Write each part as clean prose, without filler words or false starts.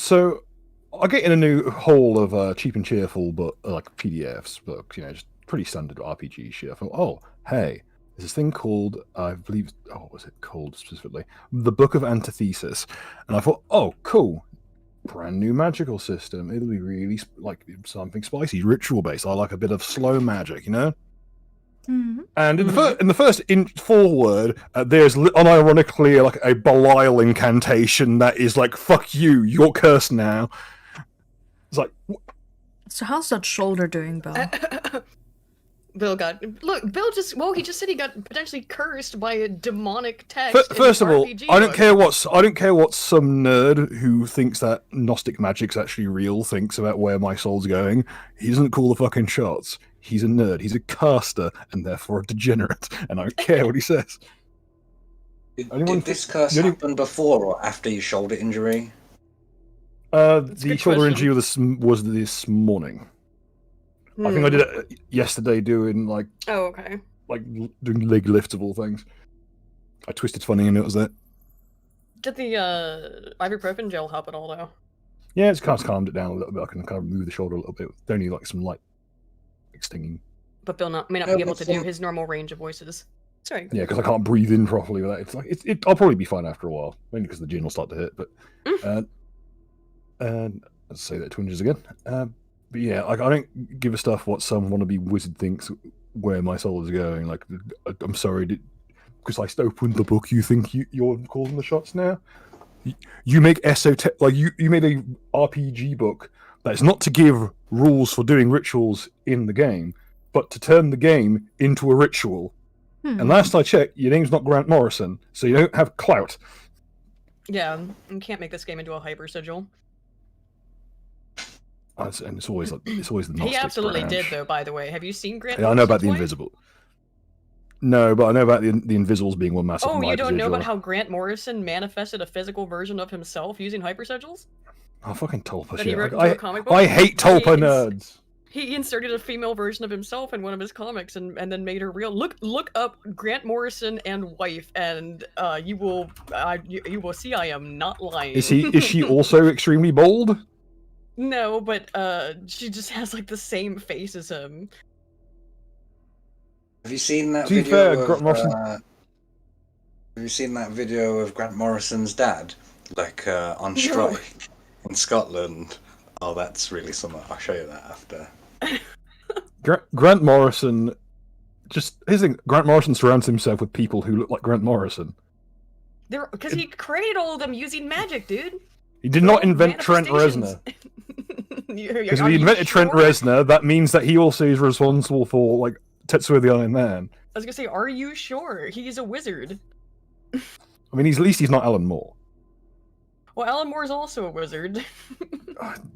So I get in a new haul of cheap and cheerful, but like PDFs, books, just pretty standard RPG shit. I thought, oh, hey, there's this thing called, I believe, what was it called specifically? The Book of Antithesis. And I thought, oh, cool. Brand new magical system. It'll be really like something spicy, ritual based. I like a bit of slow magic, Mm-hmm. And in the first foreword, there's unironically like a Belial incantation that is like, "Fuck you, you're cursed now." It's like, So how's that shoulder doing, Bill? Bill he just said he got potentially cursed by a demonic text. First of all, RPG I don't book. care what some nerd who thinks that Gnostic magic's actually real thinks about where my soul's going. He doesn't call the fucking shots. He's a nerd. He's a caster, and therefore a degenerate. And I don't care what he says. Did this curse happen before or after your shoulder injury? The shoulder injury was this morning. I think I did it yesterday doing like doing leg lifts of all things. I twisted funny and it was that. Did the ibuprofen gel help at all though? Yeah, it's kind of calmed it down a little bit. I can kind of move the shoulder a little bit. It's only like some light stinging. But Bill may not be able to do his normal range of voices. Sorry. Yeah, because I can't breathe in properly with that. It's like I'll probably be fine after a while, mainly because the gin will start to hit. But let's say that twinges again. But yeah, like I don't give a stuff what some wannabe wizard thinks where my soul is going. Like, I'm sorry, because I opened the book, you think you're calling the shots now? You make you made a RPG book that is not to give rules for doing rituals in the game, but to turn the game into a ritual. And last I checked, your name's not Grant Morrison, so you don't have clout. Yeah, you can't make this game into a hyper sigil. And it's always the Gnostic He absolutely branch. did, though. By the way, have you seen Grant? Yeah, I know about the Morrison's invisible. No, but I know about the Invisibles being one massive. Oh, you don't know hypersigil. about how Grant Morrison manifested a physical version of himself using hypersigils? Oh, fucking Tulpa That he shit. wrote into a comic book? I hate Tulpa nerds. He inserted a female version of himself in one of his comics and then made her real. Look up Grant Morrison and wife, and you will see I am not lying. Is she also extremely bold? No, but she just has like the same face as him. Have you seen that To be video? fair, Grant Morrison... Have you seen that video of Grant Morrison's dad, like on strike in Scotland? Oh, that's really something. I'll show you that after. Grant Morrison, Grant Morrison surrounds himself with people who look like Grant Morrison. Because he created all of them using magic, dude. He did not invent Trent Reznor. Because if he invented Trent sure? Reznor, that means that he also is responsible for like Tetsuo the Iron Man. I was gonna say, are you sure? He's a wizard. I mean, at least he's not Alan Moore. Well, Alan Moore's also a wizard.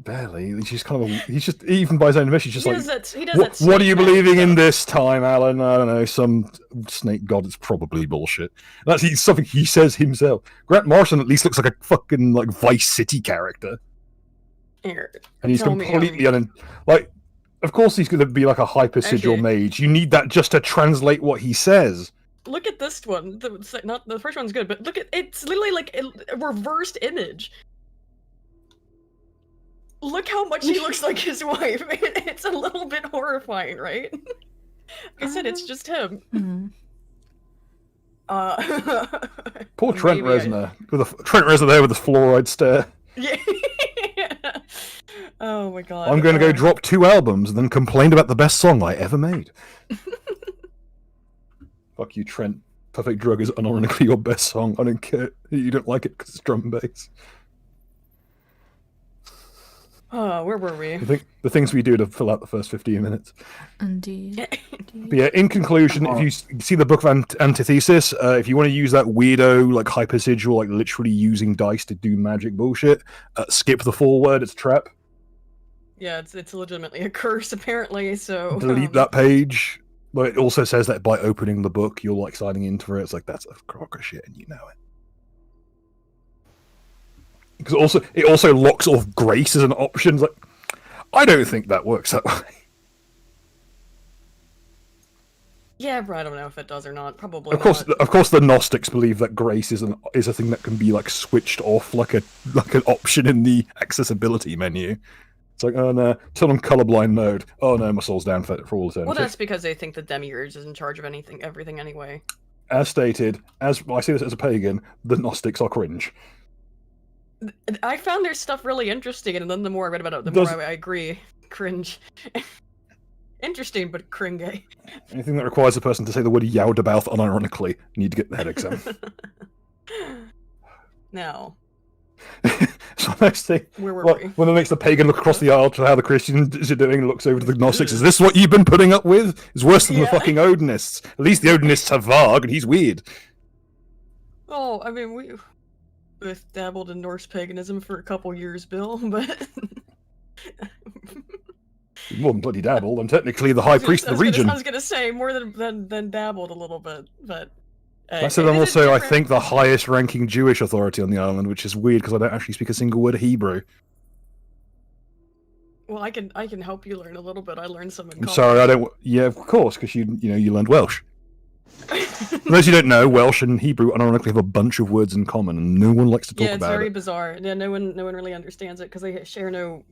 Barely. He's just even by his own admission, he's just he does that what are you snake believing in stuff. this time, Alan? I don't know, some snake god. It's probably bullshit. That's something he says himself. Grant Morrison at least looks like a fucking like Vice City character. Here, And he's tell me, completely like. Of course, he's going to be like a hyper sigil mage. You need that just to translate what he says. Look at this one. Not the first one's good, but look at it's literally like a reversed image. Look how much he looks like his wife. It's a little bit horrifying, right? Like I said, it's just him. Poor Trent Reznor. Trent Reznor there with the fluoride stare. Yeah. Oh my god. I'm going to go drop 2 albums and then complain about the best song I ever made. Fuck you, Trent. Perfect Drug is unironically your best song. I don't care. You don't like it because it's drum and bass. Where were we? I think the things we do to fill out the first 15 minutes. Indeed. But yeah, in conclusion, if you see the Book of Antithesis, if you want to use that weirdo, like hypersigil, like literally using dice to do magic bullshit, skip the foreword, it's a trap. Yeah, it's legitimately a curse apparently, so... Delete that page. But it also says that by opening the book, you're like signing into it. It's like, that's a crock of shit, and you know it. Because it also locks off grace as an option. It's like, I don't think that works that way. Yeah, but I don't know if it does or not. Probably. Of course, not. of course, the Gnostics believe that grace is a thing that can be like switched off, like an option in the accessibility menu. It's like, oh no, turn on colorblind mode. Oh no, my soul's down for all eternity. Well, that's because they think the demiurge is in charge of everything anyway. As stated, as I see this as a pagan, the Gnostics are cringe. I found their stuff really interesting, and then the more I read about it, the more I agree. Cringe. Interesting, but cringe. Anything that requires a person to say the word Yowdabath unironically, you need to get the head exam. Now, So next thing, where were we? when it makes the pagan look across the aisle to how the Christians are doing, looks over to the Gnostics. Is this what you've been putting up with? It's worse than the fucking Odinists. At least the Odinists have Varg, and he's weird. Oh, I mean, we both dabbled in Norse paganism for a couple years, Bill, but... More than bloody dabbled. I'm technically the high priest of the region. I was gonna say, more than dabbled a little bit, but... I said I'm also, I think, the highest ranking Jewish authority on the island, which is weird because I don't actually speak a single word of Hebrew. Well, I can help you learn a little bit. I learned some in I'm college. sorry, I don't... Yeah, of course, because you learned Welsh. For those who don't know, Welsh and Hebrew unironically have a bunch of words in common, and no one likes to talk Yeah, it's about very it. bizarre. Yeah, no one really understands it because they share no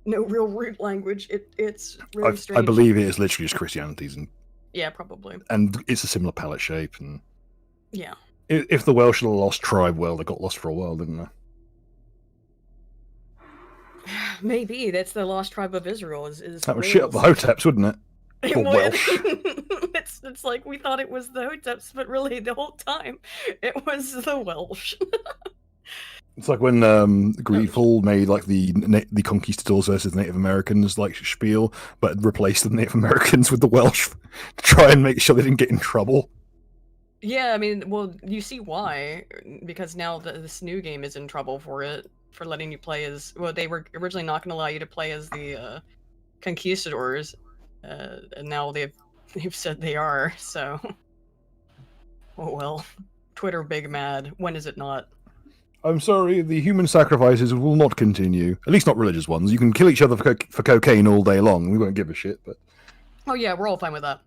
real root language. It's really strange. I believe it is literally just Christianity's, Yeah, probably. and it's a similar palette shape. And Yeah. if the Welsh are a lost tribe, well, they got lost for a while, didn't they? Maybe that's the lost tribe of Israel. Is That would shit up the Hoteps, wouldn't it? It Or would. Welsh. It's like we thought it was the Hoteps, but really the whole time it was the Welsh. It's like when Greedfall made like the conquistadors versus Native Americans like spiel, but replaced the Native Americans with the Welsh to try and make sure they didn't get in trouble. Yeah, I mean, well, you see why, because now this new game is in trouble for letting you play as, well, they were originally not going to allow you to play as the conquistadors, and now they've said they are, so, oh well, Twitter big mad, when is it not? I'm sorry, the human sacrifices will not continue. At least not religious ones. You can kill each other for cocaine all day long. We won't give a shit, but... Oh yeah, we're all fine with that.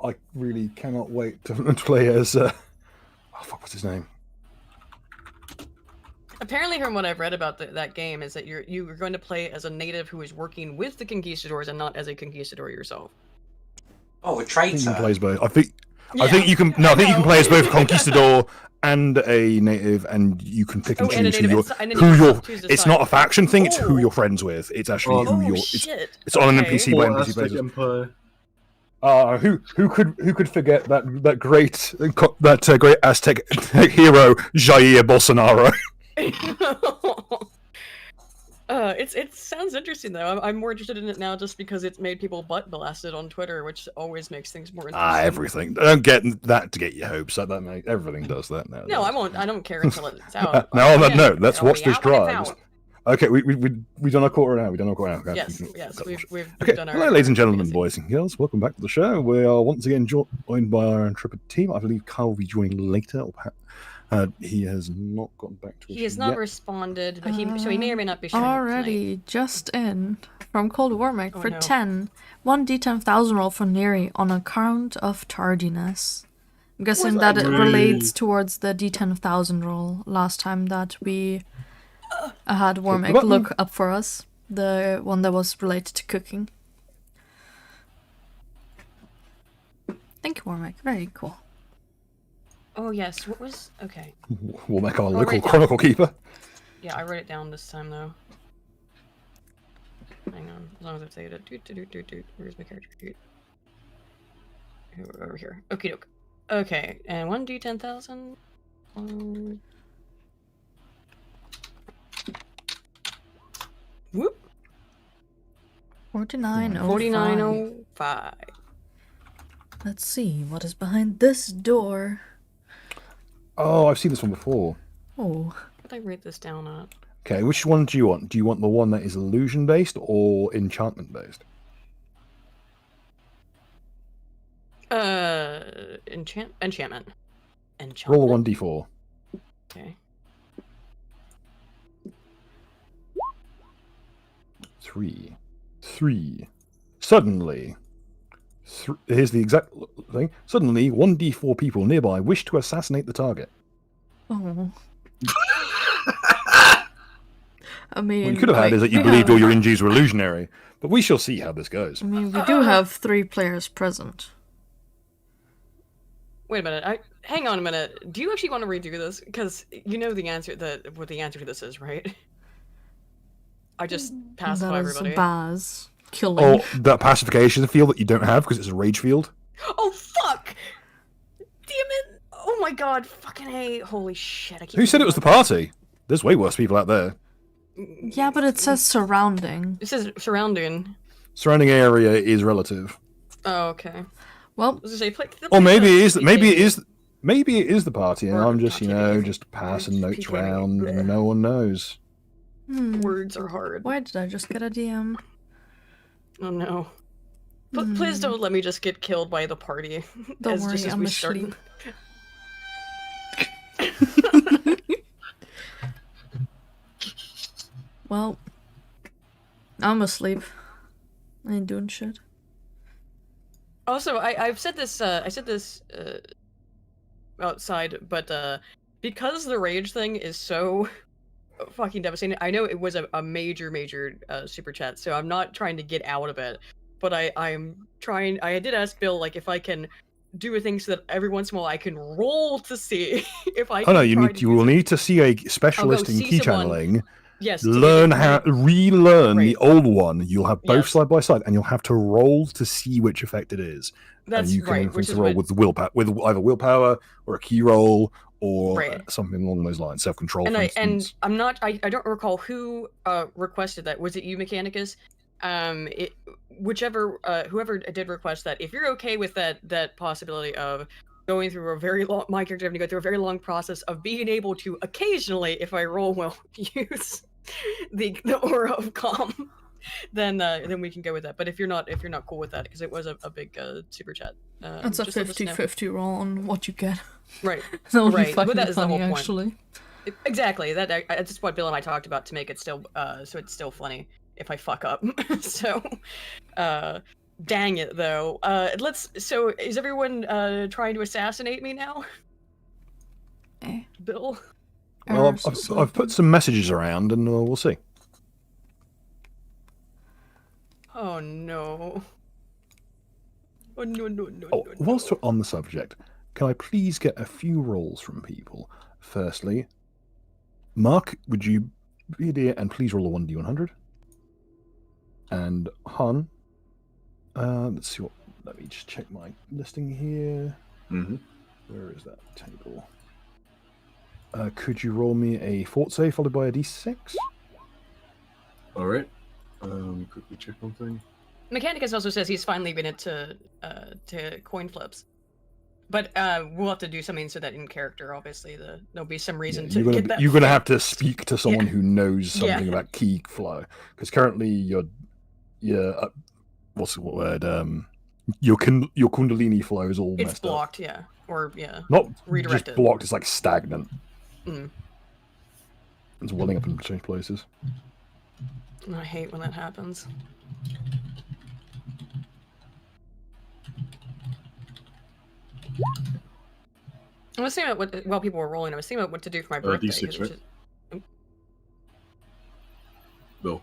I really cannot wait to play as, oh fuck, what's his name? Apparently, from what I've read about that game, is that you're going to play as a native who is working with the conquistadors and not as a conquistador yourself. Oh, a I think you traitor. can play as both. I think you can. Yeah, No, I think you can know. play as both conquistador and a native, and you can pick and Oh, and a choose native, who you're. choose the It's side. not a faction thing. It's who Oh. you're friends with. It's actually Oh, who you're. Shit. It's on an Okay. NPC by Or NPC Aztec basis. Empire. Who could forget that great great Aztec hero Jair Bolsonaro? It sounds interesting though. I'm more interested in it now just because it's made people butt blasted on Twitter, which always makes things more interesting. Everything. Don't get that to get your hopes up. Everything does that now. No, I won't. I don't care until it's out. Now on that Again, note, let's it'll watch be this out when it's drive. out. Okay, we done our quarter now. We done our quarter now. Okay, Yes, we can yes, cut the we've Okay, done our. hello, ladies and gentlemen, fantasy. boys and girls. Welcome back to the show. We are once again joined by our intrepid team. I believe Carl will be joining later, or perhaps he has not gotten back to us He has not yet. responded, but so he may or may not be showing up tonight. Already just in from Cold Warmake Oh, for no. 10. 1d10,000 roll for Neri on account of tardiness. I'm guessing Was I that it really- relates towards the d10,000 roll last time that we had Warmake button. look up for us. The one that was related to cooking. Thank you, Warmake. Very cool. Oh yes, what was okay? We'll make our Oh, local right, yeah. chronicle keeper. Yeah, I wrote it down this time though. Hang on, as long as I say it. Where's my character sheet? Over here. Okie doke. Okay, and 1d10,000. Whoop. 4905. 4905. Let's see what is behind this door. Oh, I've seen this one before. Oh, What did I write this down at? Okay, which one do you want? Do you want the one that is illusion based or enchantment based? Enchantment. Roll a 1d4. Okay. 3. Suddenly, here's the exact thing. Suddenly, 1d4 people nearby wish to assassinate the target. Oh. I mean, What you could have had is that you believed all your injuries were illusionary, but we shall see how this goes. I mean, we do have 3 players present. Wait a minute. Hang on a minute. Do you actually want to redo this? Because you know the answer. What the answer to this is, right? I just pacify That is everybody. Baz killing. Oh, that pacification field that you don't have because it's a rage field. Oh fuck! Damn it! Oh my god! Fucking hey! Holy shit! I keep Who said it was the party? There's way worse people out there. Yeah, but it says surrounding. It says surrounding. Surrounding area is relative. Oh, okay. Well, I was gonna say, Or maybe it is. Maybe it is the party, and Or I'm just, PK. just passing notes PK. around, and no one knows. Words are hard. why did I just get a DM? Oh no. But please don't let me just get killed by the party. Don't as worry, just as I'm we asleep. Well, I'm asleep. I ain't doing shit. Also, I've said this. I said this outside, but because the rage thing is so fucking devastating. I know it was a major super chat, so I'm not trying to get out of it. But I'm trying. I did ask Bill like if I can do a thing so that every once in a while I can roll to see if I. Oh no, can you will need to see a specialist in see key someone. channeling. Yes. Relearn Right. the old one. You'll have both Yes. side by side, and you'll have to roll to see which effect it is. That's and you can right. influence Which the is roll what, with the willpower, with either willpower or a key roll or Right. something along those lines. Self control, and for I instance. I'm not. I don't recall who requested that. Was it you, Mechanicus? Whichever whoever did request that. If you're okay with that possibility of going through a very long, my character having to go through a very long process of being able to occasionally, if I roll well, use the aura of calm, then we can go with that. But if you're not cool with that, because it was a big super chat. That's a just let us know. 50-50 roll on what you get. Right. That would Right. be But fucking that is the funny, whole point. actually. Exactly. That's just what Bill and I talked about to make it still so it's still funny if I fuck up. So dang it though. So is everyone trying to assassinate me now? Eh. Bill? Well, I've put some messages around, and we'll see. Oh no. Oh no. Oh, whilst we're on the subject, can I please get a few rolls from people? Firstly, Mark, would you be a dear and please roll a 1d100? And Han, let's see what. Let me just check my listing here. Mm-hmm. Where is that table? Could you roll me a fort save followed by a d6? All right. Quickly check one thing. Mechanicus also says he's finally been into coin flips. But we'll have to do something so that in character, obviously, there'll be some reason to get that. You're gonna have to speak to someone who knows Yeah. something about key flow, because currently your what's the word? Your Kundalini flow is all It's messed blocked, up. yeah. Or yeah. Not Redirected. just blocked. It's like stagnant. Mm. It's welling up in strange places. I hate when that happens. I was thinking about while people were rolling, I was thinking about what to do for my birthday. D6, 'cause right? it's Bill.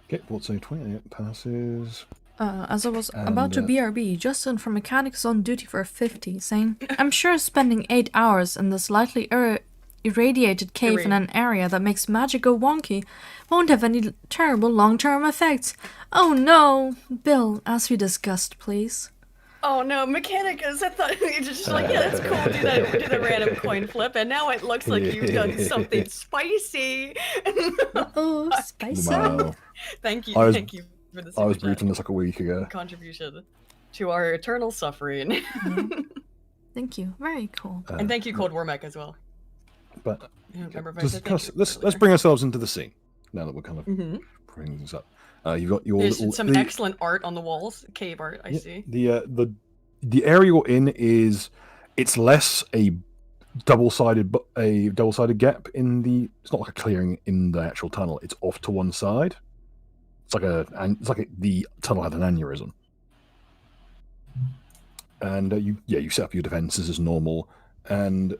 Okay, fort save 20. It passes. As I was about to And, BRB, Justin from Mechanics on duty for 50, saying, I'm sure spending 8 hours in this lightly irradiated cave in an area that makes magic go wonky won't have any terrible long-term effects. Oh no! Bill, as we discussed, please. Oh no, Mechanicus! I thought you just like, yeah, that's cool. Do the random coin flip, and now it looks like you've done something spicy. Oh, spicy. Wow. Thank you for the I was super chat brutal this like a week ago. contribution to our eternal suffering. Thank you. Very cool. And thank you, Cold War Mech, as well. But I don't remember if I just said kind thank of- you let's earlier. bring ourselves into the scene now that we're kind of Mhm. bringing things up. You've got your There's little, some excellent art on the walls, cave art. I see. The area you're in it's less a double-sided gap in the. It's not like a clearing in the actual tunnel. It's off to one side, It's like the tunnel had an aneurysm. And you set up your defenses as normal. And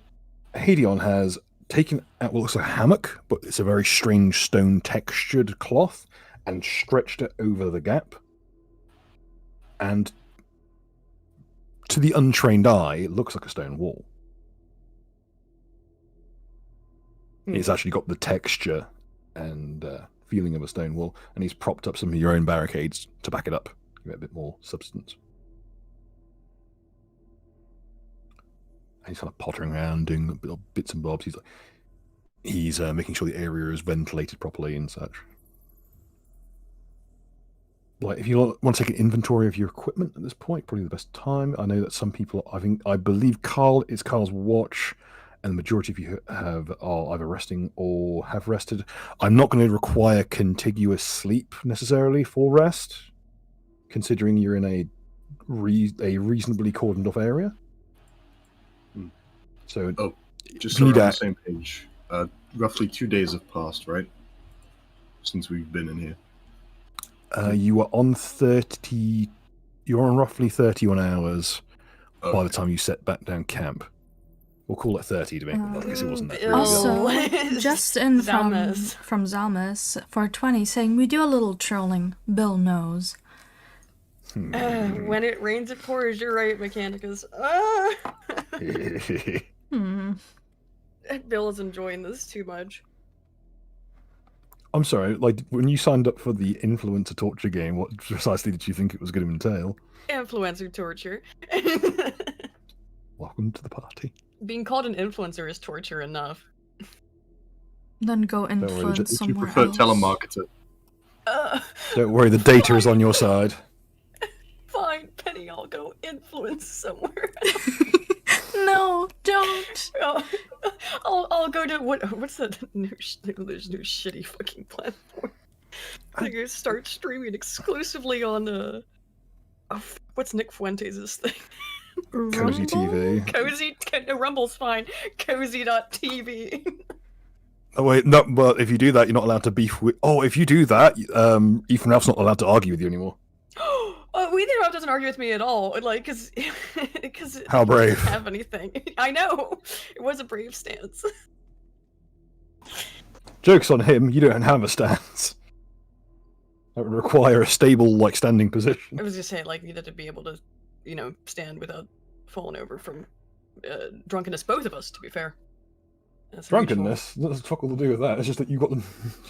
Hadion has taken out what looks like a hammock, but it's a very strange stone textured cloth, and stretched it over the gap. And to the untrained eye, it looks like a stone wall. It's actually got the texture and feeling of a stone wall, and he's propped up some of your own barricades to back it up, give it a bit more substance. And he's kind of pottering around, doing bits and bobs. He's making sure the area is ventilated properly and such. Like, if you want to take an inventory of your equipment at this point, probably the best time. I know that some people, I believe it's Carl's watch, and the majority of you are either resting or have rested. I'm not going to require contiguous sleep necessarily for rest, considering you're in a reasonably cordoned off area. So, just so we're on the same page. Roughly 2 days have passed, right? Since we've been in here. You are on 30. You're on roughly 31 hours by the time you set back down camp. We'll call it 30 to make it. I guess it wasn't that. Also, just in from Zalmas for 20 saying we do a little trolling. Bill knows. When it rains, it pours. You're right, Mechanicus. Bill is enjoying this too much. I'm sorry, like, when you signed up for the influencer torture game, what precisely did you think it was going to entail? Influencer torture. Welcome to the party. Being called an influencer is torture enough. Then go influence somewhere else. You prefer telemarketer. Don't worry, the data is on your side. Fine, Penny, I'll go influence somewhere. No, don't. I'll go to what's that new shitty fucking platform? I'm gonna start streaming exclusively on what's Nick Fuentes' thing? Cozy TV. No, Rumble's fine. Cozy.tv. Oh wait, no, but if you do that, you're not allowed to beef with. Oh, if you do that, Ethan Ralph's not allowed to argue with you anymore. Ethan Ralph doesn't argue with me at all, like, because how brave. Doesn't have anything. I know it was a brave stance. Joke's on him. You don't have a stance. That would require a stable, like, standing position. I was just saying, like, needed to be able to, stand without falling over from drunkenness. Both of us, to be fair. That's drunkenness? What's fuck all to do with that? It's just that you got them.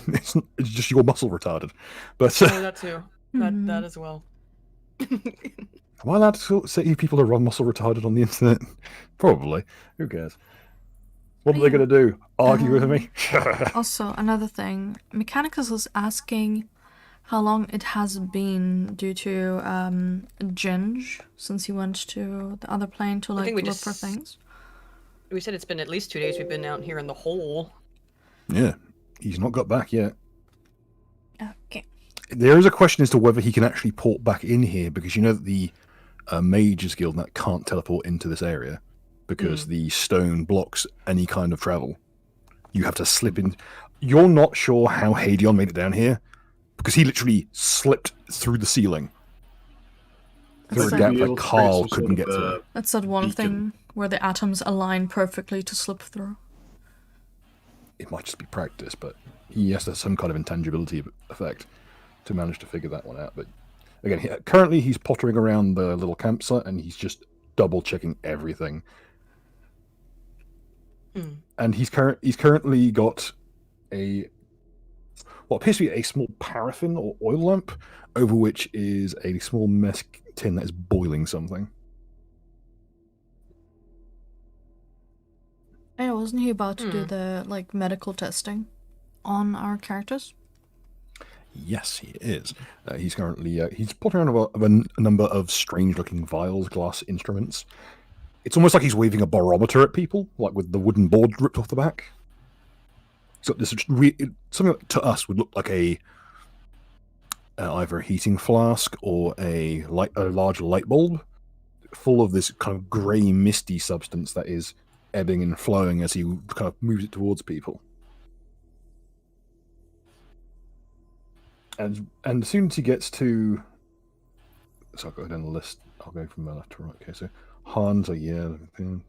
It's just your muscle retarded. But that too. That as well. Am I allowed to say people are run muscle retarded on the internet? Probably. Who cares? What are they going to do? Argue with me? Also, another thing. Mechanicus was asking how long it has been due to Ginge since he went to the other plane to look for things. We said it's been at least 2 days we've been out here in the hole. Yeah. He's not got back yet. Okay. There is a question as to whether he can actually port back in here, because you know that the Mages Guild that can't teleport into this area because the stone blocks any kind of travel. You have to slip in. You're not sure how Hadion made it down here, because he literally slipped through the ceiling. Through a gap that Carl couldn't get through. That's that one thing where the atoms align perfectly to slip through. It might just be practice, but he has to have some kind of intangibility effect to manage to figure that one out. But again, currently he's pottering around the little campsite and he's just double checking everything. And he's currently got what appears to be a small paraffin or oil lamp, over which is a small mess tin that is boiling something. Hey, wasn't he about to do the medical testing on our characters? Yes, he is. He's currently he's putting around a number of strange-looking vials, glass instruments. It's almost like he's waving a barometer at people, like with the wooden board ripped off the back. So this something that to us would look like either a heating flask or a large light bulb, full of this kind of grey, misty substance that is ebbing and flowing as he kind of moves it towards people. And as soon as he gets to, so I'll go down the list. I'll go from left to right. Okay, so Hans, everything.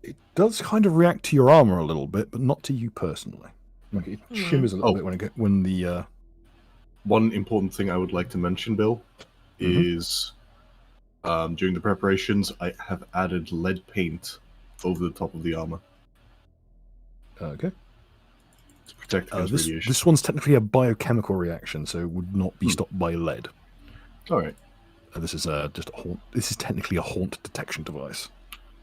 It does kind of react to your armor a little bit, but not to you personally. Like it shimmers a little bit when the. One important thing I would like to mention, Bill, is during the preparations, I have added lead paint over the top of the armor. Okay. To protect against radiation. This one's technically a biochemical reaction, so it would not be stopped by lead. All right. This is just a haunt. This is technically a haunt detection device.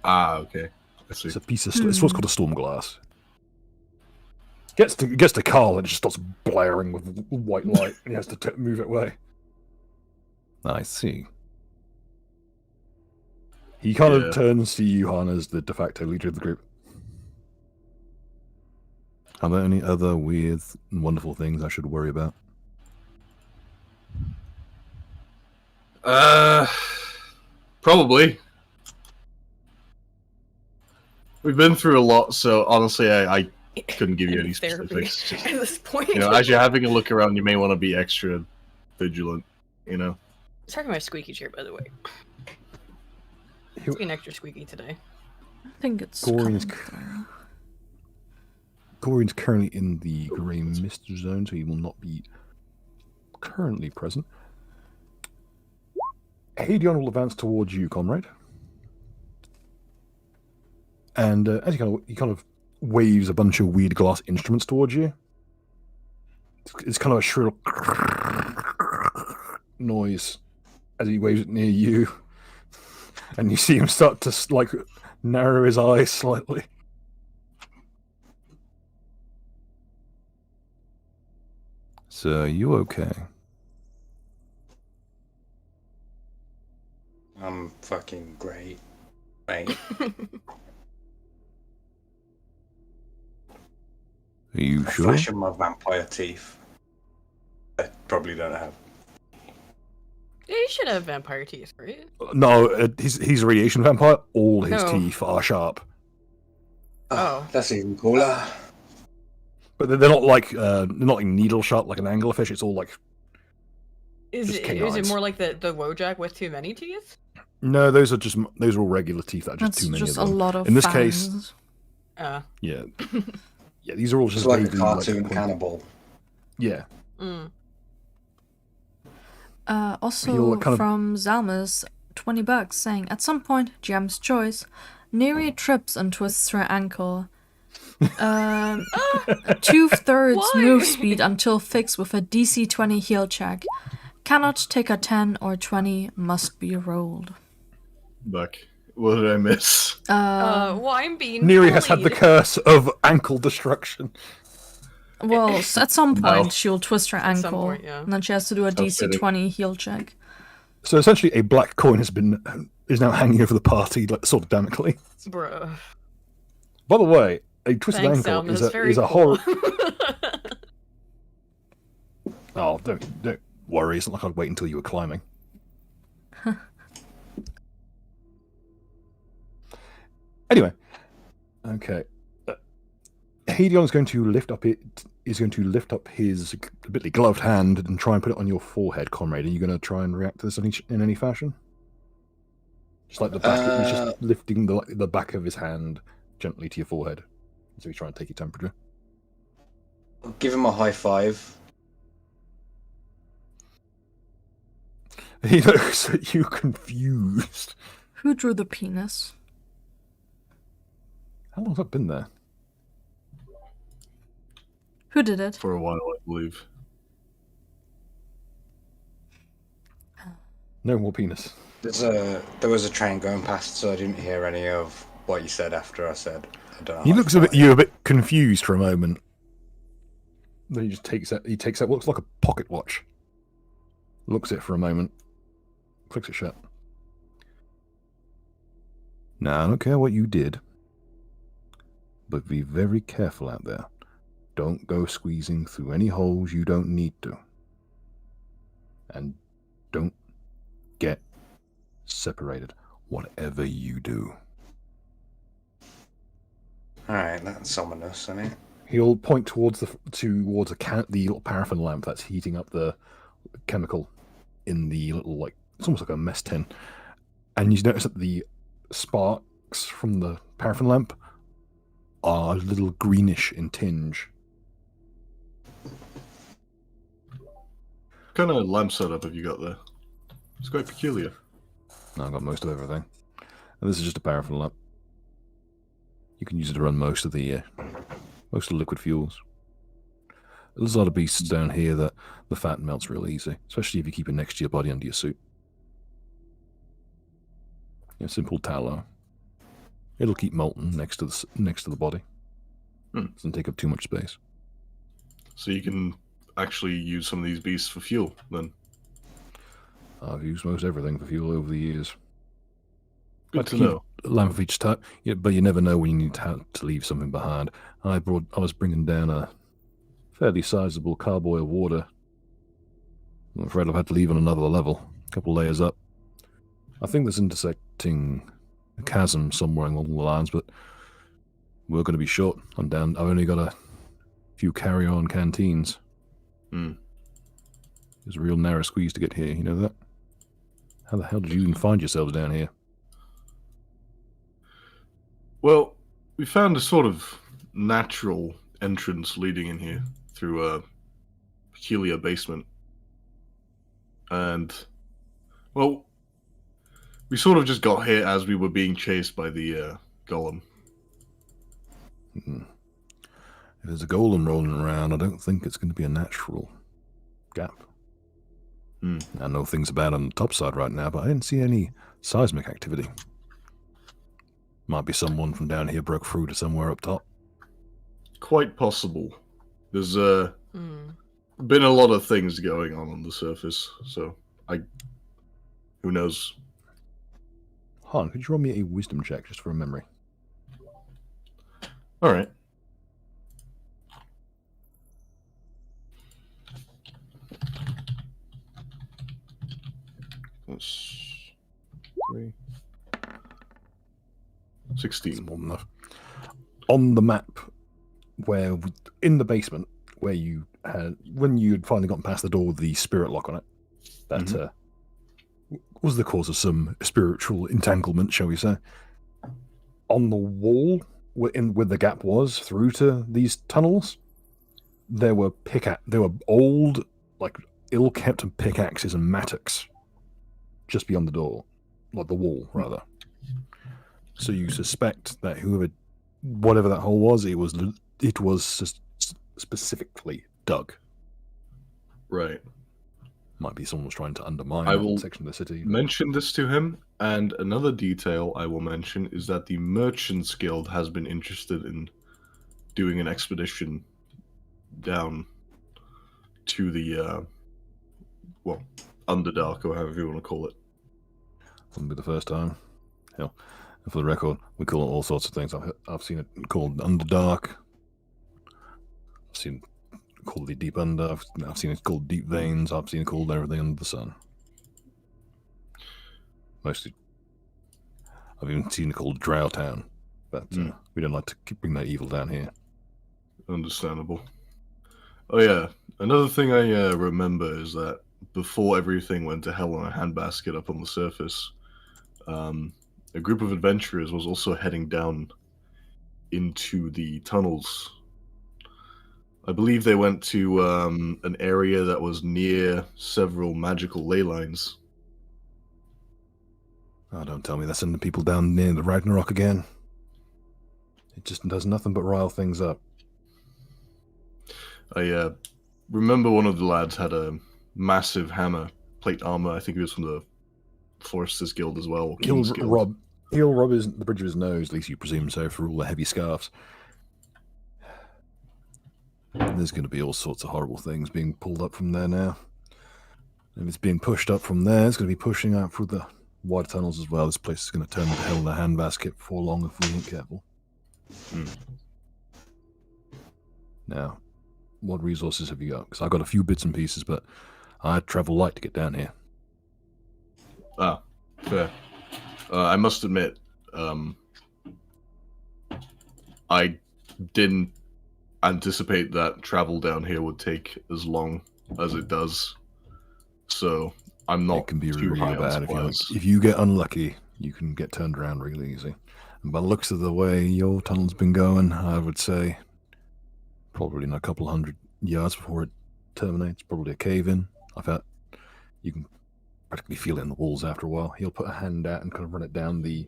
Ah, okay. I see. It's a piece of. It's what's called a storm glass. Gets to Carl and it just starts blaring with white light, and he has to move it away. I see. He kind of turns to you, Han, as the de facto leader of the group. Are there any other weird and wonderful things I should worry about? Probably. We've been through a lot, so honestly, I couldn't give you any specifics. Just, at this point. as you're having a look around, you may want to be extra vigilant, Sorry for my squeaky chair, by the way. It's being extra squeaky today. I think it's Gorian's currently in the grey mist zone, so he will not be currently present. Hadion will advance towards you, comrade. And as he kind of waves a bunch of weird glass instruments towards you. It's kind of a shrill noise as he waves it near you, and you see him start to narrow his eyes slightly. So, are you okay? I'm fucking great, mate. Are you sure? Flashing my vampire teeth. I probably don't have. Yeah, you should have vampire teeth, right? No, he's a radiation vampire. All his teeth are sharp. Oh, that's even cooler. But they're not like needle sharp like an anglerfish. It's all like. Is it more like the Wojak with too many teeth? No, those are all regular teeth. That are just That's too many just of them. a lot of In this fangs. case, yeah, these are all just it's like a cartoon cannibal. Yeah. Also from Zalmas, $20 saying, at some point, GM's choice, Neri trips and twists her ankle. 2/3 move speed until fixed with a DC 20 heal check. Cannot take a 10 or 20, must be rolled. Buck, what did I miss? Well, I'm being Neri has had the curse of ankle destruction. Well, at some point she'll twist her ankle, some point, yeah. and then she has to do a DC 20 heal check. So essentially, a black coin is now hanging over the party, like sort of damningly. Bruh. By the way, a twisted Thanks, ankle Sam, is a cool. horror. Oh, don't worry. It's not like I'd wait until you were climbing. Anyway, okay. Hadion is going to lift up his bitly gloved hand and try and put it on your forehead, comrade. Are you going to try and react to this in any fashion? Just like the back, he's just lifting the back of his hand gently to your forehead, so he's trying to take your temperature. Give him a high five. He looks at you confused. Who drew the penis? How long's that been there? Who did it? For a while, I believe. No more penis. There was a train going past, so I didn't hear any of what you said after I said. I don't know. He looks a bit confused for a moment. Then he just takes out what looks like a pocket watch. Looks at it for a moment. Clicks it shut. Now, I don't care what you did, but be very careful out there. Don't go squeezing through any holes you don't need to. And don't get separated, whatever you do. Alright, that's ominous, isn't it? He'll point towards the little paraffin lamp that's heating up the chemical in the little, like, it's almost like a mess tin. And you notice that the sparks from the paraffin lamp are a little greenish in tinge. What kind of lamp setup have you got there? It's quite peculiar. I've got most of everything. And this is just a paraffin lamp. You can use it to run most of the liquid fuels. There's a lot of beasts down here that the fat melts real easy, especially if you keep it next to your body under your suit. Simple tallow. It'll keep molten next to the body. Doesn't take up too much space. So you can actually use some of these beasts for fuel, then? I've used most everything for fuel over the years. Good to know. A lamp of each type, but you never know when you need to leave something behind. I was bringing down a fairly sizable carboy of water. I'm afraid I've had to leave on another level, a couple layers up. I think there's intersecting a chasm somewhere along the lines, but we're going to be short. I've only got a few carry-on canteens. It's a real narrow squeeze to get here, you know that? How the hell did you even find yourselves down here? Well, we found a sort of natural entrance leading in here through a peculiar basement. And, well, we sort of just got here as we were being chased by the golem. If there's a golem rolling around, I don't think it's going to be a natural gap. I know things are bad on the top side right now, but I didn't see any seismic activity. Might be someone from down here broke through to somewhere up top. Quite possible. There's been a lot of things going on the surface, so who knows? Han, could you roll me a wisdom check just for a memory? All right. That's 3. 16. That's more than enough. On the map, in the basement, where you had, when you had finally gotten past the door with the spirit lock on it, that was the cause of some spiritual entanglement, shall we say. On the wall, where the gap was through to these tunnels, there were old, like, ill-kept pickaxes and mattocks just beyond the door, like the wall, rather. So you suspect that whatever that hole was, it was specifically dug. Right. Might be someone was trying to undermine that section of the city. Mention this to him, and another detail I will mention is that the Merchants Guild has been interested in doing an expedition down to the Underdark, or however you want to call it. Wouldn't be the first time. Hell, for the record, we call it all sorts of things. I've seen it called Underdark. I've seen it called the Deep Under. I've seen it called Deep Veins. I've seen it called everything under the sun. Mostly, I've even seen it called Drow Town. But we don't like to bring that evil down here. Understandable. Oh yeah, another thing I remember is that before everything went to hell in a handbasket up on the surface, a group of adventurers was also heading down into the tunnels. I believe they went to an area that was near several magical ley lines. Oh, don't tell me they're sending people down near the Ragnarok again. It just does nothing but rile things up. I remember one of the lads had a massive hammer, plate armor. I think he was from the Foresters Guild as well. He'll rob the bridge of his nose, at least you presume so, for all the heavy scarves. There's going to be all sorts of horrible things being pulled up from there now. If it's being pushed up from there, it's going to be pushing out through the wide tunnels as well. This place is going to turn into hell in a handbasket before long if we ain't careful. Now, what resources have you got? Because I've got a few bits and pieces, but I travel light to get down here. Ah, fair. I must admit, I didn't anticipate that travel down here would take as long as it does. So I'm not It can be too high really on bad supplies. if you get unlucky. You can get turned around really easy. And by the looks of the way your tunnel's been going, I would say probably in a couple 100 yards before it terminates. Probably a cave in. I thought you can practically feel it in the walls after a while. He'll put a hand out and kind of run it down the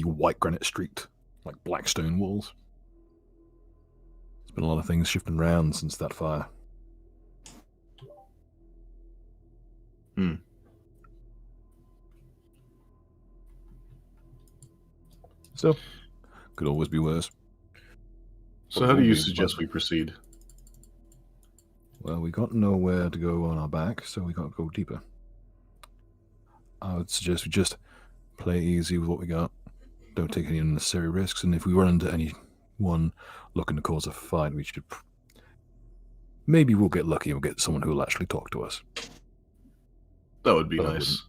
white granite streaked, like black stone walls. There's been a lot of things shifting around since that fire. So, could always be worse. So how do you suggest we proceed? Well, we got nowhere to go on our back, so we got to go deeper. I would suggest we just play easy with what we got. Don't take any unnecessary risks, and if we run into anyone looking to cause a fight, we should... Maybe we'll get lucky and we'll get someone who will actually talk to us. That would be But nice.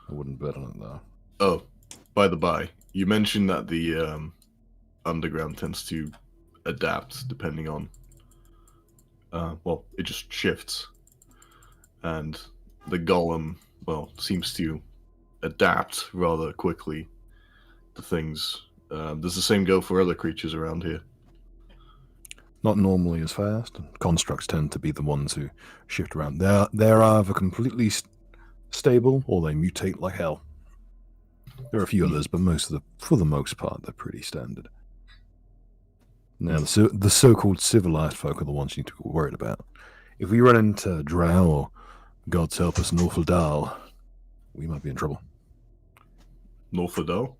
I wouldn't bet on it, though. Oh, by the by, you mentioned that the underground tends to adapt depending on... well, it just shifts. And the golem, well, seems to adapt rather quickly to things. Does the same go for other creatures around here? Not normally as fast. Constructs tend to be the ones who shift around. They're either completely stable or they mutate like hell. There are a few others, but for the most part, they're pretty standard. Now, the so-called civilized folk are the ones you need to be worried about. If we run into Drow or, God's help us, Norfadal, we might be in trouble. Norfadal?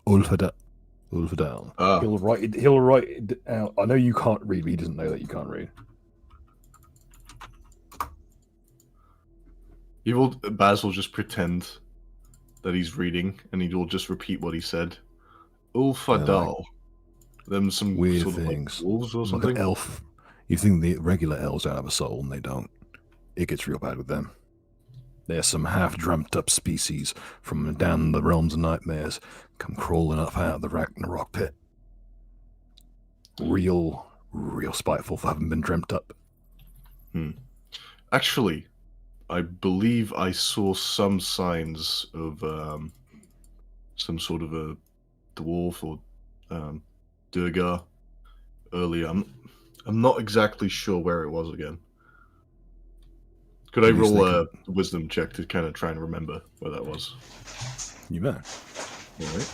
Ulfadal. Ah. He'll write it out. I know you can't read, but he doesn't know that you can't read. Baz will just pretend that he's reading, and he will just repeat what he said. Ulfadal. Them some Weird sort of things. like wolves or Like something? an elf. You think the regular elves don't have a soul, and they don't. It gets real bad with them. They're some half-dreamt up species from down the realms of nightmares, come crawling up out of the Ragnarok pit. Real spiteful for having been dreamt up. Actually, I believe I saw some signs of some sort of a dwarf or Durgar earlier. I'm not exactly sure where it was again. Could I At least roll they a wisdom check to kind of try and remember where that was? You may. Alright.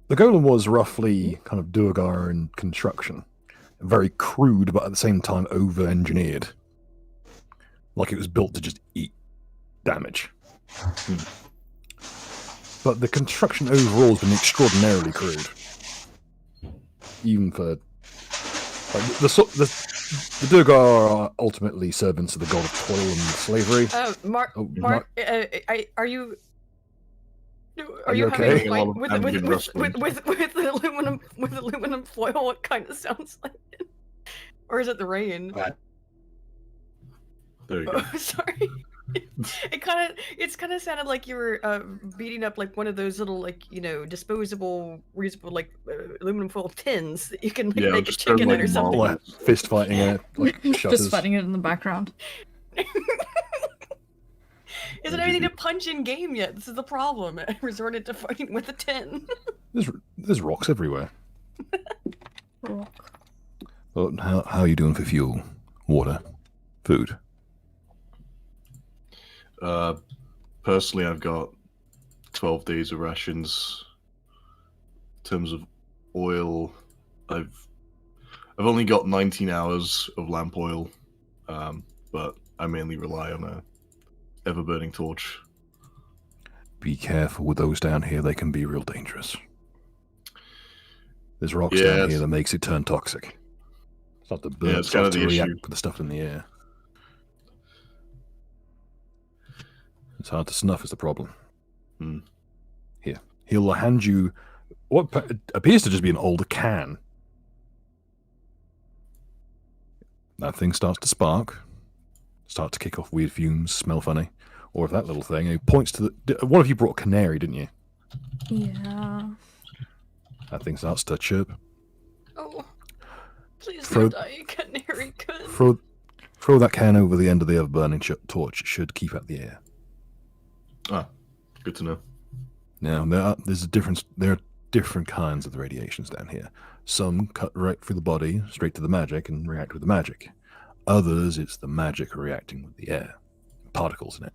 The golem was roughly kind of Durgar in construction. Very crude, but at the same time over-engineered. Like it was built to just eat damage. But the construction overall has been extraordinarily crude. Even for... Like, the Durgar are ultimately servants of the god of toil and slavery. Mark, are you... Are you you okay? having a fight I'm getting with aluminum foil? What kind of sounds like it? Or is it the rain? There you go. Oh, sorry. It's kind of sounded like you were beating up like one of those little disposable, reusable aluminum foil tins that you can Yeah, make a just chicken turn, in or like, something. Like fist fighting it, like shutters. Just fighting it in the background. Isn't anything to punch in game yet? This is the problem. I resorted to fighting with a tin. There's rocks everywhere. Rock. Well, how are you doing for fuel, water, food? Personally, I've got 12 days of rations. In terms of oil, I've only got 19 hours of lamp oil, but I mainly rely on a ever-burning torch. Be careful with those down here. They can be real dangerous. There's rocks Yeah, down it's- here that makes it turn toxic. It's not to burn, Yeah, it's kind of to the react issue. with the stuff in the air. It's hard to snuff is the problem. Hmm. Here, he'll hand you what appears to just be an old can. That thing starts to spark, start to kick off weird fumes, smell funny. Or if that little thing, it points to the... One of you brought canary, didn't you? Yeah. That thing starts to chirp. Oh, please Throw- don't die, Canary Kun. Throw that can over the end of the ever burning torch. It should keep out the air. Ah, good to know. Now there's a difference. There are different kinds of the radiations down here. Some cut right through the body, straight to the magic, and react with the magic. Others, it's the magic reacting with the air, particles in it,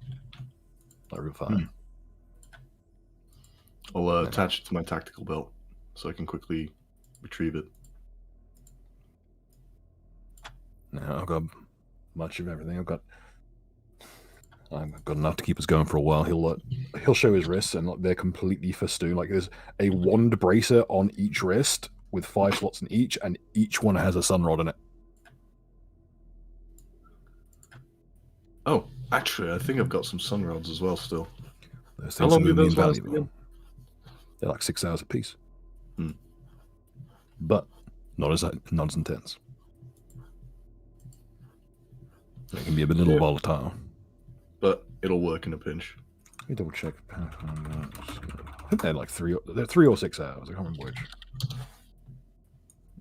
like real fire. I'll attach it to my tactical belt so I can quickly retrieve it. Now I've got much of everything. I've got enough to keep us going for a while. He'll show his wrists, and they're completely festooned. Like there's a wand bracer on each wrist with 5 slots in each, and each one has a sun rod in it. Oh, actually, I think I've got some sun rods as well still. Those How things long are do really those last invaluable. again? They're like 6 hours apiece. Hmm. But not as intense. They can be a bit little volatile. But it'll work in a pinch. Let me double check. I think they're like 3 or 6 hours. I can't remember which.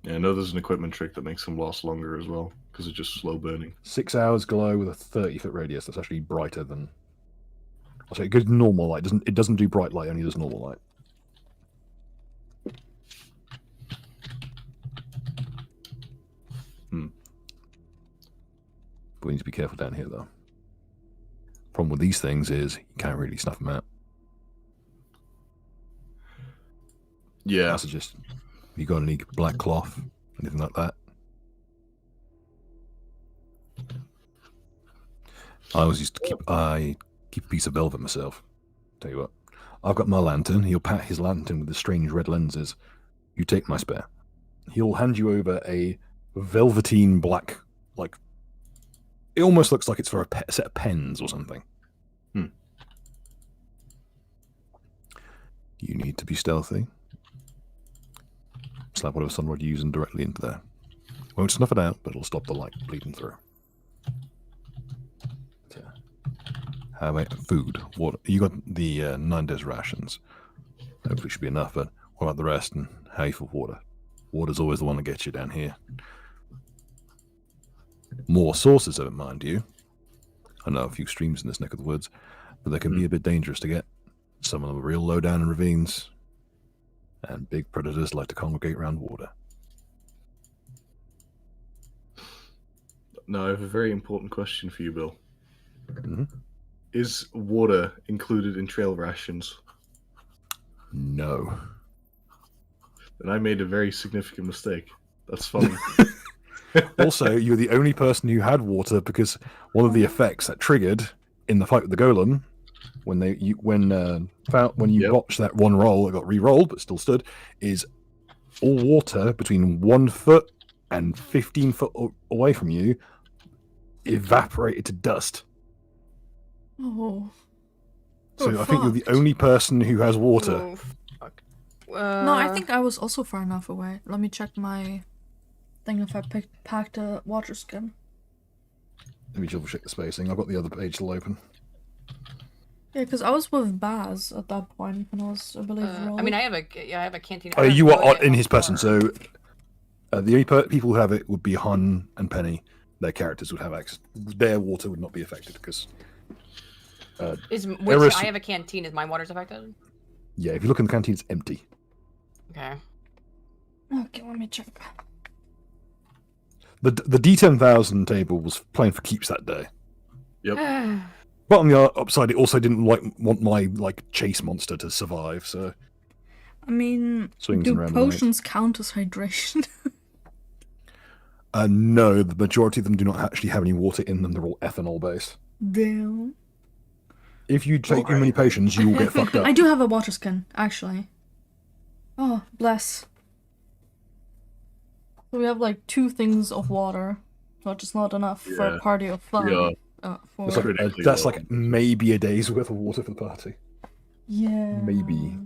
Yeah, I know there's an equipment trick that makes them last longer as well, because it's just slow burning. 6 hours glow with a 30-foot radius. That's actually brighter than. I'll say good normal light. It doesn't do bright light, only does normal light. But we need to be careful down here, though. Problem with these things is you can't really snuff them out. Yeah. That's just. You got any black cloth, anything like that? I always used to keep a piece of velvet myself. Tell you what, I've got my lantern. He'll pat his lantern with the strange red lenses. You take my spare. He'll hand you over a velveteen black, like it almost looks like it's for a set of pens or something. You need to be stealthy. Slap whatever sun rod you're using directly into there. Won't snuff it out, but it'll stop the light bleeding through. How about food? Water? You got the 9 days rations. Hopefully should be enough, but what about the rest, and how you feel water? Water's always the one that gets you down here. More sources of it, mind you. I know a few streams in this neck of the woods, but they can be a bit dangerous to get. Some of them are real low down in ravines, and big predators like to congregate around water. Now, I have a very important question for you, Bill. Mm-hmm. Is water included in trail rations? No. Then I made a very significant mistake. That's funny. Also, you're the only person who had water because one of the effects that triggered in the fight with the golem, when you botched that one roll, it got re-rolled but still stood, is all water between 1 foot and 15 foot away from you evaporated to dust. Oh. So We're I think you're the fucked. only person who has water. Oh, fuck. No, I think I was also far enough away. Let me check my thing if I packed a water skin. Let me double check the spacing. I've got the other page still open. Yeah, because I was with Baz at that point when I was, I believe, I mean, I have a canteen. Oh, you are in his person, so the only people who have it would be Hun and Penny. Their characters would have access. Their water would not be affected because. I have a canteen. Is my water's affected? Yeah, if you look in the canteen, it's empty. Okay. Okay, let me check. The D10,000 table was playing for keeps that day. Yep. But on the upside, it also didn't want my chase monster to survive. So I mean, swings do around the night. potions count as hydration? No, the majority of them do not actually have any water in them. They're all ethanol based. Damn. If you take too many potions, you will get fucked up. I do have a water skin, actually. Oh, bless. So we have 2 things of water, which is not enough for a party of 5. Yeah. It's that's like maybe a day's worth of water for the party. Yeah. Maybe.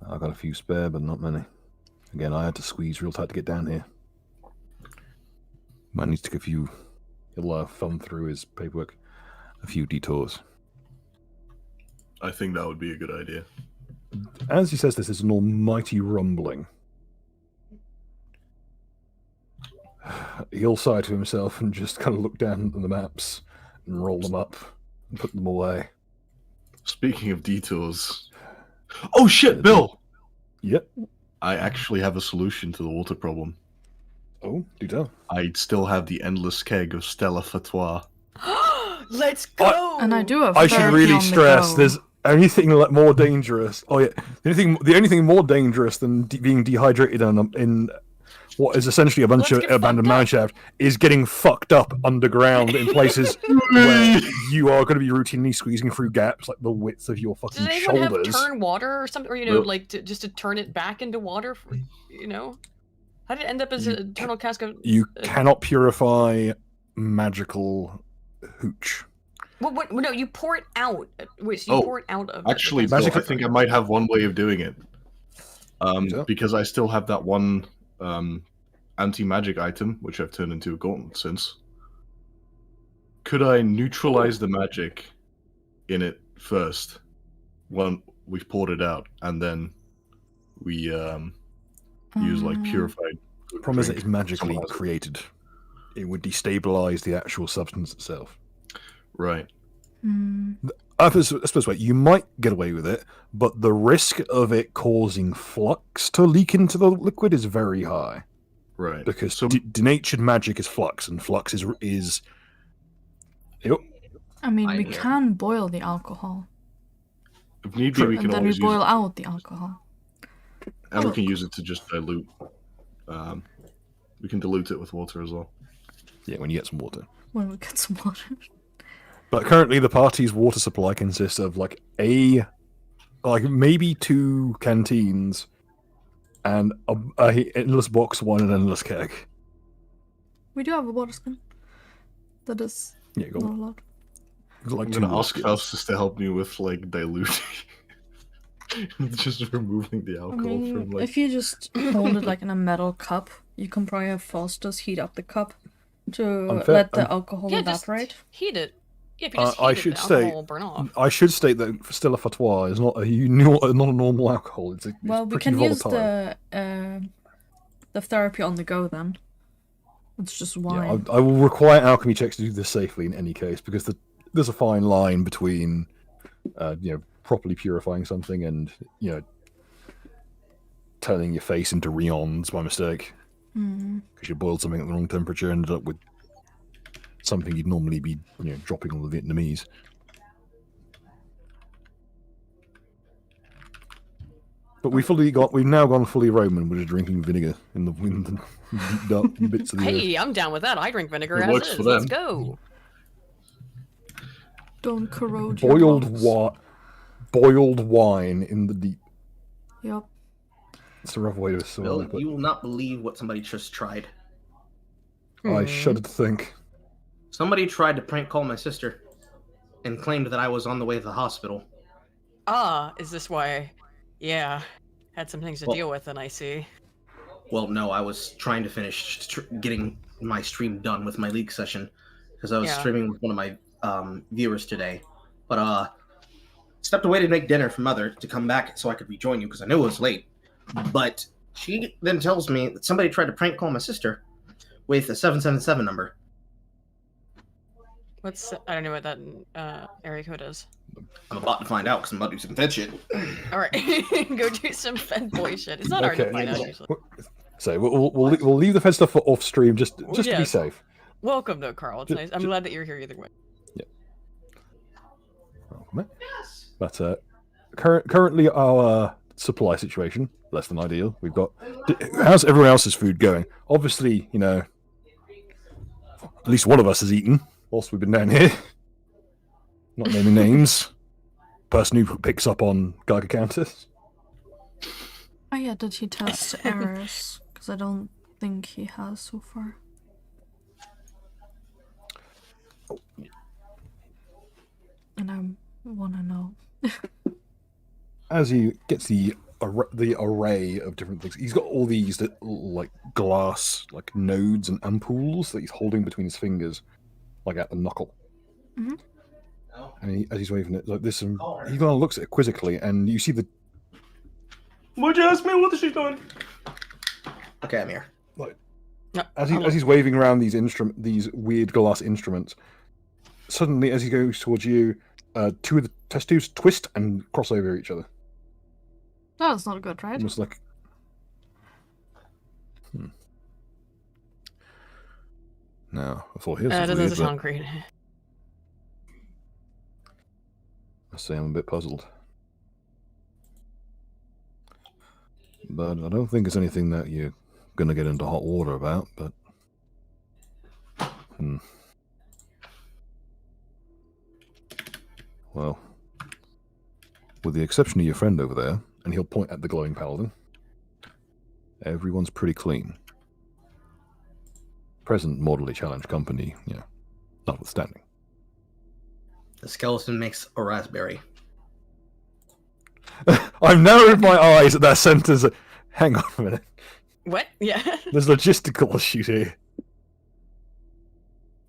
I've got a few spare, but not many. Again, I had to squeeze real tight to get down here. Might need to take he'll thumb through his paperwork, a few detours. I think that would be a good idea. As he says this, there's an almighty rumbling. He'll sigh to himself and just kind of look down at the maps and roll them up and put them away. Speaking of detours. Oh shit, Bill! Yep. I actually have a solution to the water problem. Oh, do tell. I still have the endless keg of Stella Fatois. Let's go! And I do have I should therapy really on the stress go. there's anything more dangerous. Oh yeah, the only thing more dangerous than being dehydrated in what is essentially a bunch Let's of get abandoned fucked up. mine shaft is getting fucked up underground in places where you are going to be routinely squeezing through gaps like the width of your fucking Does anyone have shoulders. turn water or something, or Nope. like just to turn it back into water? For, how did it end up as an eternal cask of? You cannot purify magical hooch. What? No, you pour it out. Wait, so you Oh, pour it out of. Actually, the Bill, Magic- I think I might have one way of doing it. Yeah. Because I still have that one anti-magic item, which I've turned into a gauntlet since. Could I neutralize the magic in it first, when we've poured it out, and then we use like purified? Problem is, drink? it is magically Someone has it. created. It would destabilize the actual substance itself. Right. I suppose wait, you might get away with it, but the risk of it causing flux to leak into the liquid is very high. Right. Because So- denatured magic is flux, and flux is. Yep. I mean, we Yeah. can boil the alcohol. If need be, Sure. we can And then we always use boil it, out the alcohol. and we can use it to just dilute. We can dilute it with water as well. Yeah, when you get some water. When we get some water. But currently, the party's water supply consists of like maybe 2 canteens, and a endless box wine and an endless keg. We do have a water skin. That is Yeah, go not on. a lot. Like I'm 2 gonna ask whiskies. Faustus to help me with like diluting, just removing the I alcohol mean, from like. if you just hold it like in a metal cup, you can probably have Faustus heat up the cup to Unfair- let the alcohol Yeah, just evaporate. heat it. Yeah, if you just I heat it, should the say- alcohol will burn off. I should state that Stella Fatois is not not a normal alcohol. It's Well, we pretty can volatile. use the therapy on the go then. It's just Yeah, wine. I will require alchemy checks to do this safely in any case, because there's a fine line between, properly purifying something and, turning your face into Rions by mistake. Because you boiled something at the wrong temperature and ended up with something you'd normally be, dropping on the Vietnamese. But we've now gone fully Roman. We're just drinking vinegar in the deep dark bits of the earth. Hey, I'm down with that. I drink vinegar It as works is. for Let's them. go. Don't corrode your Boiled lungs. boiled wine in the deep. Yep. It's a rough way to sort Bill, it, but you will not believe what somebody just tried. I shudder to think. Somebody tried to prank call my sister and claimed that I was on the way to the hospital. Ah, is this why? Yeah, had some things to Well- deal with, and I see. Well, no, I was trying to finish getting my stream done with my league session because I was Yeah. streaming with one of my viewers today. But stepped away to make dinner for Mother to come back so I could rejoin you because I knew it was late. But she then tells me that somebody tried to prank call my sister with a 777 number. I don't know what that area code is. I'm about to find out because I'm about to do some fed shit. All right, go do some fed boy shit. It's not hard to Okay. find out usually. So we'll leave the Fed stuff for off stream just to be yes. safe. Welcome though, Carl. It's nice. I'm glad that you're here either way. But currently our supply situation less than ideal. We've got how's everyone else's food going? Obviously, at least one of us has eaten whilst we've been down here. Not naming names. Person who picks up on Geiger counters. Oh yeah, did he test errors? Because I don't think he has so far. And I want to know. As he gets the array of different things, he's got all these like glass like nodes and ampoules that he's holding between his fingers, like at the knuckle. And as he's waving it, like this, he kind of looks at it quizzically, and you see the Would you ask me what is she doing? Okay, I'm here. as he's waving around these weird glass instruments. Suddenly, as he goes towards you, two of the test tubes twist and cross over each other. That's not good, right? Almost like. Now, I thought here's That weird, doesn't but sound great. I say I'm a bit puzzled. But I don't think it's anything that you're gonna get into hot water about, but well, with the exception of your friend over there, and he'll point at the glowing paladin, everyone's pretty clean. Present mortally challenged company, notwithstanding. The skeleton makes a raspberry. I've narrowed my eyes at that sentence. Hang on a minute. What? Yeah. There's logistical issues here.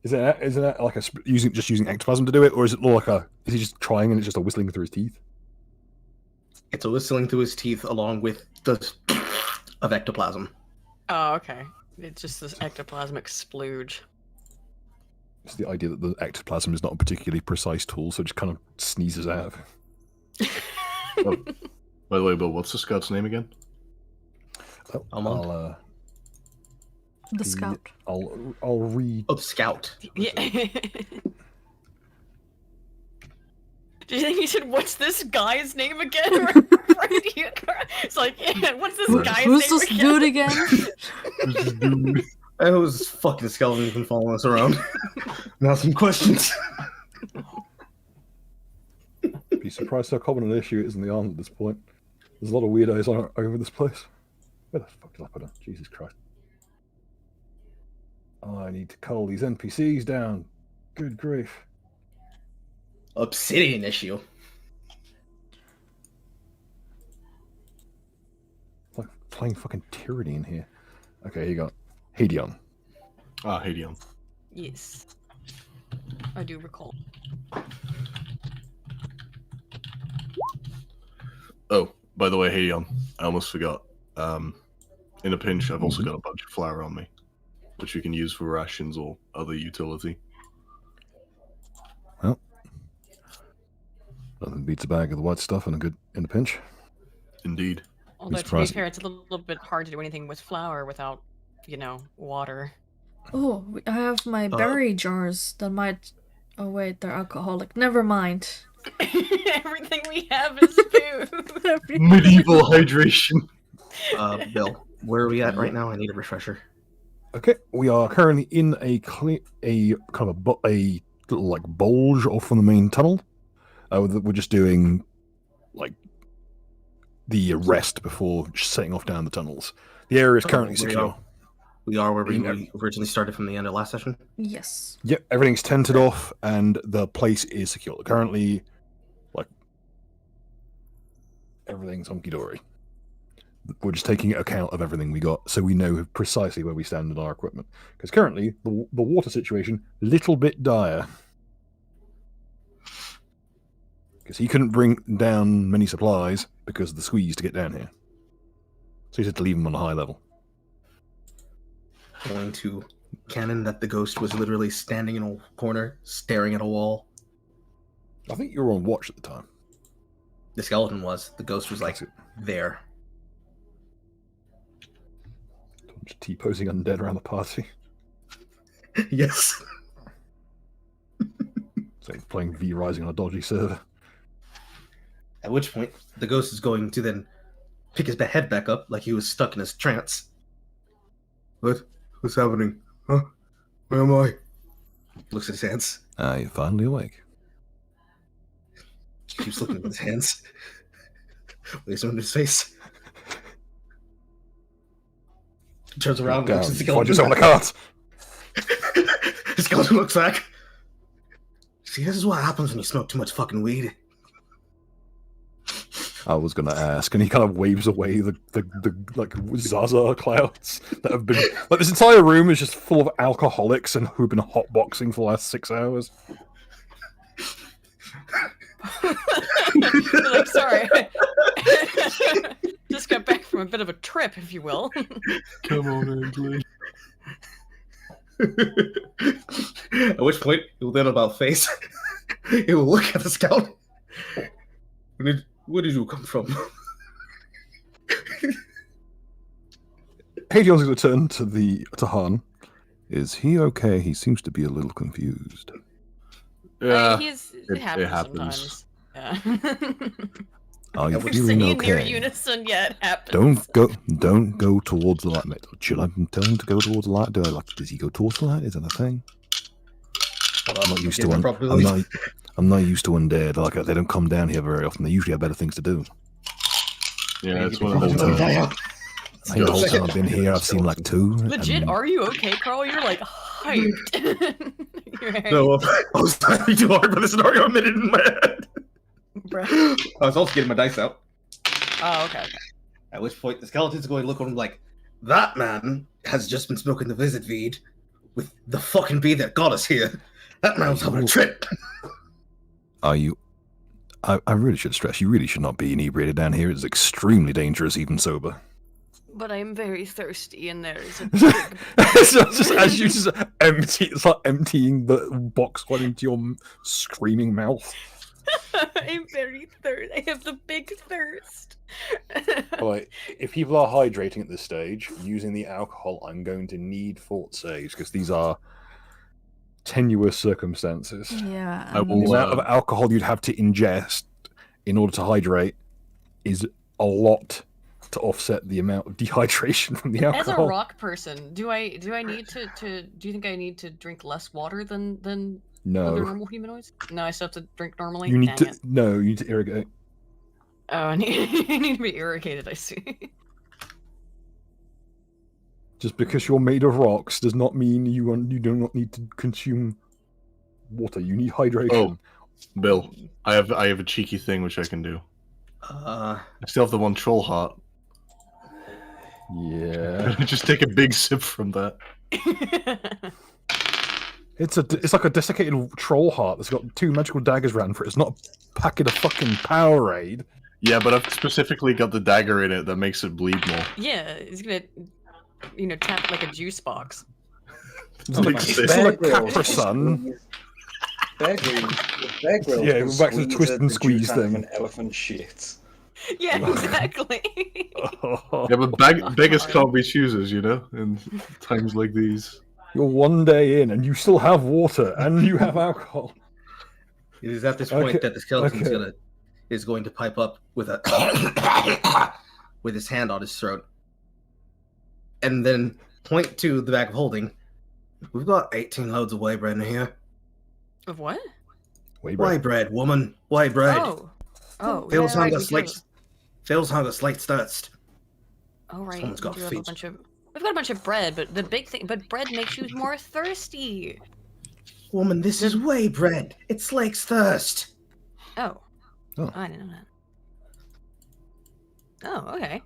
Is it like using ectoplasm to do it, or is it more like is he just trying and it's just a whistling through his teeth? It's a whistling through his teeth along with the of ectoplasm. Oh, okay. It's just this ectoplasmic splooge. It's the idea that the ectoplasm is not a particularly precise tool, so it just kind of sneezes out of it. Oh, by the way, Bill, what's the scout's name again? Almond? The scout. I'll read. Oh, Scout. Yeah. Do you think you said, what's this guy's name again? It's like, yeah, what's this guy's Who's name this again? dude again? I was fucking skeleton been following us around. Now some questions. Be surprised how common an issue it is in the arm at this point. There's a lot of weirdos over this place. Where the fuck did I put him? Jesus Christ. Oh, I need to cull these NPCs down. Good grief. Obsidian issue. It's like playing fucking tyranny in here. Okay, here you go. Hadion. Ah, Hadion. Yes. I do recall. Oh, by the way, Hadion, I almost forgot. In a pinch, I've also got a bunch of flour on me, which you can use for rations or other utility. Well, nothing beats a bag of the white stuff in a pinch. Indeed. Although, to be surprising. fair, it's a little bit hard to do anything with flour without, water. Oh, I have my berry jars that might. Oh wait, they're alcoholic. Never mind. Everything we have is food. Medieval hydration. Bill, where are we at right now? I need a refresher. Okay, we are currently in a kind of a little like bulge off from the main tunnel. We're just doing like the rest before setting off down the tunnels. The area is currently secure. We are where we originally started from the end of last session. Yes. Yep, everything's tented off and the place is secure. Currently, like everything's hunky dory. We're just taking account of everything we got, so we know precisely where we stand in our equipment. Because currently, the water situation little bit dire. Because he couldn't bring down many supplies because of the squeeze to get down here. So he had to leave them on a high level. Going to canon that the ghost was literally standing in a corner, staring at a wall. I think you were on watch at the time. The skeleton was. The ghost was like there. Just T-posing undead around the party. Yes. It's like playing V Rising on a dodgy server. At which point, the ghost is going to then pick his head back up like he was stuck in his trance. What? What's happening? Huh? Where am I? Looks at his hands. You're finally awake. Keeps looking at his hands. Lays on his face. Turns around and looks at the Find skeleton. yourself on the cart. The skeleton looks back. See, this is what happens when you smoke too much fucking weed. I was going to ask, and he kind of waves away the like Zaza clouds that have been like this entire room is just full of alcoholics and who've been hotboxing for the last 6 hours. Like, sorry. Just got back from a bit of a trip, if you will. Come on, England. At which point, he'll then about face. He will look at the scout. Where did you come from? Hadrion's going to turn to Han. Is he okay? He seems to be a little confused. Yeah, It happens sometimes. Yeah. Are you We're feeling singing near okay? unison, yeah, it happens. Don't go towards the light, mate. Should I tell him to go towards the light? Does he go towards the light? Is that a thing? I'm not used to I'm not used to undead. Like they don't come down here very often. They usually have better things to do. yeah, it's one of those. I think the whole time I've been here, I've seen like 2. Legit, are you okay, Carl? You're like hyped. No, I was trying too hard for the scenario a minute in my head. Bruh. I was also getting my dice out. Oh, okay. At which point, the skeleton's going to look at him like, that man has just been smoking the visit feed with the fucking bee that got us here. That man was having a trip. Are you? I really should stress. You really should not be inebriated down here. It's extremely dangerous, even sober. But I'm very thirsty, and there's a So just as you just it's like emptying the box right into your screaming mouth. I'm very thirsty. I have the big thirst. Alright, if people are hydrating at this stage, using the alcohol, I'm going to need fort saves, because these are tenuous circumstances. Yeah. I The will, amount of alcohol you'd have to ingest in order to hydrate is a lot to offset the amount of dehydration from the As a alcohol. rock person, do I need to do you think I need to drink less water than other No. normal humanoids? No, I still have to drink normally. You need Dang to it. you need to irrigate. Oh, I need to be irrigated. I see. Just because you're made of rocks does not mean you do not need to consume water. You need hydration. Oh, Bill, I have a cheeky thing which I can do. I still have the one troll heart. Yeah. Just take a big sip from that. It's like a desiccated troll heart that's got 2 magical daggers ran for it. It's not a packet of fucking Powerade. Yeah, but I've specifically got the dagger in it that makes it bleed more. Yeah, he's gonna, tap it like a juice box. It's like Capra Sun. Bear Grylls Yeah, can we're back to the squeeze twist and the squeeze juice out of thing. an elephant shit. Yeah, exactly. Yeah, but beggars can't be choosers, in times like these. You're 1 day in and you still have water and you have alcohol. It is at this point that the skeleton is going to pipe up with a with his hand on his throat, and then point to the bag of holding. We've got 18 loads of whey bread in here. Of what? Whey bread, woman. Whey bread. Oh. Feels yeah, hunger, right, slight thirst. Oh right. Someone's got we do have feet. We've got a bunch of bread, but bread makes you more thirsty. Woman, this is whey bread. It slakes thirst. Oh. Oh. I didn't know that. Oh, okay.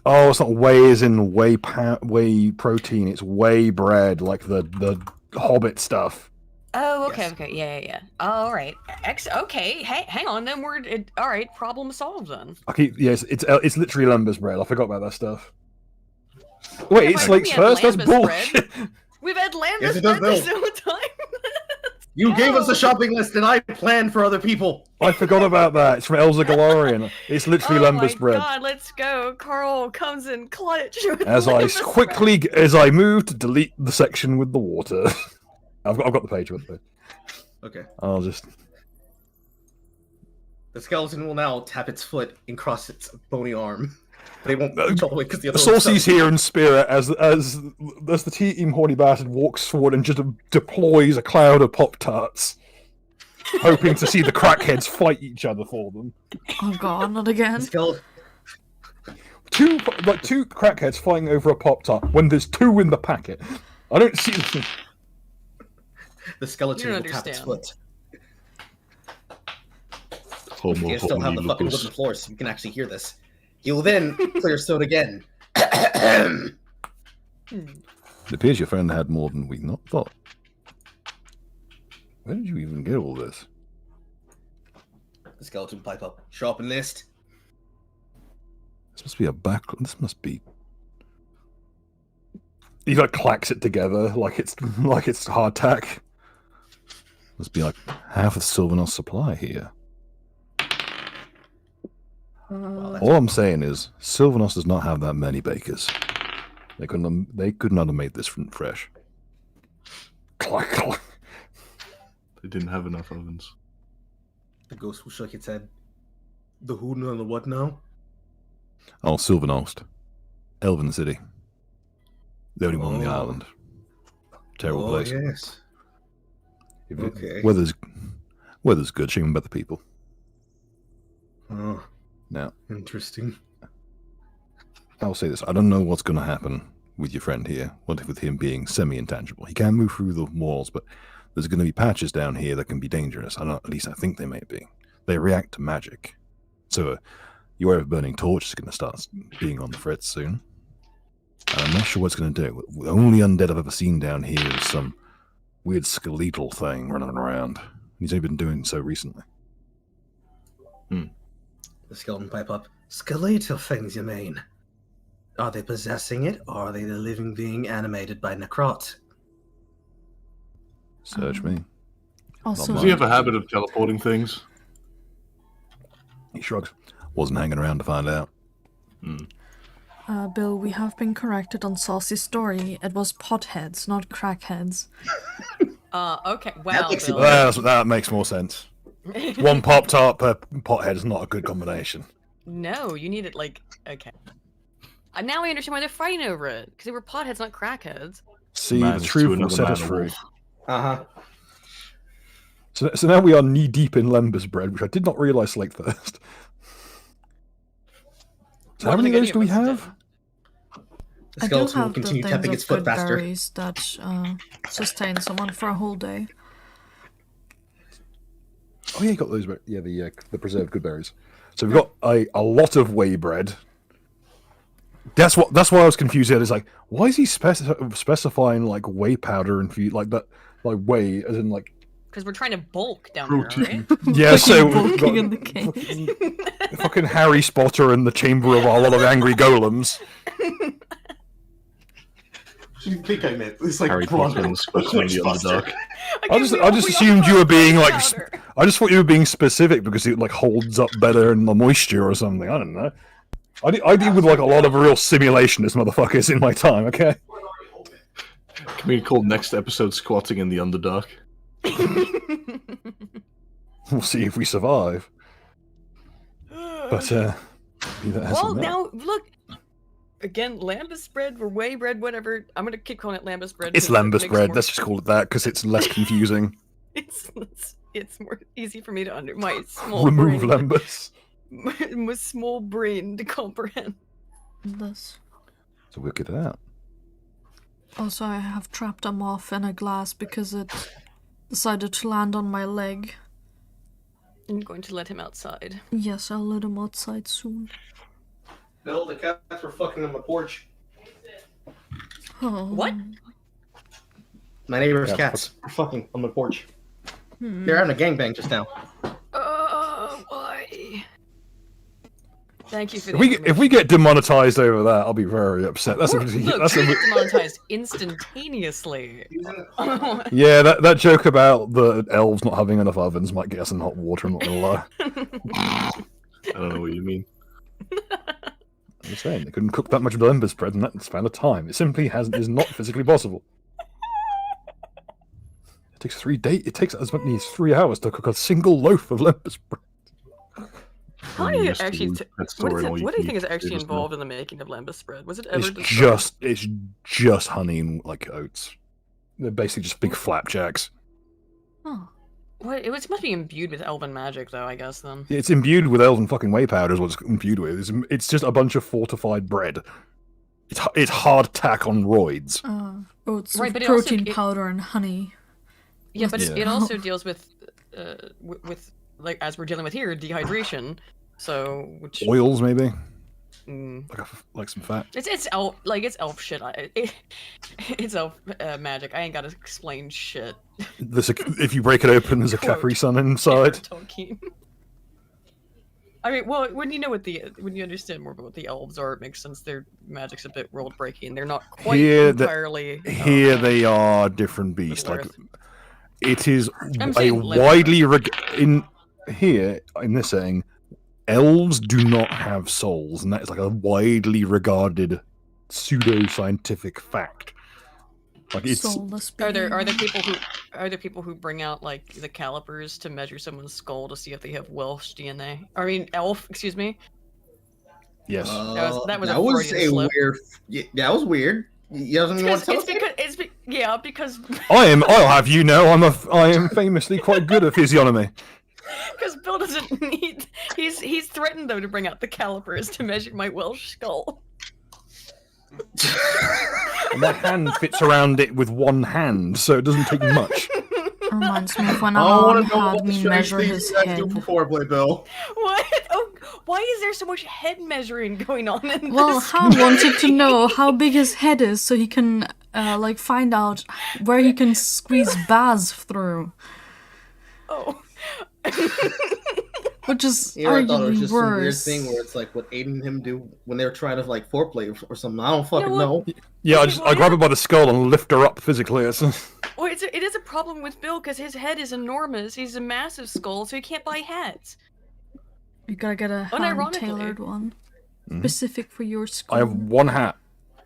Oh, it's not whey as in whey protein. It's whey bread, like the Hobbit stuff. Oh, okay, Yes. okay, yeah. All right. Okay, hang on. Then all right. Problem solved then. Yes, it's literally Lembas bread. I forgot about that stuff. Wait, Yeah, it's but like we had first. That's Lembas bullshit. We've had Lambus Yes, it does bread this know. whole time. You gave us a shopping list, and I planned for other people. I forgot about that. It's from Elza Galarian. It's literally Lembas bread. Oh my god, let's go. Carl comes in clutch. With As I Lembas quickly, as I move to delete the section with the water. I've got the page with it. Okay. I'll just. The skeleton will now tap its foot and cross its bony arm. But it won't reach all the way because the other Saucy's here in spirit as the team horny bastard walks forward and just deploys a cloud of Pop-Tarts, hoping to see the crackheads fight each other for them. Oh god, not again. The skeleton. Two crackheads fighting over a Pop-Tart when there's 2 in the packet. I don't see the... The skeleton You will don't tap its understand. foot. You still have the fucking wooden floor, so you can actually hear this. You'll then clear your throat again. It appears your friend had more than we not thought. Where did you even get all this? The skeleton pipe up. Sharpen list. This must be a back. This must be. He like clacks it together like it's hardtack. Must be like half of Sylvanos' supply here. Well, All I'm saying is Sylvanos does not have that many bakers. They could not have made this fresh. Clack, clack. They didn't have enough ovens. the ghost will shake its head. The who and the what now? Oh, Sylvanost. Elven City. The only one on the Oh. island. Terrible Oh, place. yes. If Okay. Weather's good, shame about the people. Oh, Now, interesting. I'll say this. I don't know what's going to happen with your friend here. What if with him being semi-intangible? He can move through the walls, but there's going to be patches down here that can be dangerous. At least I think they may be. They react to magic. So your ever-burning torch is going to start being on the fritz soon. And I'm not sure what it's going to do. The only undead I've ever seen down here is some weird skeletal thing running around. He's only been doing so recently. The skeleton pipe up. Skeletal things, you mean? Are they possessing it, or are they the living being animated by Necrot? Search me. Also, Does he have a habit of teleporting things? He shrugs. Wasn't hanging around to find out. Bill, we have been corrected on Saucy's story. It was potheads, not crackheads. Okay. Wow, makes it Bill. That makes more sense. One Pop-Tart per pothead is not a good combination. No, you need it like okay. Now I understand why they're fighting over it because they were potheads, not crackheads. See, Man the to truth will another set man us a free. wolf. Uh-huh. So now we are knee-deep in Lembas bread, which I did not realise like first. So how More than many of any those do we us did. have? The I do skeleton will have the continue things tapping of its foot good faster. berries that sustain someone for a whole day. Oh yeah, you got those. Yeah, the preserved good berries. So we've got a lot of whey bread. That's why I was confused. It's like, why is he specifying like whey powder and like that, like whey as in like Because we're trying to bulk down Protein. here, yeah. So we've Bulking got in the cave. fucking Harry Spotter in the chamber of a lot of angry golems. You think I meant it's like Harry Potter and the Squatch in the Underdark. I just assumed you were being like. I just thought you were being specific because it like holds up better in the moisture or something. I don't know. I deal with like a lot of real simulationist motherfuckers in my time. Okay. Can we call next episode Squatting in the Underdark? We'll see if we survive. But be that as well, it may. now look. Again, lambus bread or whey bread, whatever. I'm gonna keep calling it lambus bread. It's 'cause it lambus makes bread. more- Let's just call it that because it's less confusing. It's more easy for me to my small Remove brain, lambus. my small brain to comprehend. This. So we'll get it out. Also, I have trapped a moth in a glass because it decided to land on my leg. I'm going to let him outside. Yes, I'll let him outside soon. Bill, the cats were fucking on my porch. Oh. What? My neighbor's Yeah, cats were fucking on my porch. Hmm. They're having a gangbang just now. Why? Thank you for the If we get demonetized over that, I'll be very upset. That's Look, that's we get demonetized instantaneously. yeah. That joke about the elves not having enough ovens might get us in hot water. I'm not gonna lie. I don't know what you mean. I'm just saying they couldn't cook that much lembas bread in that span of time. It simply is not physically possible. It takes 3 days. It takes as many as 3 hours to cook a single loaf of lembas bread. How do I'm you used to actually? that What, story is and it, all what do you eat think is actually is involved in the making of lambus bread? Was it ever? It's described? just honey and like oats. They're basically just big flapjacks. Oh. What? It must be imbued with elven magic, though. I guess then. It's imbued with elven fucking whey powder is what it's imbued with. It's just a bunch of fortified bread. It's hardtack on roids. Oats Right, with but it also- protein powder and honey. Yeah, but Yeah. it also deals with like as we're dealing with here, dehydration. So which Oils maybe, mm, like some fat. it's elf it's elf shit. It's elf magic. I ain't gotta explain shit. If you break it open, there's a Quote. Capri Sun inside. Tolkien. I mean, well, when you understand more about what the elves are, it makes sense. Their magic's a bit world breaking. They're not quite entirely. Here they are different beasts. Like it is I'm a saying widely in this setting, elves do not have souls, and that is like a widely regarded pseudo-scientific fact. Like it's Soulless Are being. there people who bring out like the calipers to measure someone's skull to see if they have Welsh DNA? I mean, elf. Excuse me. yes. That was a Freudian slip. weird. Yeah, that was weird. You don't even want to tell us? Because I'll have you know, I am famously quite good at physiognomy. because Bill doesn't need. He's threatened though to bring out the calipers to measure my Welsh skull. My hand fits around it with one hand, so it doesn't take much. Reminds me of when I Alan want to know had what me strange measure things his you guys head. do for foreplay, Bill. What? Oh, why is there so much head measuring going on in Well, this? Han wanted to know how big his head is so he can like find out where he can squeeze Baz through, Oh. which is Yeah, I thought it was arguably just some weird worse. thing where it's like what Aiden and him do when they were trying to like foreplay or something. I don't fucking know. Yeah, Okay, I grab her by the skull and lift her up physically. Well, it is a problem with Bill because his head is enormous. He's a massive skull, so he can't buy hats. You gotta get a Unironically. hand-tailored one, Mhm. specific for your skull. I have one hat.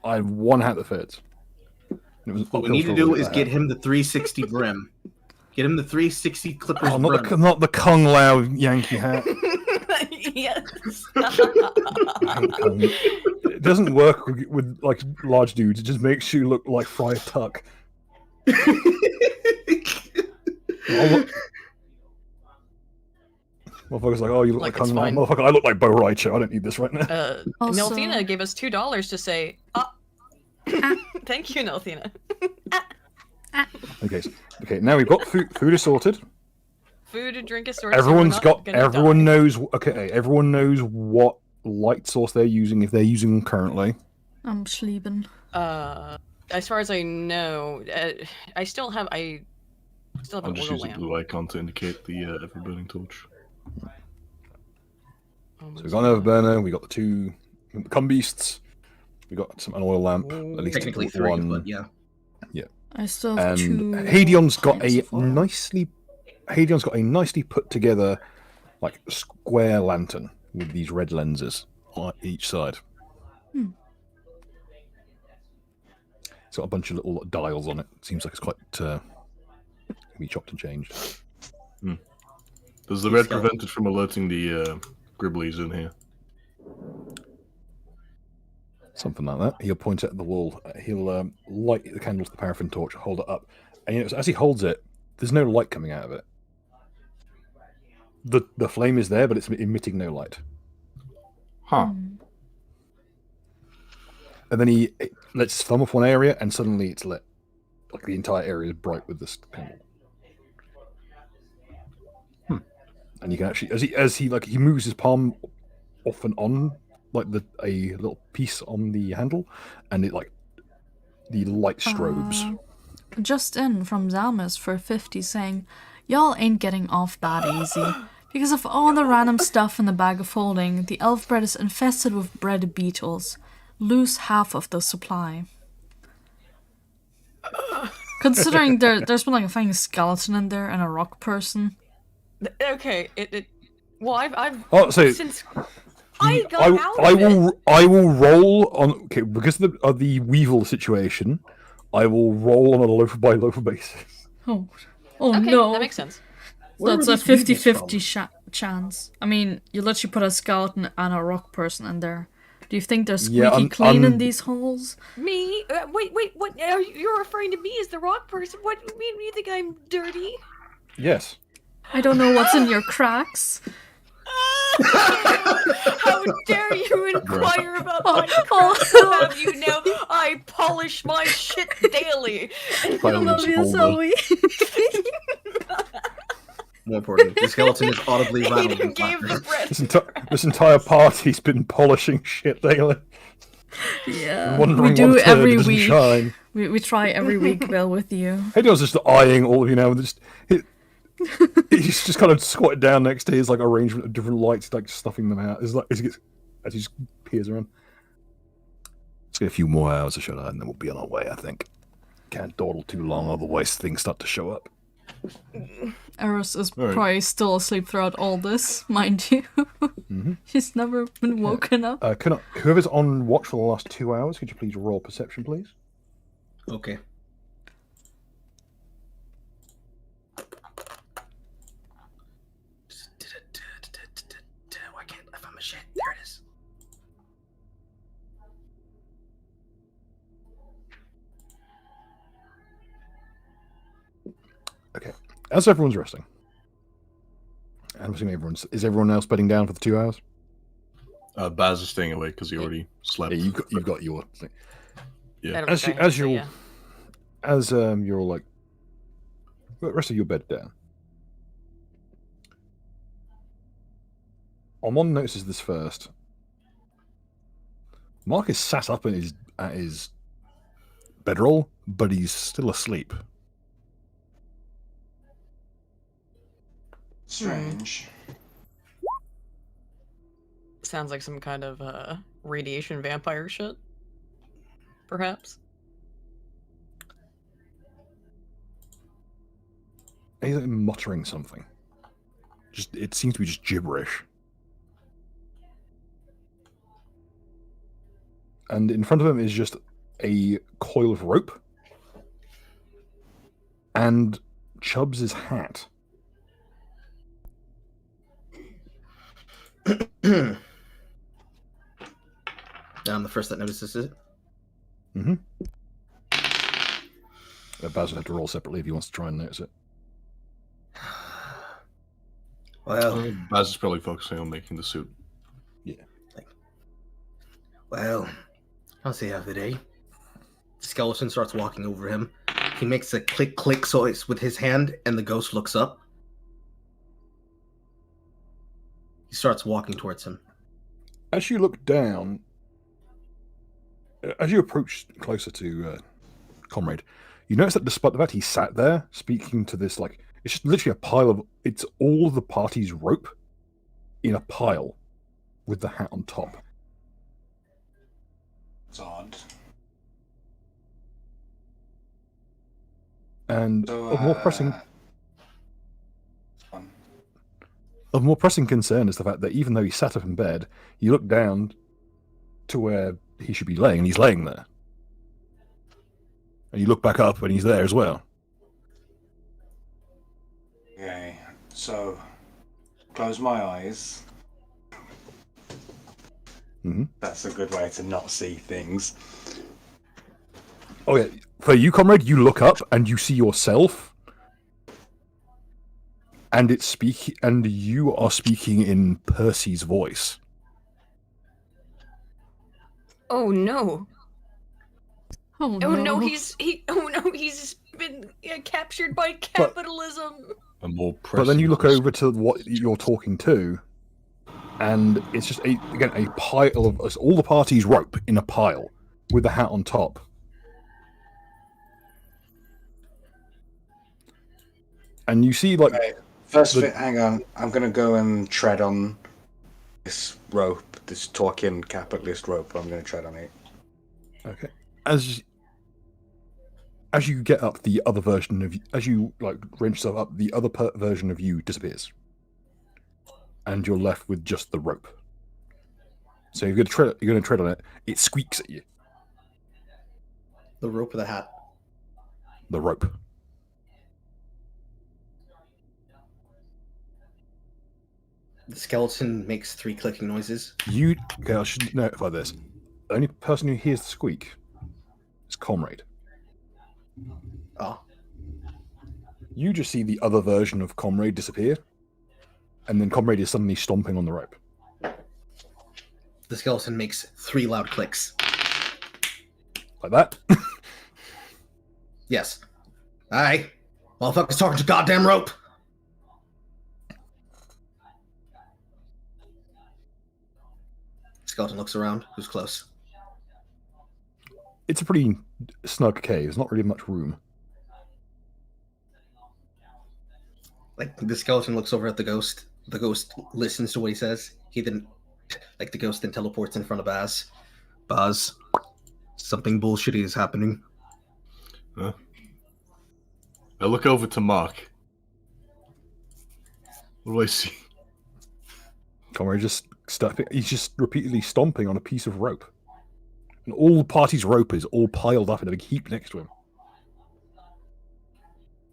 That fits. It was What we need to do is get him the 360 brim. Get him the 360 Clippers Oh, brim. not the Kung Lao Yankee hat. Yes. It doesn't work with like large dudes. It just makes you look like Friar Tuck. Motherfucker's like, oh, you look like, Like it's Kung Lao. fine. Motherfucker, I look like Bo Raicho. I don't need this right now. Also- Nelthina gave us $2 to say, thank you, Nelthina. Okay, now we've got food. Food is sorted. Food and drink is sorted. Everyone knows. Okay, everyone knows what light source they're using if they're using them currently. I'm sleeping. As far as I know, I still have I'll an just oil use a lamp. blue icon to indicate the ever burning torch. So we've got an overburner. We got the two cum beasts. We got an oil lamp. At least Technically 3, one. but yeah. I still have And 2. Hadion's got plants a so far. nicely put together like square lantern with these red lenses on each side. It's got a bunch of little dials on it. Seems like it's quite can be chopped and changed. Does the red prevent it from alerting the Gribblies in here? Something like that. He'll point it at the wall. He'll light the candle to the paraffin torch, hold it up, and you know, as he holds it, there's no light coming out of it. The flame is there, but it's emitting no light. Huh. And then he lets his thumb off one area, and suddenly it's lit. Like the entire area is bright with this candle. And you can actually, as he moves his palm off and on, like a little piece on the handle, and it like the light strobes. Just in from Zalmus for 50 saying, y'all ain't getting off that easy. Because of all the random stuff in the bag of holding, the elf bread is infested with bread beetles. Lose half of the supply. Considering there's been like a fucking skeleton in there and a rock person. Okay, well, I've So since I got out of it. I will roll on because of the Weevil situation. I will roll on a loaf by loaf basis. Oh Okay, no. that makes sense. That's Where a were these 50-50 chance. I mean, you literally put a skeleton and a rock person in there. Do you think they're squeaky Yeah, clean in these holes? Me? Wait, what? You're referring to me as the rock person? What do you mean? You think I'm dirty? Yes. I don't know what's in your cracks. How dare you inquire about my Oh. crap? Have you know I polish my shit daily. By all Love its you, folder. Zoe. More important, the skeleton is audibly rattled. Aiden with gave laughter. the bread. This entire party's been polishing shit daily. Yeah, Wondering we do what turd every doesn't week. shine. We try every week, Bill, with you. Hadion's just eyeing all of you now. He's just kind of squatted down next to his like arrangement of different lights, like stuffing them out. It's like as he just peers around. Let's get a few more hours of shut eye, and then we'll be on our way. I think. Can't dawdle too long, otherwise things start to show up. Eris is All right. probably still asleep throughout all this, mind you. Mm-hmm. She's never been woken up. Whoever's on watch for the last 2 hours, could you please roll perception, please? Okay. Why can't I find my shit? There it is. Okay. As everyone's resting, I'm assuming is everyone else bedding down for the 2 hours? Baz is staying awake because he already slept. Yeah, you've got your thing. Yeah. As you're like, the rest of your bed down. Amon notices this first. Mark is sat up at his bedroll, but he's still asleep. Strange. Sounds like some kind of radiation vampire shit. Perhaps. He's like muttering something. It seems to be just gibberish. And in front of him is just a coil of rope and Chubbs' hat. I'm the first that notices it. Mm-hmm. Baz would have to roll separately if he wants to try and notice it. Well, Baz is probably focusing on making the suit. well, I'll see how the day. Skeleton starts walking over him. He makes a click noise with his hand, and the ghost looks up. He starts walking towards him. As you look down, as you approach closer to Comrade, you notice that despite the fact he sat there speaking to this, like, it's just literally a pile of, it's all the party's rope in a pile with the hat on top. It's odd. And So, of more pressing fun. of more pressing concern is the fact that even though he sat up in bed, you look down to where he should be laying, and he's laying there. And you look back up, and he's there as well. Okay, so close my eyes. Mm-hmm. That's a good way to not see things. Oh yeah, for you, Comrade, you look up and you see yourself, and and you are speaking in Percy's voice. Oh no! Oh Oh no, no! He's been captured by capitalism. A more But then you look pressing- over to what you're talking to, and it's just a pile of all the party's rope in a pile with the hat on top. And you see, like, Right. Hang on. I'm gonna go and tread on this rope, this talking capitalist rope. I'm gonna tread on it. okay, as you get up, the other version of as you like wrench yourself up, the other version of you disappears, and you're left with just the rope. So you're gonna tread on it. It squeaks at you. The rope of the hat. The rope. The skeleton makes 3 clicking noises. Okay, I should notify this. The only person who hears the squeak is Comrade. Oh. You just see the other version of Comrade disappear, and then Comrade is suddenly stomping on the rope. The skeleton makes 3 loud clicks. Like that? Yes. Aye. Motherfucker's talking to goddamn rope. Skeleton looks around. Who's close? It's a pretty snug cave. There's not really much room. Like the skeleton looks over at the ghost. The ghost listens to what he says. He then, like the ghost then teleports in front of Baz. Baz, something bullshitty is happening. Huh? I look over to Mark. What do I see? Comrade he's just repeatedly stomping on a piece of rope. And all the party's rope is all piled up in a big heap next to him.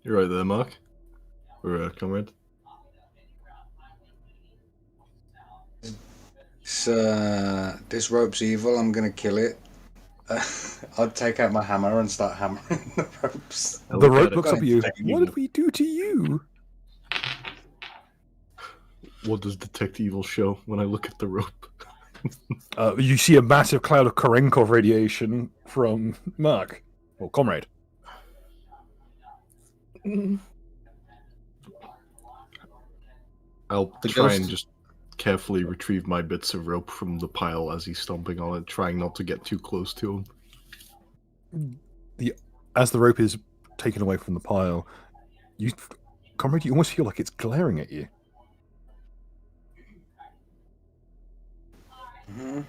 You're right there, Mark. Or comrade. This rope's evil. I'm gonna kill it. I'd take out my hammer and start hammering the ropes. The rope looks up at you. Detect What evil. did we do to you? What does detect evil show when I look at the rope? You see a massive cloud of Korenkov radiation from Mark. Or Comrade. I'll The try ghost- and just carefully retrieve my bits of rope from the pile as he's stomping on it, trying not to get too close to him. As the rope is taken away from the pile, Comrade, you almost feel like it's glaring at you. Mm-hmm.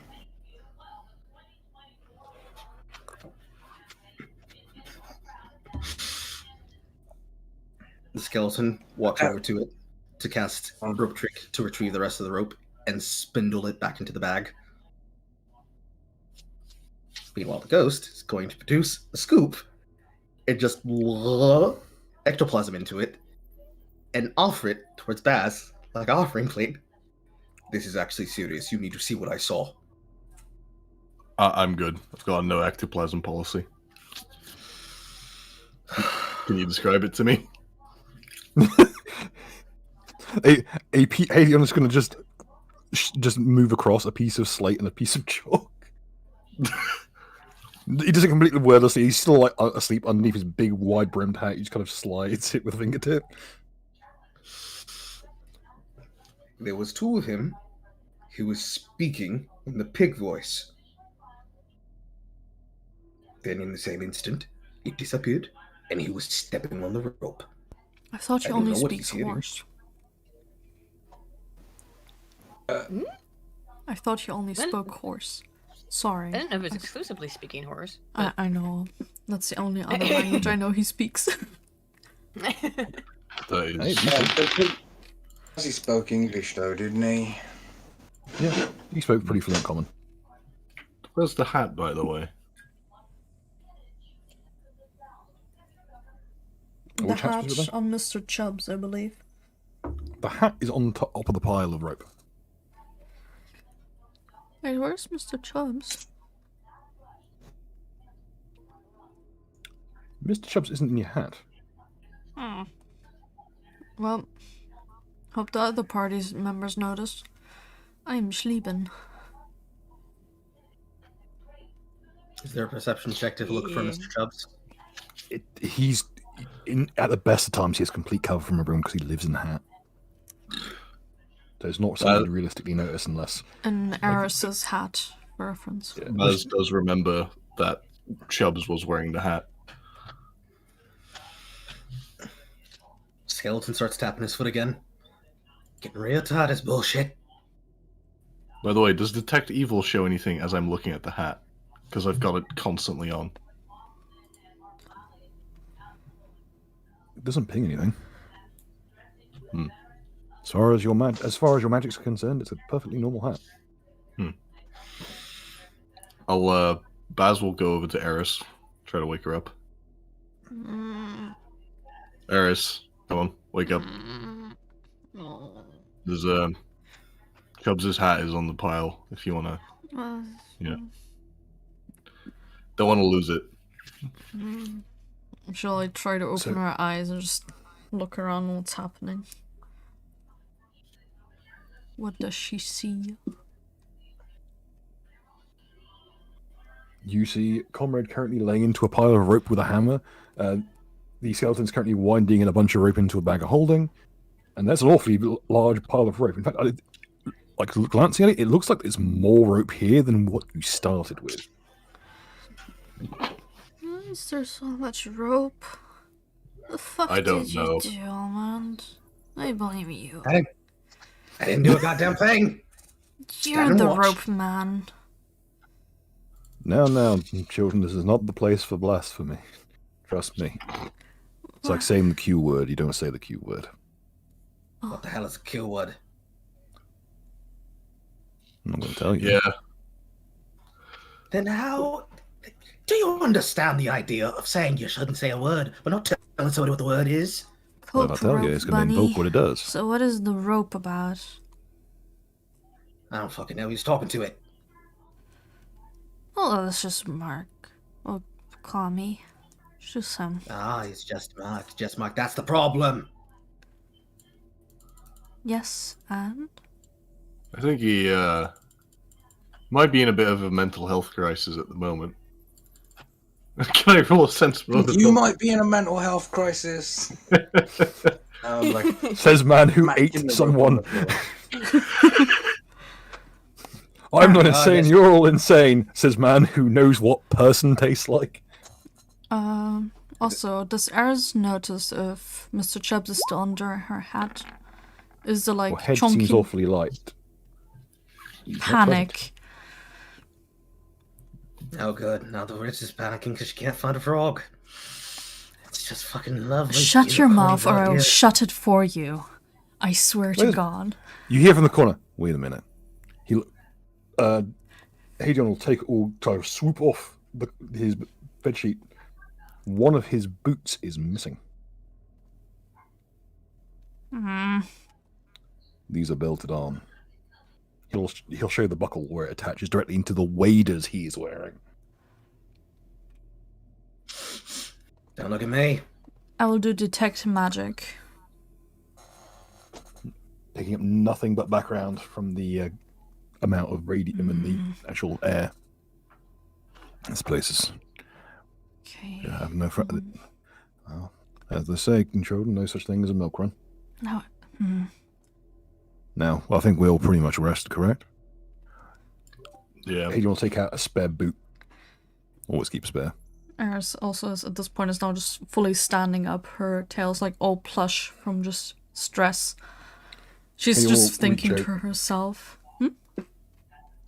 The skeleton walks over to it to cast a rope trick to retrieve the rest of the rope and spindle it back into the bag. Meanwhile, the ghost is going to produce a scoop and just ectoplasm into it and offer it towards Baz like an offering plate. This is actually serious. You need to see what I saw. I'm good. I've got a no ectoplasm policy. Can you describe it to me? I'm just going to just move across a piece of slate and a piece of chalk. He doesn't completely wordlessly. He's still like asleep underneath his big wide-brimmed hat. He just kind of slides it with a fingertip. There was two of him. He was speaking in the pig voice. Then in the same instant, it disappeared, and he was stepping on the rope. I thought I he don't only know what speaks he's hearing. horse. I thought he only Then- spoke horse. Sorry. I didn't know if it was exclusively speaking horse. I know. That's the only other language I know he speaks. That is... Hey, He spoke English though, didn't he? yeah, he spoke pretty fluent common. Where's the hat, by the way? The Which hat was it hatch then? on Mr. Chubbs, I believe. The hat is on top of the pile of rope. Wait, where's Mr. Chubbs? Mr. Chubbs isn't in your hat. Hmm. Well, hope the other party's members noticed. I'm sleeping. Is there a perception check to look for Yeah. Mr. Chubbs? He's at the best of times. He has complete cover from a room because he lives in the hat. So it's not something you'd realistically notice unless. An Eris's hat reference. Yeah. Baz does remember that Chubbs was wearing the hat. Skeleton starts tapping his foot again. Getting real tired is bullshit. By the way, does Detect Evil show anything as I'm looking at the hat? Because I've got it constantly on. It doesn't ping anything. Hmm. As far as your magic's concerned, it's a perfectly normal hat. Baz will go over to Eris, try to wake her up. Mm, Eris, come on, wake up. oh. There's Chubbs' hat is on the pile. If you wanna, Yeah. don't want to lose it. Mm. Shall I try to open So- her eyes and just look around what's happening? What does she see? You see Comrade currently laying into a pile of rope with a hammer. The skeleton's currently winding in a bunch of rope into a bag of holding. And that's an awfully large pile of rope. In fact, like glancing at it, it looks like there's more rope here than what you started with. Why is there so much rope? The fuck I don't did know. you do, man? I believe you. I didn't do a goddamn thing. You're Stand the watch. rope man. Now, children, this is not the place for blasphemy. Trust me. It's like saying the Q word. You don't say the Q word. What the hell is a Q word? I'm not going to tell you. Yeah. Then how... Do you understand the idea of saying you shouldn't say a word, but not telling somebody what the word is? Well, if I tell you, it's going to invoke what it does. So what is the rope about? I don't fucking know. He's talking to it. Well, that's just Mark. Well, call me. It's just him. It's just Mark. That's the problem. Yes, and? I think he might be in a bit of a mental health crisis at the moment. Can I roll a sensibility? You might be in a mental health crisis. Says man who smacking ate the someone. rope on the floor. I'm not insane, yes. you're all insane, says man who knows what person tastes like. Also, does Eris notice if Mr. Chubbs is still under her hat? Is the, like, Well, head chunky seems awfully light. He's not panic? Oh, good. Now the witch is panicking because she can't find a frog. It's just fucking lovely. Shut your mouth or I will Yeah. shut it for you. I swear to Where's- God. You hear from the corner. Wait a minute. Hadrian will try to swoop off his bedsheet. One of his boots is missing. These are belted on. He'll show the buckle where it attaches directly into the waders he is wearing. Don't look at me. I will do detect magic. Picking up nothing but background from the amount of radium in the actual air. This place is... Okay. I have no... Well, as they say, children, no such thing as a milk run. No. Now, I think we're all pretty much rested, correct? Yeah. Hadrian will take out a spare boot. Always keep a spare. Eris also is, at this point, is now just fully standing up. Her tail's like all plush from just stress. She's Hey, just we'll thinking reach to out. herself.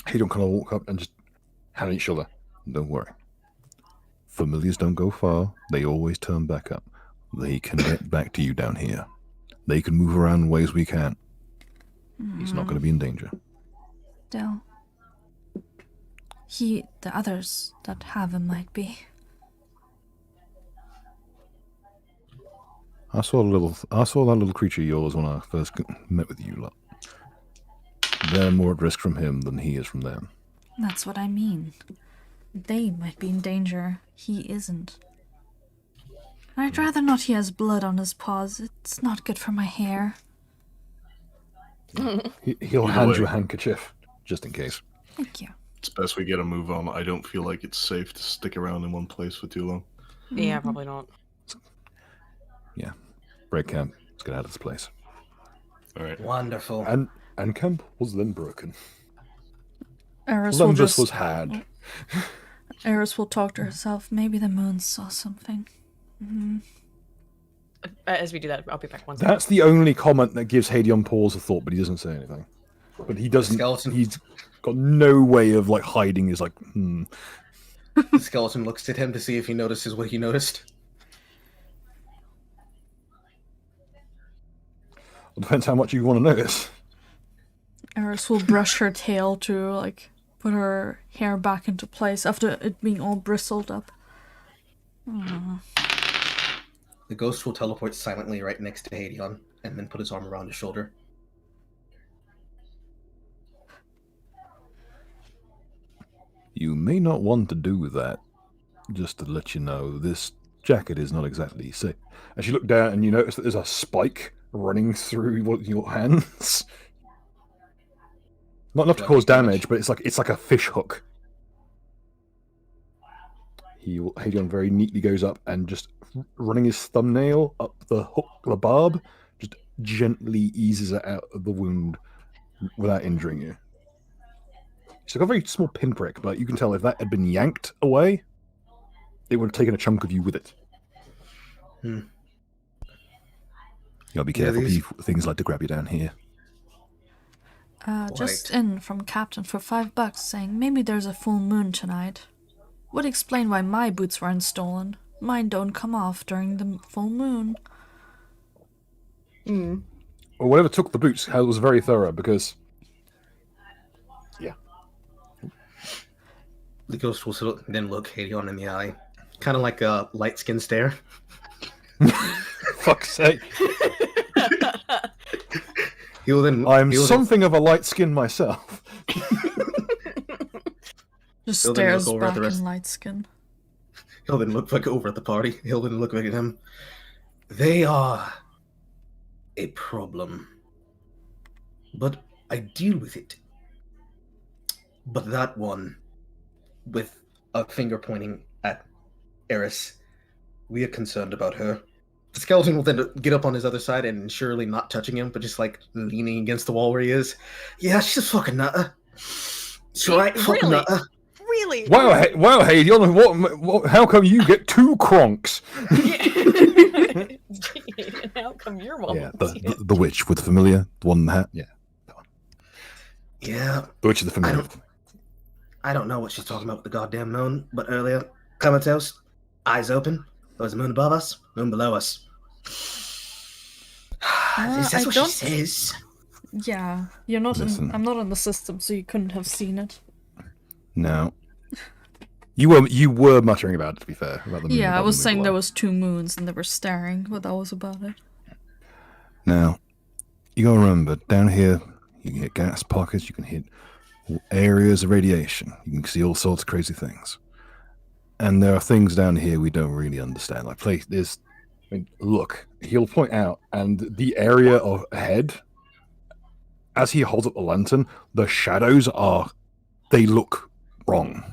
Hadrian kind of walk up and just hand on each shoulder. Don't worry. Familiars don't go far. They always turn back up. They can get back to you down here. They can move around in ways we can't. He's not going to be in danger. Still. The others that have him might be. I saw that little creature of yours when I first met with you lot. They're more at risk from him than he is from them. That's what I mean. They might be in danger. He isn't. I'd rather not he has blood on his paws. It's not good for my hair. He'll Either hand way. you a handkerchief, just in case. Thank you. It's best we get a move on. I don't feel like it's safe to stick around in one place for too long. Yeah, probably not. Break camp. Let's get out of this place. All right. Wonderful. And camp was then broken. Eris will Columbus just... was had. Eris will talk to herself. Maybe the moon saw something. As we do that, I'll be back one second. That's the only comment that gives Hadrian pause a thought, but he doesn't say anything. But he doesn't. Skeleton. He's got no way of like hiding. He's like, The skeleton looks at him to see if he notices what he noticed. It depends how much you want to notice. Eris will brush her tail to, like, put her hair back into place after it being all bristled up. The ghost will teleport silently right next to Hadrian and then put his arm around his shoulder. You may not want to do that. Just to let you know, this jacket is not exactly safe. As you look down and you notice that there's a spike running through your hands. Not enough to cause damage, but it's like a fish hook. Hadrian very neatly goes up and just running his thumbnail up the hook, the barb, just gently eases it out of the wound without injuring you. It's like a very small pinprick, but you can tell if that had been yanked away, it would have taken a chunk of you with it. gotta be Yeah, careful. these- Things like to grab you down here. Just Right. in from Captain for $5 saying maybe there's a full moon tonight. Would explain why my boots weren't stolen. Mine don't come off during the full moon. Hmm. Or whatever took the boots was very thorough because The ghost will then look Hadion in the eye, kind of like a light skin stare. fuck's sake, He will then. I'm he will something of a light skin myself. Just He'll then look stares over at back the rest- in light skin. He'll then look back over at the party. He'll then look back at him. They are a problem, but I deal with it. But that one, with a finger pointing at Eris, we are concerned about her. The skeleton will then get up on his other side and surely not touching him, but just like leaning against the wall where he is. Yeah, she's a fucking nutter. She's right, fucking Really? nutter. Really? Wow, Hadion, what? How come you get 2 Kronks? How come you're one? Yeah, the witch with the familiar, the one in the hat. Yeah, Yeah, the witch with the familiar. I don't know what she's talking about with the goddamn moon, but earlier, comatose, eyes open, there was a moon above us, moon below us. At least that's I what don't- she says. Yeah, you're not Listen. in. I'm not in the system, so you couldn't have seen it. No, you were muttering about it. To be fair, about the moon Yeah, I above was and the moon saying there below. was 2 moons and they were staring, but that was about it. Now, you gotta remember, down here, you can hit gas pockets, you can hit areas of radiation, you can see all sorts of crazy things. And there are things down here we don't really understand. Like, look, he'll point out, and the area of ahead, as he holds up the lantern, the shadows they look wrong.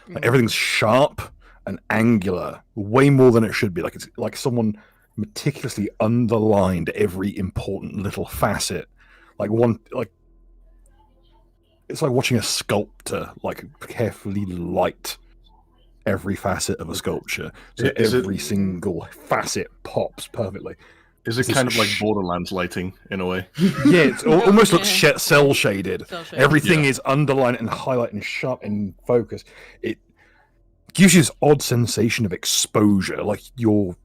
Like, everything's sharp and angular, way more than it should be. Like, it's like someone meticulously underlined every important little facet. It's like watching a sculptor carefully light every facet of a sculpture, so Is it- every single facet pops perfectly. Is it This kind of like sh- Borderlands lighting in a way? Yeah, it almost looks Yeah. cell shaded. Cell shaded. Everything Yeah. is underlined and highlighted and sharp and focused. It gives you this odd sensation of exposure, like you're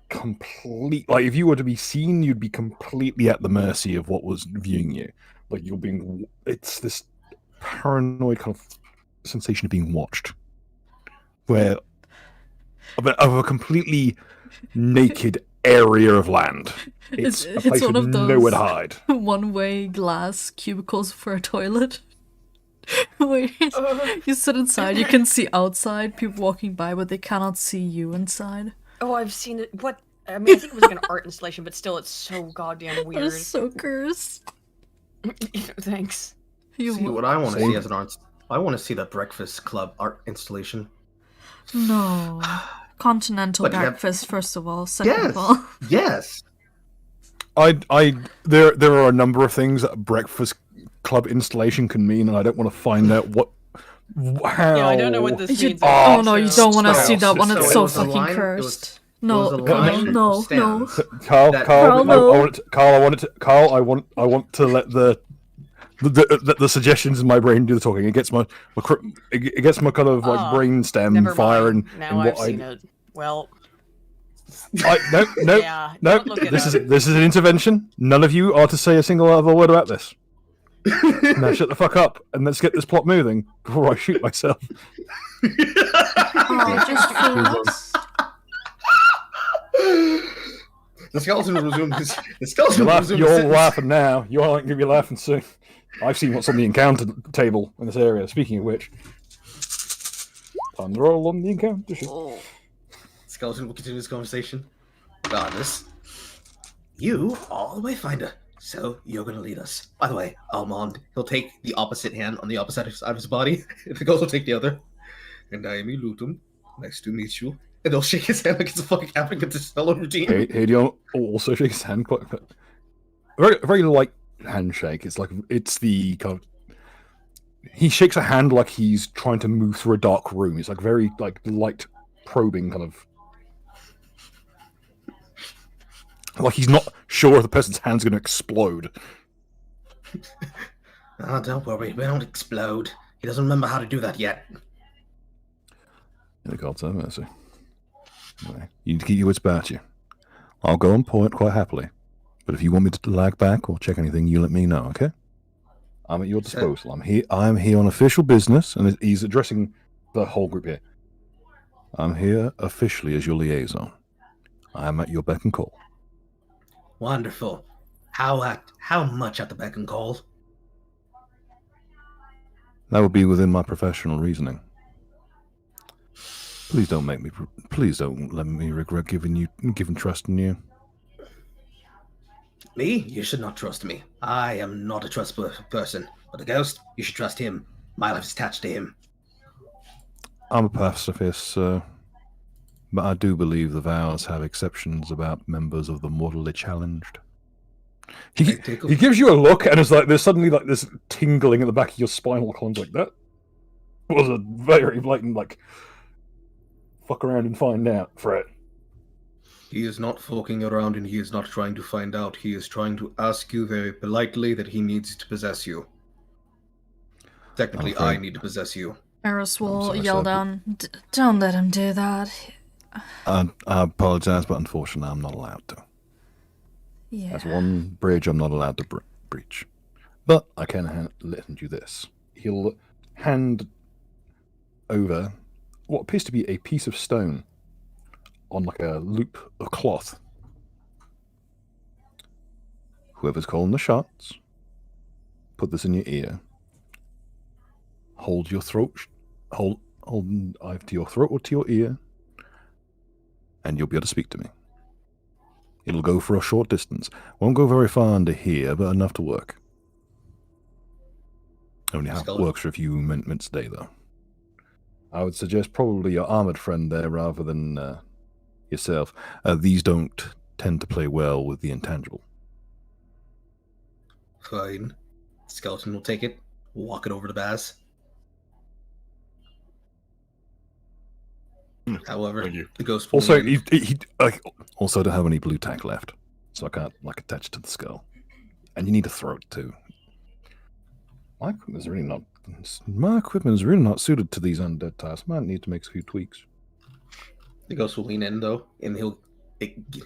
complete. Like if you were to be seen, you'd be completely at the mercy of what was viewing you. Like you're being. It's this paranoid kind of sensation of being watched, where of a completely naked area of land. It's a place one with of those nowhere to hide. one-way glass cubicles for a toilet. Where you sit inside, you can see outside people walking by, but they cannot see you inside. Oh, I've seen it. What? I mean, I think it was like an art installation, but still, it's so goddamn That weird. is so cursed. Thanks. You See, will- what I want to Same. see as an art, I want to see the Breakfast Club art installation. No. Continental But you have- breakfast, first of all. Second Yes. of all. Yes. There are a number of things that a breakfast club installation can mean, and I don't want to find out how. Yeah, I don't know what this You- means. oh either, no, you so- don't want to stop. see that one. So It's it so was a fucking line- it cursed. was No, a no, line no, of no. stands. Carl, That- Carl, no. I want to let the suggestions in my brain do the talking. It gets my kind of like Ah, brain stem Never firing. mind. Now and I've what seen it. Well, No, yeah. no. Don't look it This up. is an intervention. None of you are to say a single other word about this. Now shut the fuck up and let's get this plot moving before I shoot myself. Oh, just for us. The skeleton will resume his. The skeleton will resume You're his all sentence. laughing now. You aren't going to be laughing soon. I've seen what's on the encounter table in this area. Speaking of which, time to roll on the encounter sheet. Skeleton will continue his conversation. Regardless, you are the Wayfinder, so you're gonna lead us. By the way, Almond, he'll take the opposite hand on the opposite side of his body, and the ghost will take the other. And I am Lutum. Nice to meet you. And they'll shake his hand like it's a fucking having a dispel routine. Hadion also shakes his hand quite very, very light handshake. It's the kind of he shakes a hand like he's trying to move through a dark room. It's like very like light probing kind of. Like he's not sure if the person's hand's going to explode. Oh, don't worry, we don't explode. He doesn't remember how to do that yet. In the gods have mercy. Anyway, you need to keep your wits about you. I'll go on point quite happily. But if you want me to lag back or check anything, you let me know, okay? I'm at your disposal. I'm here on official business, and he's addressing the whole group here. I'm here officially as your liaison. I am at your beck and call. Wonderful. How much at the beck and call? That would be within my professional reasoning. Please don't let me regret giving trust in you. Me? You should not trust me. I am not a trustworthy person. But the ghost, you should trust him. My life is attached to him. I'm a pacifist, sir. But I do believe the vows have exceptions about members of the mortally challenged. He gives you a look, and it's like there's suddenly like this tingling at the back of your spinal column. Like that was a very blatant like fuck around and find out threat. He is not fucking around, and he is not trying to find out. He is trying to ask you very politely that he needs to possess you. Technically, I need to possess you. Eris will yell down, "Don't let him do that." I apologize, but unfortunately, I'm not allowed to. Yeah. That's one bridge I'm not allowed to breach. But I can lend you this. He'll hand over what appears to be a piece of stone on like a loop of cloth. Whoever's calling the shots, put this in your ear. Hold your throat, hold either to your throat or to your ear, and you'll be able to speak to me. It'll go for a short distance. Won't go very far under here, but enough to work. Only how it works for a few minutes a day, though. I would suggest probably your armored friend there rather than yourself. These don't tend to play well with the intangible. Fine. Skeleton will take it, walk it over to Baz. However, the ghost will also he also don't have any blue tack left, so I can't like attach it to the skull. And you need a throat too. My equipment is really not suited to these undead tasks. Might need to make a few tweaks. The ghost will lean in though, and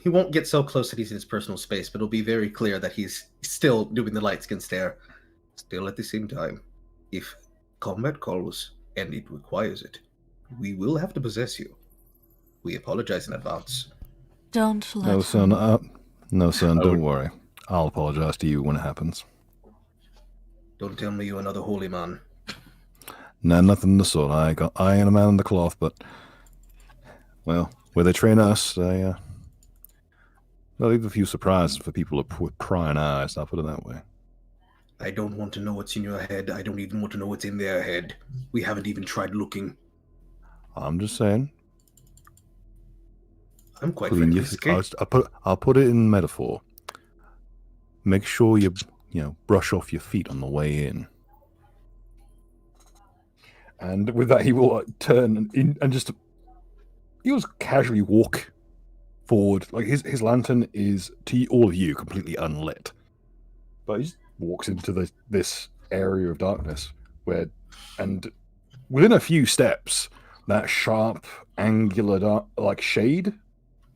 he won't get so close that he's in his personal space, but it'll be very clear that he's still doing the light skin stare. Still, at the same time, if combat calls and it requires it, we will have to possess you. We apologize in advance. Don't let No, son. No, son. I Don't would- worry. I'll apologize to you when it happens. Don't tell me you're another holy man. No, nothing of the sort. I ain't a man in the cloth, but well, where they train us, they'll leave a few surprises for people with prying eyes. I'll put it that way. I don't want to know what's in your head. I don't even want to know what's in their head. We haven't even tried looking. I'm just saying. I'm quite Put in friendly. I'll put it in metaphor. Make sure you brush off your feet on the way in. And with that, he will turn and just he'll just casually walk forward. Like his lantern is to all of you completely unlit, but he just walks into this area of darkness and within a few steps, that sharp, angular shade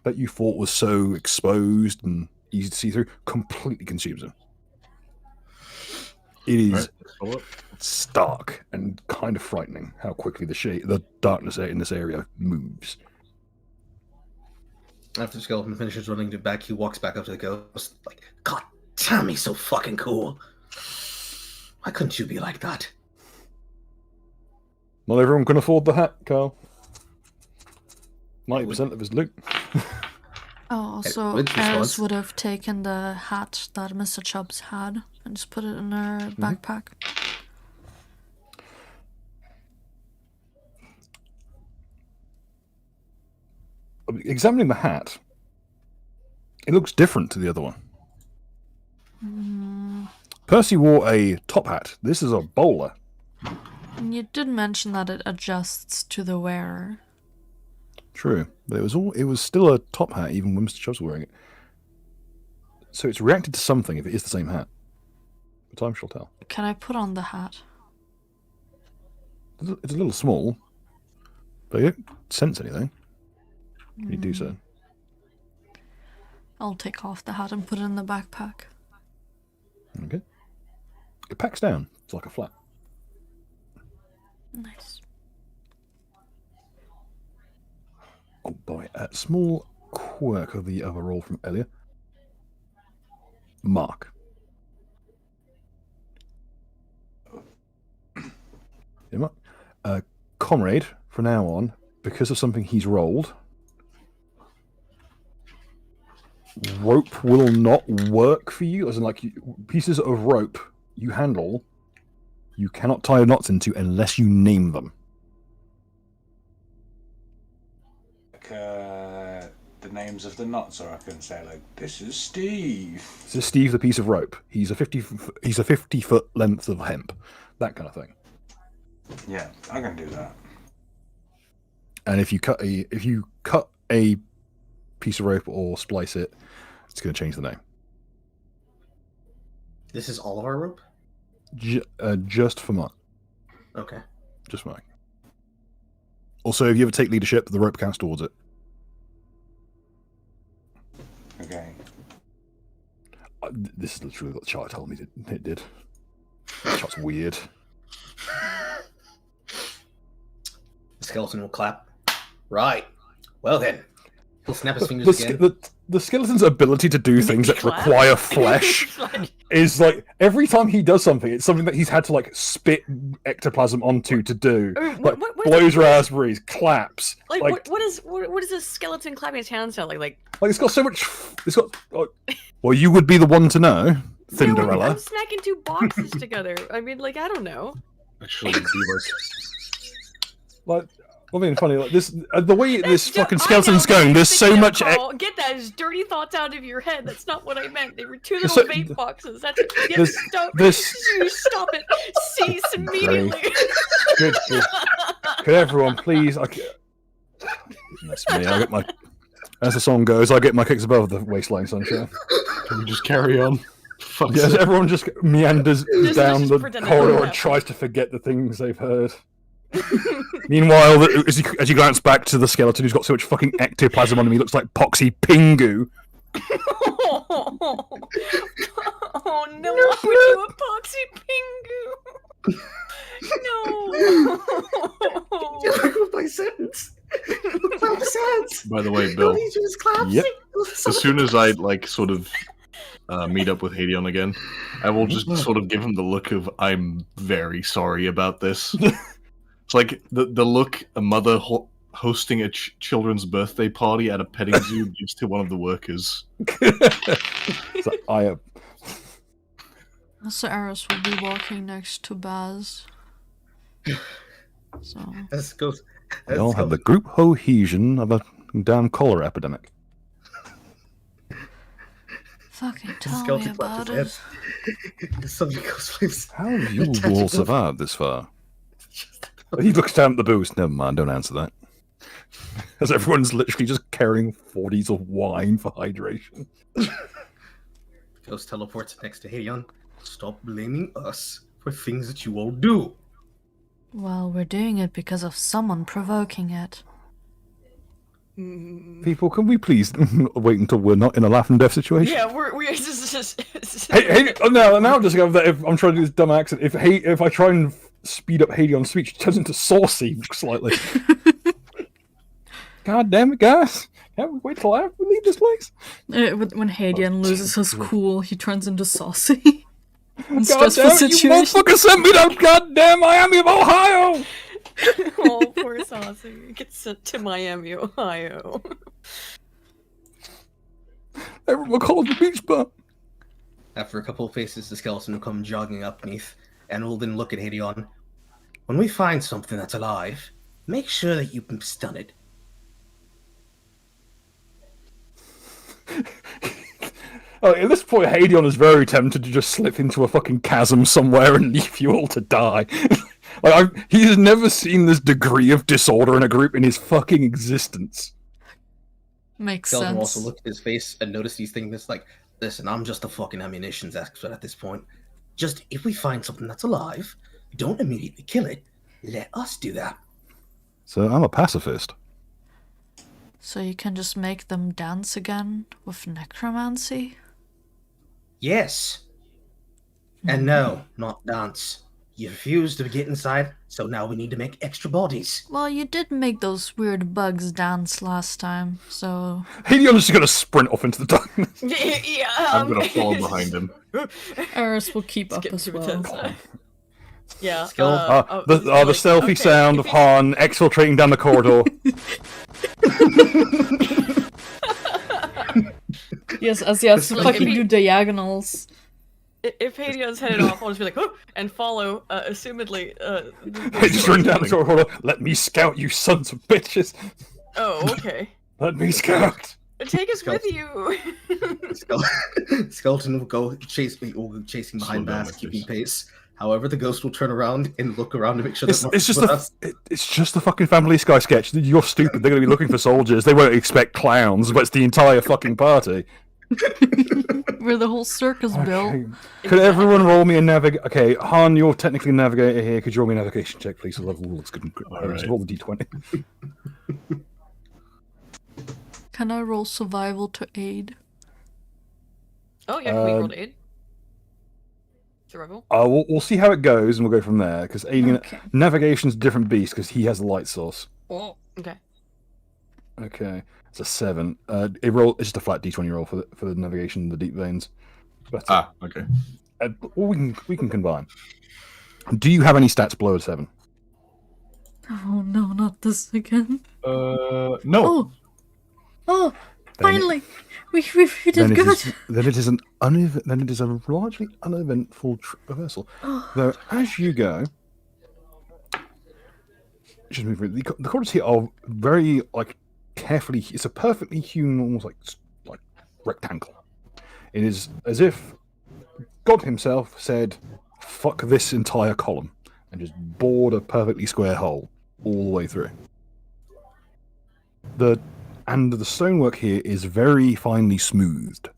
that you thought was so exposed and easy to see through completely consumes him. It is stark and kind of frightening how quickly the darkness in this area moves. After the skeleton finishes running back, he walks back up to the ghost. Like, God damn, he's so fucking cool. Why couldn't you be like that? Not everyone can afford the hat, Carl. 90% of his loot. Oh, so Lynch's Eris response. would have taken the hat that Mr. Chubbs had and just put it in her backpack. Examining the hat, it looks different to the other one. Percy wore a top hat. This is a bowler. And you did mention that it adjusts to the wearer. True, but it was still a top hat even when Mr. Chubbs was wearing it. So it's reacted to something if it is the same hat. But time shall tell. Can I put on the hat? It's a little small, but you don't sense anything. Can you do so? I'll take off the hat and put it in the backpack. Okay. It packs down. It's like a flap. Nice. Oh boy, a small quirk of the other roll from earlier. Mark. Yeah, Mark. Comrade, from now on, because of something he's rolled, rope will not work for you. As in, like, pieces of rope you handle, you cannot tie knots into unless you name them. Like, the names of the knots, or I can say like, "This is Steve." This is Steve, the piece of rope. He's a 50-foot length of hemp, that kind of thing. Yeah, I can do that. And if you cut a piece of rope or splice it, it's going to change the name. This is all of our rope? Just for Mark. Okay. Just Mark. Also, if you ever take leadership, the rope counts towards it. Okay. This is literally what the chart told me it did. The chart's weird. The skeleton will clap. Right. Well then. He'll snap his fingers again. The skeleton's ability to do things that Clap. require flesh is like every time he does something, it's something that he's had to like spit ectoplasm onto to do. I mean, Like what blows raspberries, claps. Like, Like what does a skeleton clapping his hands sound like? it's got so much. It's got. Well, you would be the one to know, Cinderella. I'm smacking two boxes together. I mean, like, I don't know. Actually, be Like, I mean, funny like this. The way this That's- fucking I skeleton's know, going, there's that's so the much. call. Get those dirty thoughts out of your head. That's not what I meant. They were two little So- vape boxes. That's stop. this- You stop it. Cease immediately. Good. Could everyone please? That's me. I get my. As the song goes, I get my kicks above the waistline, sunshine. Can we just carry on? Fuck's Yes, sake. everyone just meanders Just down the pretend that corridor doesn't and tries to forget the things they've heard. Meanwhile, as you glance back to the skeleton who's got so much fucking ectoplasm on him, he looks like Poxy Pingu. Oh no! Why would you epoxy Pingu? No. With my sentence. Clap sense. By the way, Bill, He just claps. Yep. as soon as I like sort of meet up with Hadion again, I will just sort of give him the look of "I'm very sorry about this." It's like the look a mother hosting a children's birthday party at a petting zoo gives to one of the workers. So I So Eris will be walking next to Baz. So Let's go. They all have the group cohesion of a damn cholera epidemic. fucking tell me skeleton about claps it. his Somebody goes, please. How have you all survived this far? He looks down at the booze. Never mind, don't answer that. As everyone's literally just carrying 40s of wine for hydration. Ghost teleports next to Hadion. Stop blaming us for things that you all do. Well, we're doing it because of someone provoking it. People, can we please wait until we're not in a laugh and death situation? Yeah, we're just Hey, now I'm just going. If I'm trying to do this dumb accent, if I try and speed up Hadion's speech, it turns into saucy slightly. God damn it, guys! Can't we wait till after we leave this place? When Hadian loses his cool, he turns into saucy. In God stressful damn it, you situations. motherfucker sent me to goddamn Miami of Ohio! Oh, poor Saucy. Gets sent to Miami, Ohio. Everyone called the beach bum. After a couple of faces, the skeleton will come jogging up beneath, and will then look at Hadion. When we find something that's alive, make sure that you stun it. Oh, at this point, Hadion is very tempted to just slip into a fucking chasm somewhere and leave you all to die. He's never seen this degree of disorder in a group in his fucking existence. Makes Skeleton will sense. also look at his face and notice these things like, Listen, I'm just a fucking ammunitions expert at this point. Just if we find something that's alive, don't immediately kill it. Let us do that. So I'm a pacifist. So you can just make them dance again with necromancy? Yes. And no, not dance. You refused to get inside, so now we need to make extra bodies. Well, you did make those weird bugs dance last time, so... Hedion's just going to sprint off into the darkness. Yeah, I'm gonna follow behind him. Eris will keep up Skip as to well. intense. Yeah. Skill? The stealthy sound of Han exfiltrating down the corridor. Yes, as he has to Like, fucking if he- do diagonals. If Hadion's headed off, I'll just be like, oh, and follow, assumedly, I just run down the corridor. Let me scout, you sons of bitches. Oh, okay. Let me scout. Take us with you. Skeleton will go chasing behind down Bass, like keeping this. pace. However, the ghost will turn around and look around to make sure It's, that it's just with a us. it's just a fucking Family Guy sketch. You're stupid. They're going to be looking for soldiers. They won't expect clowns, but it's the entire fucking party. Where the whole circus built. Okay. Could everyone roll me a navigate? Okay, Han, you're technically a navigator here. Could you roll me a navigation check, please? I love all looks good. Alright. Roll the d20. Can I roll survival to aid? Oh, yeah, can we roll to aid? Survival? We'll see how it goes, and we'll go from there. Because Okay. navigation's a different beast because he has the light source. Oh, okay. Okay, it's a 7. It's just a flat d20 roll for the navigation, the deep veins. But Okay. we can combine. Do you have any stats below a 7? Oh no, not this again. No. Oh, Then it- finally! We did good! Then it is a largely uneventful reversal. Though, as you go, just move through. The corridors here are very carefully. It's a perfectly hewn, almost like rectangle. It is as if God Himself said, "Fuck this entire column," and just bored a perfectly square hole all the way through. The stonework here is very finely smoothed.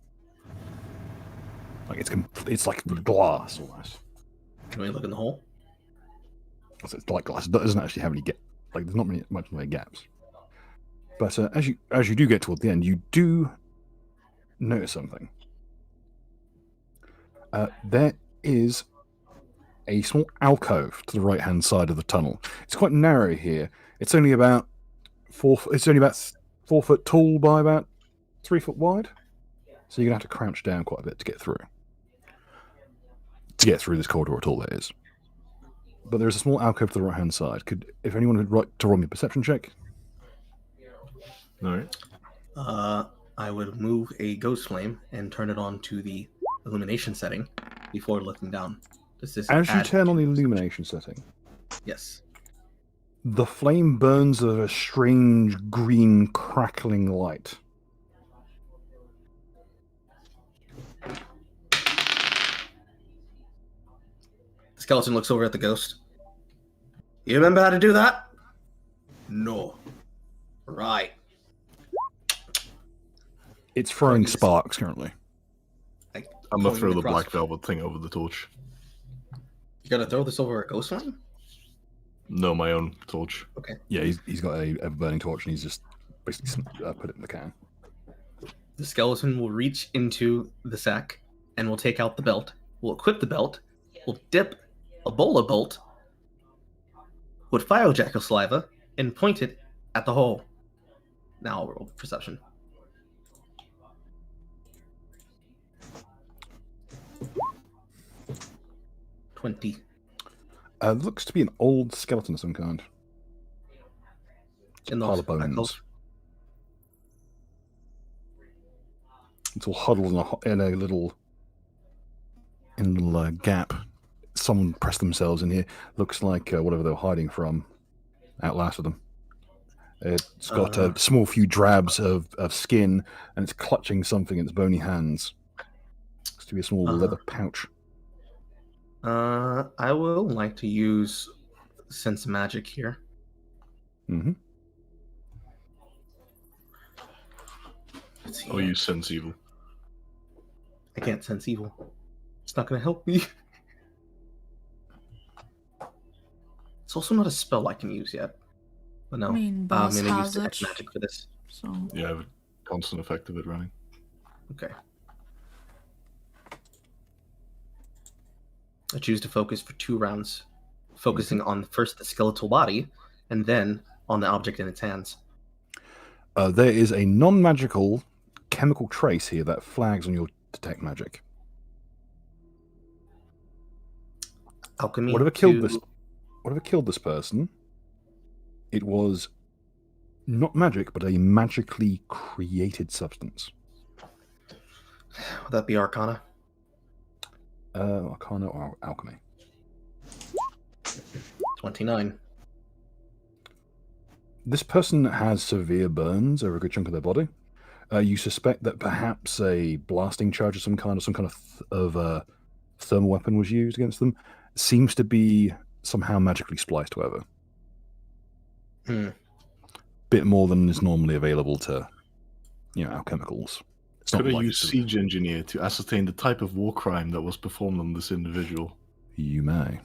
Like it's like glass almost. Can we look in the hole? So it's like glass. It doesn't actually have any there's not much gaps. But as you do get toward the end, you do notice something. There is a small alcove to the right hand side of the tunnel. It's quite narrow here. It's only about 4 foot tall by about 3 foot wide. So you're gonna have to crouch down quite a bit to get through. To get through this corridor at all, that is. But there's a small alcove to the right hand side. If anyone would like to roll me a perception check? All right. I would move a ghost flame and turn it on to the illumination setting before looking down. Does this As you add turn on the to- illumination setting, Yes. the flame burns of a strange green crackling light. The skeleton looks over at the ghost. You remember how to do that? No. Right. It's throwing Nice. sparks currently. Like, I'm gonna pulling throw the across- black velvet thing over the torch. You gotta throw this over a ghost flame? No, my own torch. Yeah, he's got a burning torch and he's just basically put it in the can. The skeleton will reach into the sack and will take out the belt. We'll equip the belt. We'll dip a bola bolt with fire jackal saliva and point it at the hole. Now I'll roll perception. $20. Looks to be an old skeleton of some kind. In the Pile of bones. It's all huddled in a little gap. Someone pressed themselves in here. Looks like whatever they were hiding from outlasted them. It's got a small few drabs of skin, and it's clutching something in its bony hands. Looks to be a small leather pouch. I will like to use sense magic here. Mm-hmm. Let's see. I'll use sense evil. I can't sense evil. It's not going to help me. It's also not a spell I can use yet. But no, I mean, I'm boss going to use has detect it. magic for this. So Yeah, I have a constant effect of it running. Okay. I choose to focus for 2 rounds, focusing on first the skeletal body, and then on the object in its hands. There is a non-magical chemical trace here that flags on your detect magic. Alchemy. Whatever killed this person, it was not magic, but a magically created substance. Would that be Arcana? Arcana or alchemy. 29. This person has severe burns over a good chunk of their body. You suspect that perhaps a blasting charge of some kind, of thermal weapon was used against them. Seems to be somehow magically spliced, however. Bit more than is normally available to, alchemicals. Could I use Siege Engineer to ascertain the type of war crime that was performed on this individual? You may.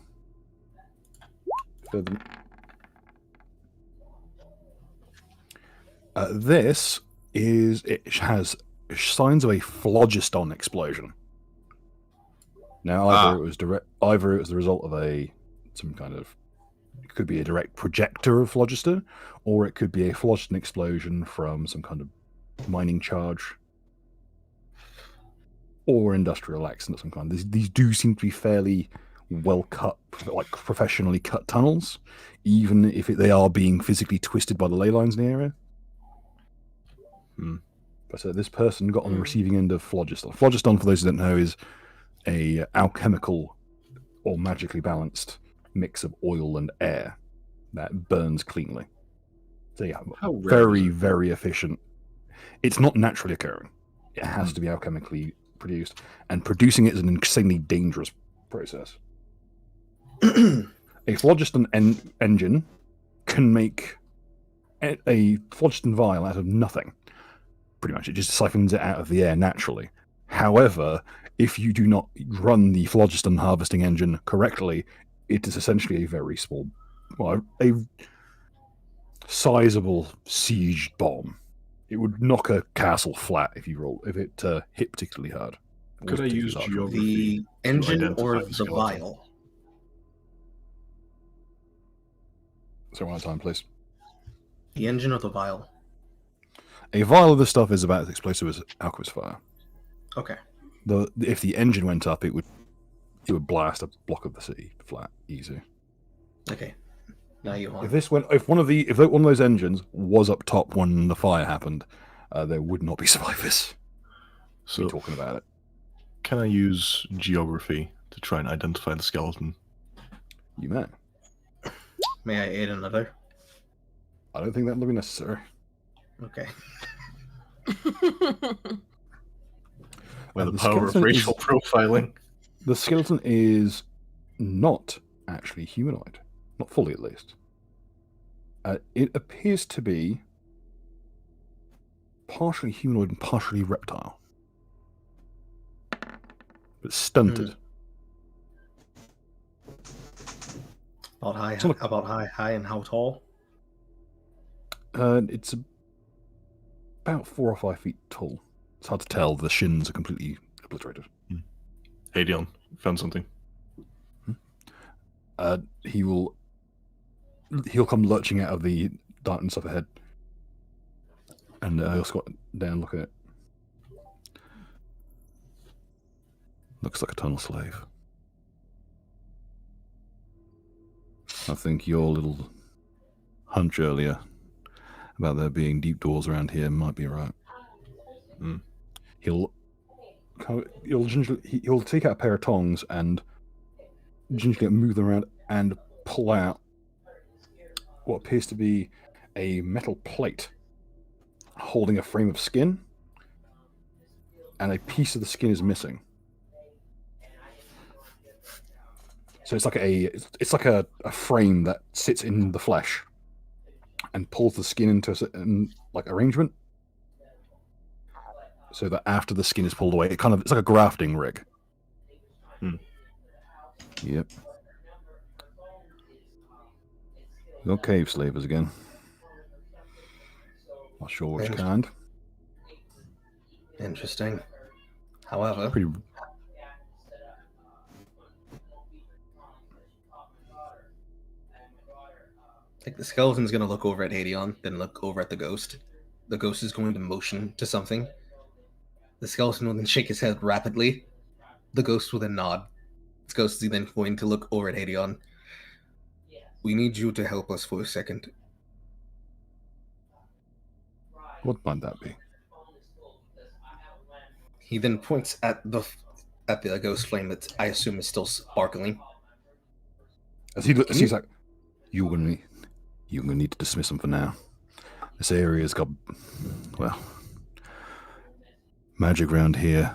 It has signs of a phlogiston explosion. Now, either it was the result of it could be a direct projector of phlogiston, or it could be a phlogiston explosion from some kind of mining charge or industrial accident of some kind. These do seem to be fairly well cut, like professionally cut tunnels, even if they are being physically twisted by the ley lines in the area. But this person got on the receiving end of phlogiston. Phlogiston, for those who don't know, is a alchemical or magically balanced mix of oil and air that burns cleanly. So yeah, very, very efficient. It's not naturally occurring. It has to be alchemically produced, and producing it is an insanely dangerous process. A phlogiston engine can make a phlogiston vial out of nothing. Pretty much, it just siphons it out of the air naturally. However, if you do not run the phlogiston harvesting engine correctly, it is essentially a very small, a sizable siege bomb. It would knock a castle flat if it hit particularly hard. Could I use geography? The engine or identify the the skeleton? vial? So one at a time, please. The engine or the vial? A vial of this stuff is about as explosive as alchemist fire. Okay. If the engine went up, it would blast a block of the city flat, easy. Okay. Now you want. If one of those engines was up top when the fire happened, there would not be survivors. So We're talking about it. Can I use geography to try and identify the skeleton? You may. May I aid another? I don't think that will be necessary. Okay. By the the power of skeleton racial profiling. The skeleton is not actually humanoid. Not fully, at least. It appears to be partially humanoid and partially reptile. But stunted. About high and how tall? It's about 4 or 5 feet tall. It's hard to tell. The shins are completely obliterated. Hey, Dion, found something. He'll come lurching out of the darkness up ahead, and he'll squat down and look at it. Looks like a tunnel slave. I think your little hunch earlier about there being deep doors around here might be right. He'll take out a pair of tongs and gingerly move them around and pull out what appears to be a metal plate holding a frame of skin, and a piece of the skin is missing. So it's like a frame that sits in the flesh and pulls the skin into a certain arrangement. so that after the skin is pulled away, it's like a grafting rig. Yep. Your cave slavers again. Not sure which kind. Interesting. However, Pretty. like the skeleton's gonna look over at Hadion, then look over at the ghost. The ghost is going to motion to something. The skeleton will then shake his head rapidly. The ghost will then nod. The ghost is then going to look over at Hadion. We need you to help us for a second. What might that be? He then points at the ghost flame that I assume is still sparkling. As he's like, you're gonna need to dismiss him for now. This area's got, well, magic around here.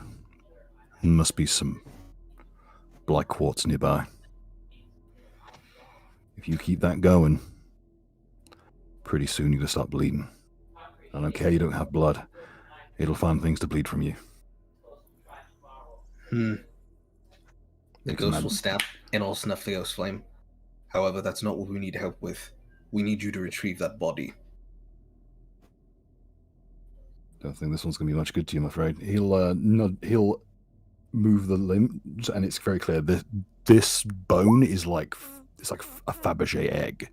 There must be some black quartz nearby. If you keep that going, pretty soon you're gonna start bleeding. I don't care you don't have blood. It'll find things to bleed from you. The Take ghost some will snap and will snuff the ghost flame. However, that's not what we need help with. We need you to retrieve that body. Don't think this one's going to be much good to you, I'm afraid. He'll move the limbs, and it's very clear that this bone is like a Fabergé egg.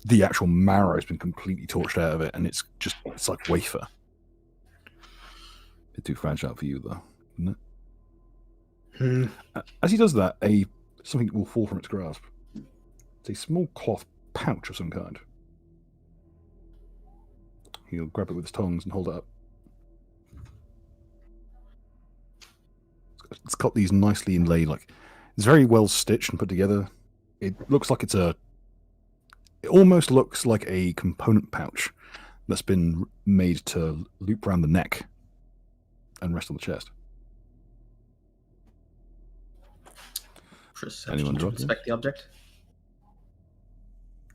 The actual marrow has been completely torched out of it, and it's like wafer. Bit too fragile for you, though, isn't it? As he does that, something will fall from its grasp. It's a small cloth pouch of some kind. He'll grab it with his tongs and hold it up. It's got these nicely inlaid, it's very well stitched and put together. It looks like it almost looks like a component pouch that's been made to loop around the neck and rest on the chest. Perception to inspect the object.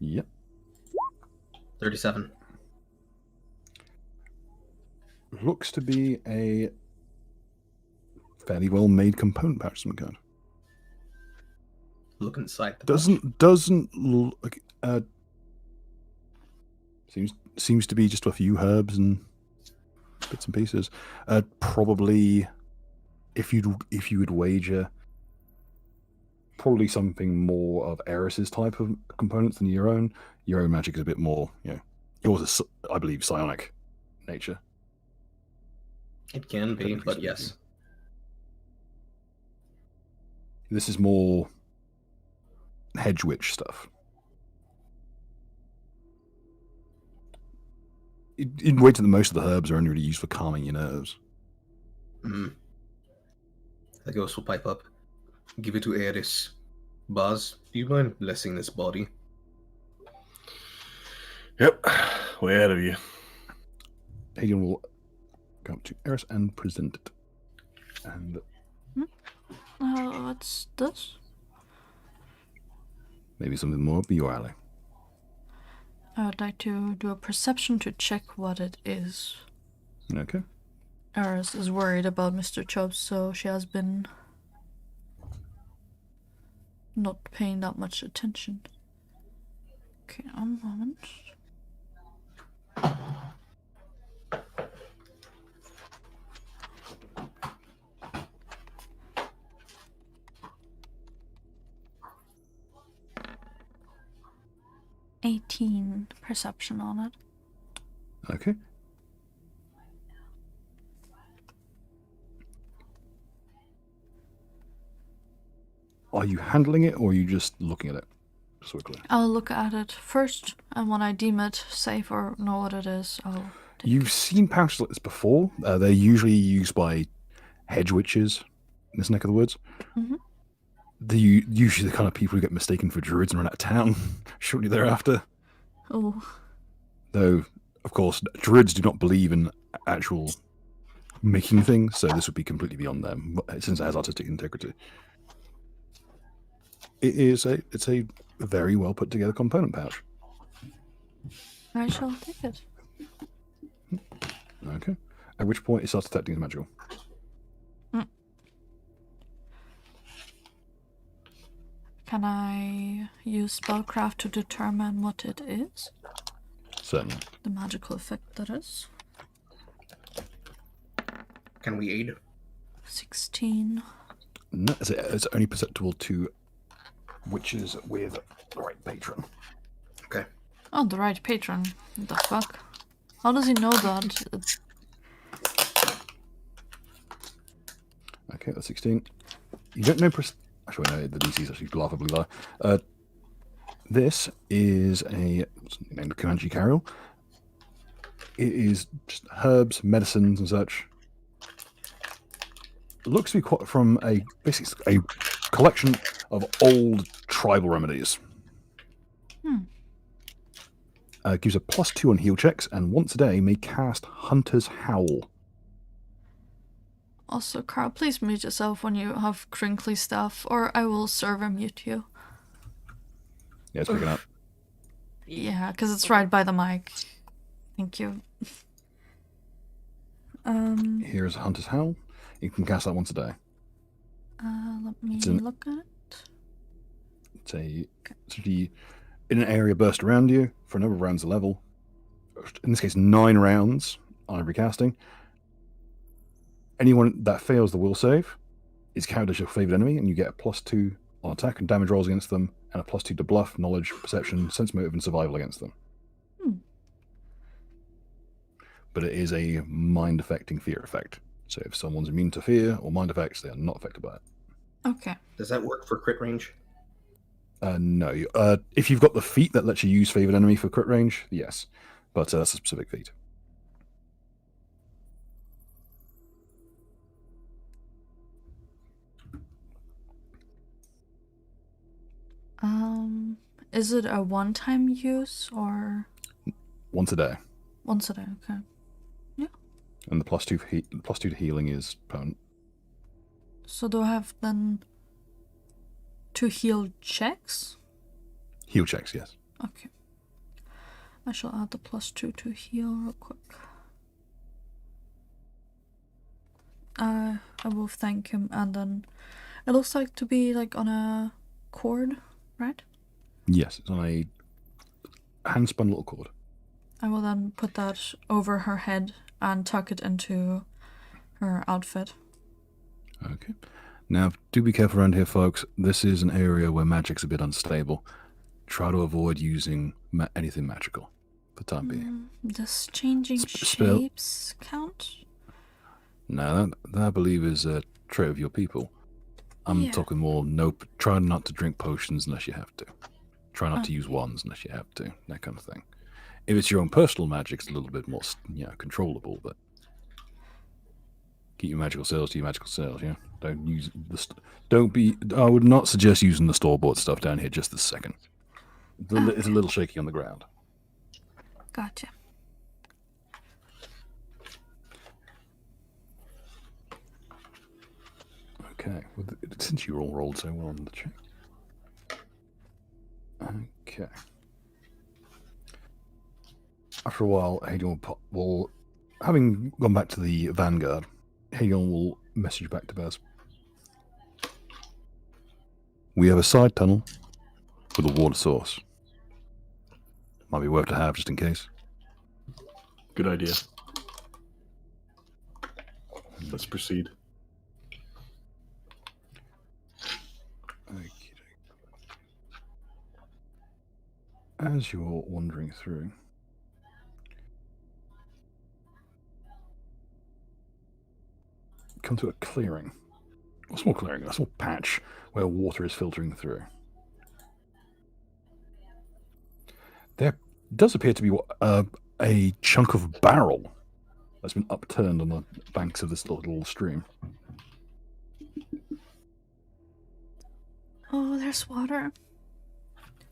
Yep. 37. Looks to be a fairly well made component pouch of some kind. Look inside. Doesn't look seems to be just a few herbs and bits and pieces. Probably, if you would wager, probably something more of Eris's type of components than your own. Your own magic is a bit more, yours is, I believe, psionic nature. It can be, but yes. This is more hedge witch stuff. You'd wait till most of the herbs are only really used for calming your nerves. The ghost will pipe up. Give it to Eris. Baz, do you mind blessing this body? Yep, way ahead of you. Hagen will go up to Eris and present it. And what's this? maybe something more up your alley. I would like to do a perception to check what it is. Okay. Eris is worried about Mr. Chubb, so she has been not paying that much attention. Okay, one moment. $18 perception on it. Okay. Are you handling it, or are you just looking at it? Just so we're clear. I'll look at it first, and when I deem it safe or know what it is, I'll take You've seen pouches like this before. They're usually used by hedge witches in this neck of the woods. Mhm. They're usually the kind of people who get mistaken for druids and run out of town shortly thereafter. Oh, Though, of course, druids do not believe in actual making things, so this would be completely beyond them, since it has artistic integrity. It's a very well put together component pouch. I shall take it. Okay. At which point it starts detecting as magical. Can I use spellcraft to determine what it is? Certainly. The magical effect, that is. Can we aid? 16. No, it's only perceptible to witches with the right patron. Okay. Oh, the right patron. What the fuck? How does he know that? Okay, that's 16. You don't know... Actually, no, the DC is actually laughably low. This is a named Comanche Carol. It is just herbs, medicines, and such. It looks to be quite from basically a collection of old tribal remedies. Gives a +2 on heal checks, and once a day may cast Hunter's Howl. Also, Carl, please mute yourself when you have crinkly stuff, or I will server mute you. Yeah, it's picking up. Yeah, because it's right by the mic. Thank you. Here's Hunter's Howl. You can cast that once a day. Let me look at it. It's essentially in an area burst around you for a number of rounds of level. In this case, 9 rounds on every casting. Anyone that fails the will save is counted as your favored enemy, and you get a +2 on attack and damage rolls against them, and a +2 to bluff, knowledge, perception, sense motive, and survival against them. But it is a mind-affecting fear effect. So if someone's immune to fear or mind effects, they are not affected by it. Okay. Does that work for crit range? No. If you've got the feat that lets you use favored enemy for crit range, yes. But that's a specific feat. Is it a one-time use or Once a day. once a day? Okay. And the +2 to healing is permanent. So do I have then 2 heal checks? Heal checks, yes. Okay. I shall add the +2 to heal real quick. I will thank him, and then it looks like to be like on a cord, right? Yes, it's on a hand-spun little cord. I will then put that over her head and tuck it into her outfit. Okay. Now, do be careful around here, folks. This is an area where magic's a bit unstable. Try to avoid using anything magical for the time being. Does changing Spell. shapes count? No, that I believe is a trait of your people. I'm Yeah. talking more, try not to drink potions unless you have to. Try not to use wands unless you have to, that kind of thing. If it's your own personal magic, it's a little bit more, controllable, but keep your magical cells to your magical cells, yeah? Don't use I would not suggest using the store-bought stuff down here just this second. It's a little shaky on the ground. Gotcha. Okay, well, since you all rolled so well on the check. Okay. After a while, Hadion will, having gone back to the Vanguard, Hadion will message back to Baz. We have a side tunnel with a water source. Might be worth to have just in case. Good idea. Let's proceed. As you're wandering through, come to a clearing. A small clearing, a small patch where water is filtering through. There does appear to be a chunk of barrel that's been upturned on the banks of this little stream. Oh, there's water.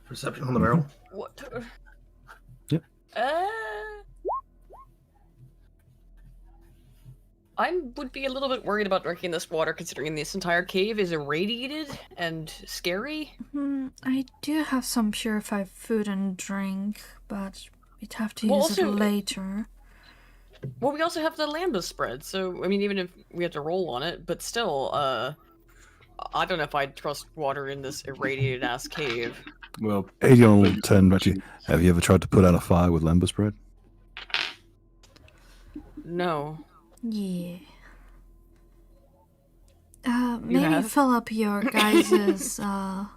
Perception on the barrel. What? Yep. I would be a little bit worried about drinking this water, considering this entire cave is irradiated and scary. I do have some purified food and drink, but we'd have to Well, use it also- later. Well, we also have the Lambda spread, so I mean, even if we have to roll on it, but still, I don't know if I'd trust water in this irradiated ass cave. Well, Adion will turn back to you. Have you ever tried to put out a fire with lambus bread? No. Yeah. You Maybe have? fill up your guys's, The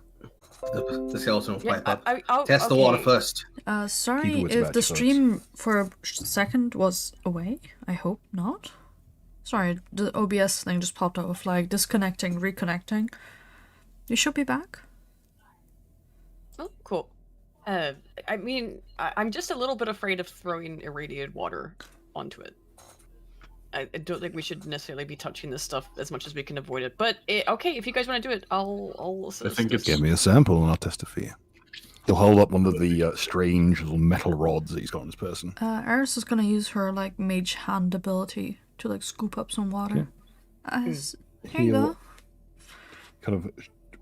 skeleton will Yeah, pipe up. I'll, Test the water okay. first. sorry Keep your wits if about the you, folks. stream for a second was away. I hope not. Sorry, the OBS thing just popped out with like disconnecting, reconnecting. You should be back. Oh, cool. I mean, I'm just a little bit afraid of throwing irradiated water onto it. I don't think we should necessarily be touching this stuff as much as we can avoid it. But okay, if you guys want to do it, I'll assist. I think it's Give me a sample and I'll test it for you. He'll hold up one of the strange little metal rods that he's got on his person. Eris is gonna use her like mage hand ability to like scoop up some water. Here you He'll go. kind of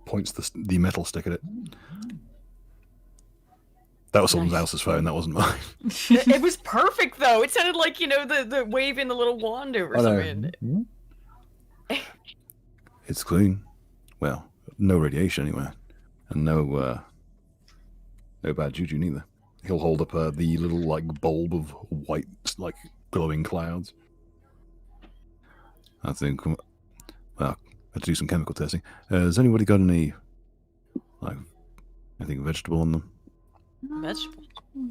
points the metal stick at it. That was someone Nice. else's phone, that wasn't mine. It was perfect though. It sounded like, you know, the waving the little wand over I something. know. It's clean. Well, no radiation anywhere. And no bad juju neither. He'll hold up the little like bulb of white, like glowing clouds. I think, well, I had to do some chemical testing. Has anybody got any, like, anything vegetable on them? Vegetable.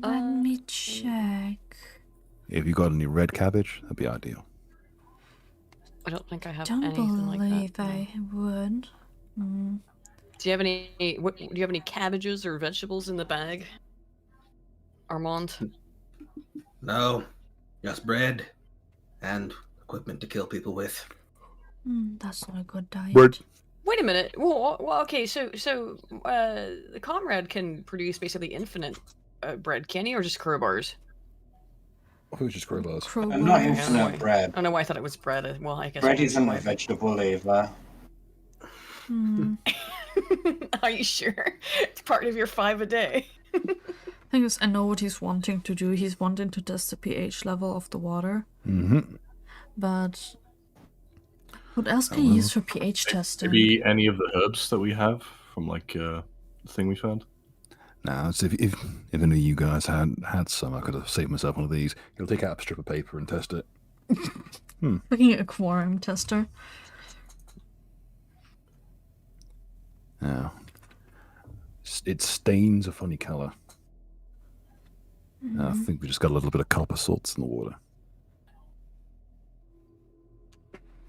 Let me check. If you got any red cabbage, that'd be ideal. I don't think I have Don't anything like believe that. no. I would. Mm. Do you have any? Do you have any cabbages or vegetables in the bag, Armand? No, just bread and equipment to kill people with. That's not a good diet. Word. Wait a minute. Well, okay. So the comrade can produce basically infinite bread, can he, or just crowbars? Who was just crowbars? Crowbars. Not Yeah, infinite bread. I don't know why I thought it was bread. Well, I guess Bread it isn't would a be vegetable either. Hmm. Are you sure? It's part of your 5 a day. Thing is, I know what he's wanting to do. He's wanting to test the pH level of the water. Mm-hmm. But what else can you use for pH testing? Maybe any of the herbs that we have from like the thing we found. Now, so if any of you guys had some, I could have saved myself one of these. He'll take out a strip of paper and test it. Looking at a quorum tester. Now, it stains a funny colour. I think we just got a little bit of copper salts in the water.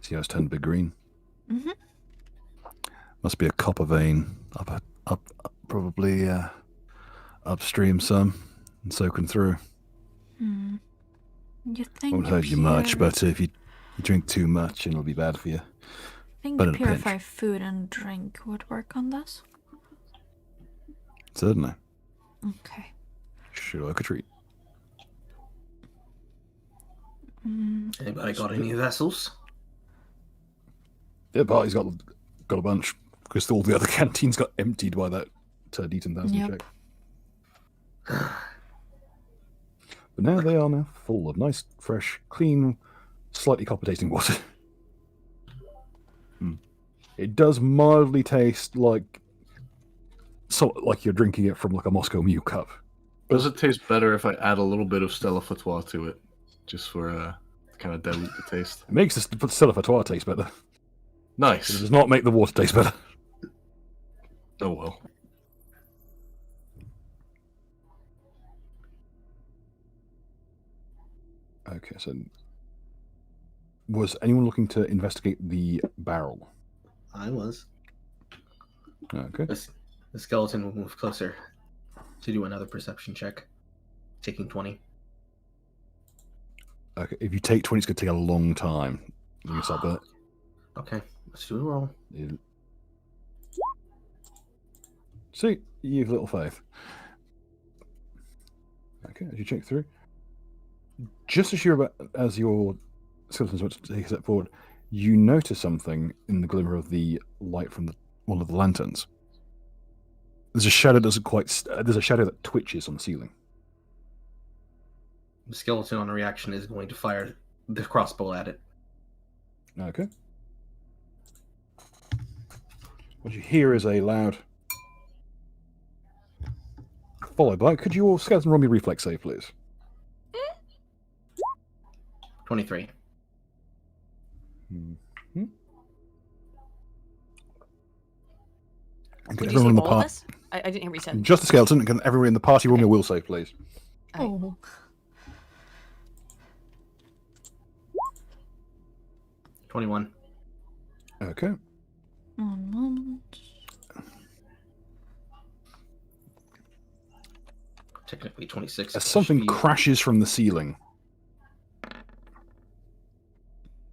See how it's turned a bit green? Mhm. Must be a copper vein up probably upstream some and soaking through. You think Won't hurt you much, pure- but if you drink too much, it'll be bad for you. think but in a pinch. purify food and drink would work on this? Certainly. Okay. Should like a treat. Anybody got any vessels? Yeah, Barty's got a bunch because all the other canteens got emptied by that D10,000 Yep. check. But now they are full of nice, fresh, clean, slightly copper tasting water. It does mildly taste like you're drinking it from like a Moscow Mule cup. Does it taste better if I add a little bit of Stella Fatois to it, just for kind of dilute the taste? It makes the Stella Fatois taste better. It Nice. does not make the water taste better. Oh well. Okay, so was anyone looking to investigate the barrel? I was. Okay. The skeleton will move closer to do another perception check, taking 20. Okay, if you take 20, it's going to take a long time. You can stop that. Okay, let's do a roll. See, you've little faith. Okay, as you check through, just as as your skeleton's about to take a step forward, you notice something in the glimmer of the light from one of the lanterns. There's a shadow that twitches on the ceiling. The skeleton on a reaction is going to fire the crossbow at it. Okay. What you hear is a loud. Followed by. Could you all skeleton roll me reflex save, please? 23. Mm-hmm. Okay, Did you everyone in say the all of party. us? I didn't hear what you said. Just the skeleton. Can everyone in the party roll me a will save, please? Oh. 21. Okay. One moment. Technically 26. As something crashes from the ceiling.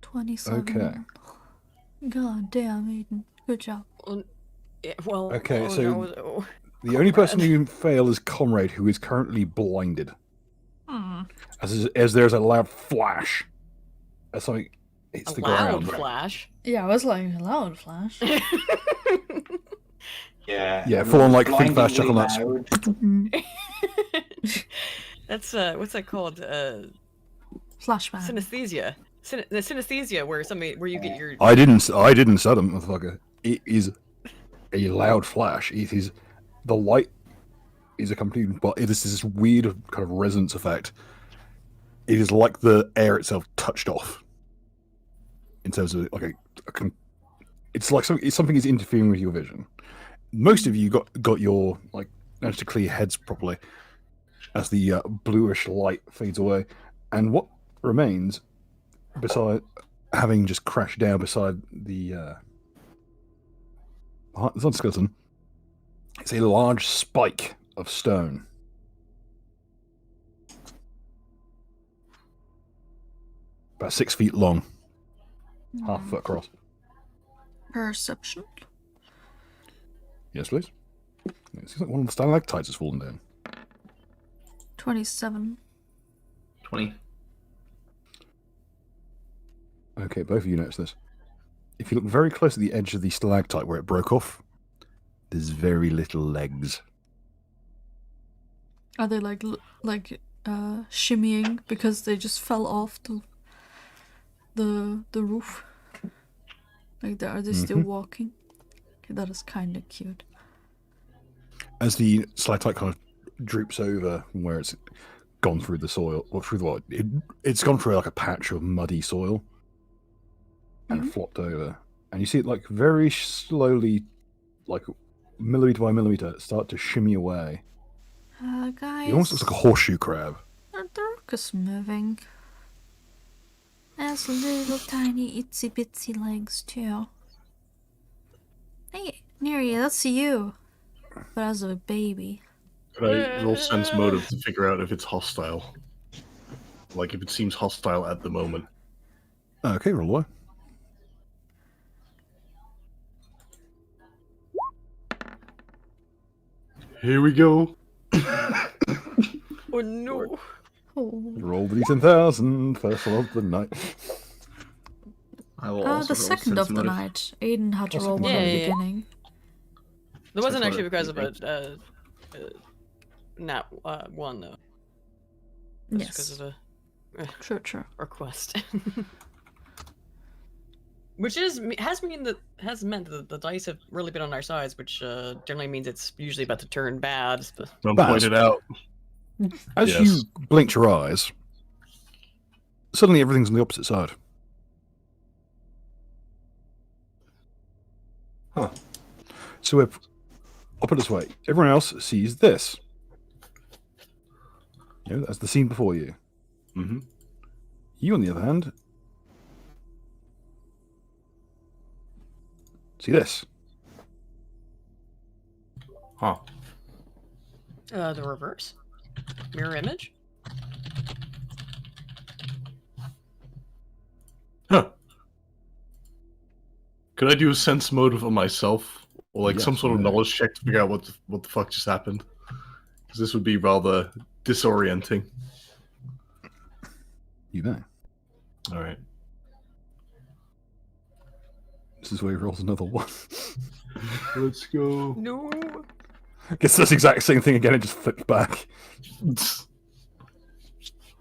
27. Okay. God damn, Aiden. Good job. Yeah, well, Okay, oh, so no. the only person who can fail is Comrade, who is currently blinded. As there's a loud flash. As something hits the loud ground. flash. Yeah, I was like, a loud flash. Yeah. Yeah, full on like think fast, chuckle blindingly nuts. loud. That's what's that called? Flashback. Synesthesia. The synesthesia, where you get your. I didn't set them, motherfucker. It is a loud flash. It is the light is accompanied, but it is this weird kind of resonance effect. It is like the air itself touched off. In terms of like it's like something is interfering with your vision. Most of you got your like managed to clear your heads properly as the bluish light fades away, and what remains, beside having just crashed down beside the skeleton, it's a large spike of stone. About 6 feet long, half a foot across. Perception. Yes, please. It seems like one of the stalactites has fallen down. 27. 20. Okay, both of you notice this. If you look very close at the edge of the stalactite where it broke off, there's very little legs. Are they like shimmying because they just fell off the roof? Like, are they still walking? Okay, that is kind of cute. As the stalactite kind of droops over from where it's gone through the soil, or through the what? It's gone through like a patch of muddy soil and flopped over. And you see it like very slowly, like millimeter by millimeter, start to shimmy away. Guys. It almost looks like a horseshoe crab. The rook is moving. Has little tiny itsy bitsy legs too. Hey, Neri, that's you. But as a baby. Could I roll sense motive to figure out if it's hostile? Like if it seems hostile at the moment. Okay, roll away. Here we go. Oh no! Oh. Roll the 10,000, first roll of the night. I will also The roll second sense of the motive. night. Aiden had to roll one Yeah, at the yeah, yeah. beginning. That wasn't Sense actually motive, because of a one though. That's because Yes. of a True. request. Which has meant that the dice have really been on our sides, which generally means it's usually about to turn bad. But... Don't Baz. point it out. As Yes. you blinked your eyes, suddenly everything's on the opposite side. Huh. So I'll put it this way. Everyone else sees this. You know, that's the scene before you. Mm-hmm. You, on the other hand, see this. Huh. The reverse mirror image. Huh. Could I do a sense motive on myself? Or like some Yes, sort of yeah. knowledge check to figure out what the fuck just happened? Because this would be rather disorienting. You may. Alright. This is where he rolls another one. Let's go. No. Guess that's the exact same thing again, it just flips back.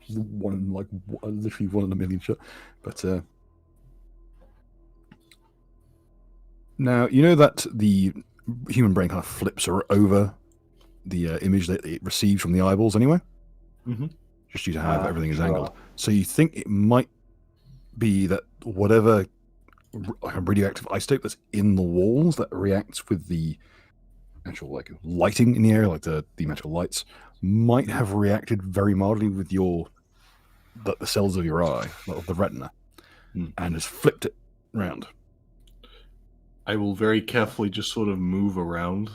literally 1 in a million shot. But now you know that the human brain kind of flips over the image that it receives from the eyeballs anyway. Mm-hmm. Just due to how everything is sure. angled. So you think it might be that whatever radioactive isotope that's in the walls that reacts with the actual lighting in the area, like the actual lights, might have reacted very mildly with the cells of your eye, of the retina, and has flipped it round. I will very carefully just sort of move around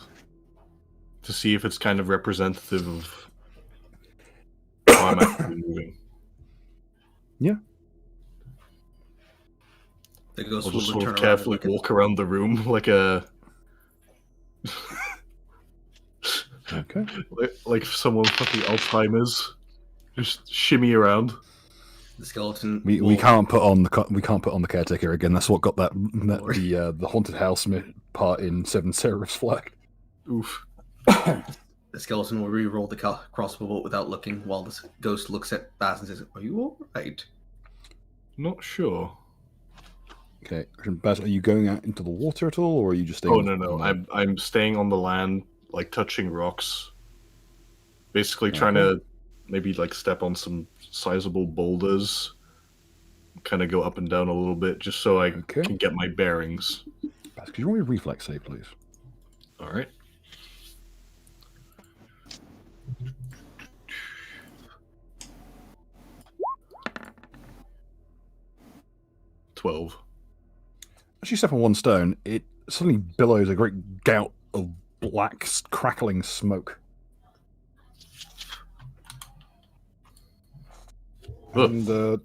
to see if it's kind of representative of how I'm actually moving. Yeah. The ghost I'll will just sort turn of around and carefully look at- walk around the room like a... Okay. like someone fucking Alzheimer's. Just shimmy around. The skeleton. We will- can't put on the caretaker again. That's what got the haunted house part in Seven Seraph's flag. Oof. The skeleton will re-roll the crossbow bolt without looking, while the ghost looks at Baz and says, "Are you all right?" Not sure. Okay, Baz, are you going out into the water at all, or are you just staying? Oh no! I'm staying on the land, like touching rocks. Basically, trying to maybe like step on some sizable boulders. Kind of go up and down a little bit, just so I can get my bearings. Baz, could you roll me a reflex save, please? All right. $12. As you step on one stone, it suddenly billows a great gout of black, crackling smoke. And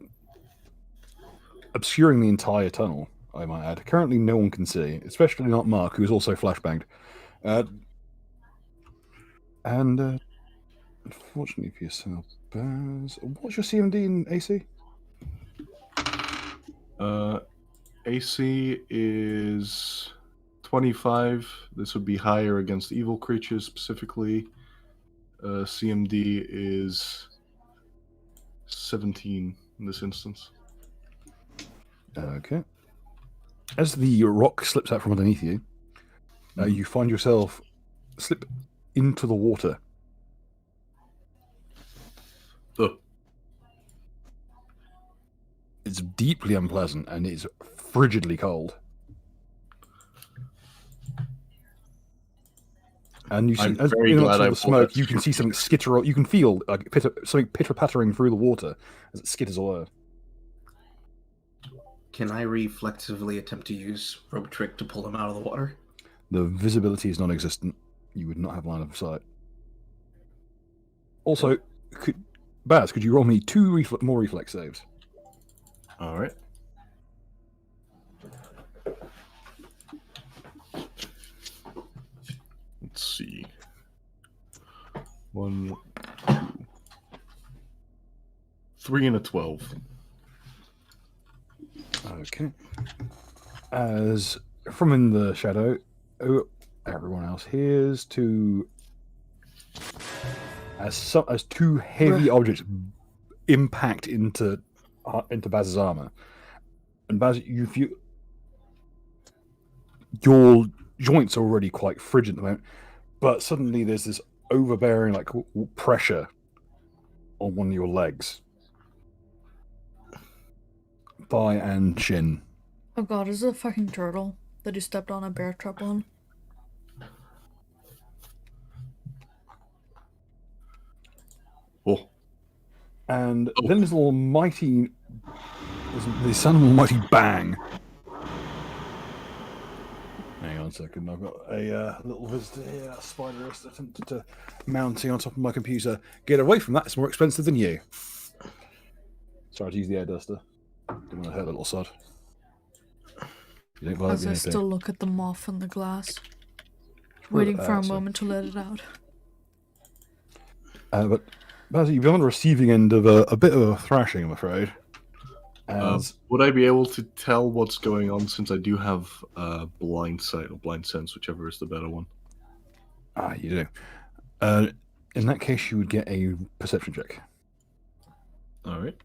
obscuring the entire tunnel, I might add. Currently, no one can see, especially not Mark, who is also flashbanged. And unfortunately for yourself, Baz, what's your CMD in AC? AC is 25. This would be higher against evil creatures specifically. CMD is 17 in this instance. Okay. As the rock slips out from underneath you, you find yourself slip into the water. Ugh. It's deeply unpleasant and it's frigidly cold. And you see, I'm as very in glad I the bought smoke, that you can see something skitter. You can feel like something pitter-pattering through the water as it skitters away. Can I reflexively attempt to use rope trick to pull him out of the water? The visibility is non-existent. You would not have line of sight. Also, Baz, could you roll me 2 more reflex saves? All right. Let's see. 1, 2, 3, and a 12. Okay. As from in the shadow, everyone else hears as 2 heavy objects impact into Baz's armor, and Baz, you feel your joints are already quite frigid at the moment, but suddenly there's this overbearing pressure on one of your legs, thigh and shin. Oh god, is it a fucking turtle that you stepped on a bear trap on? Oh. And then there's a little mighty, the sound of a mighty bang. Hang on a second, I've got a little visitor here, spider has attempted to mount on top of my computer. Get away from that, it's more expensive than you. Sorry to use the air duster. Didn't want to hurt a little sod. You don't As I still look at the moth in the glass, waiting for a moment to let it out. But Baz, you've been on the receiving end of a bit of a thrashing, I'm afraid. Would I be able to tell what's going on since I do have blind sight or blind sense, whichever is the better one? You do. In that case, you would get a perception check. right.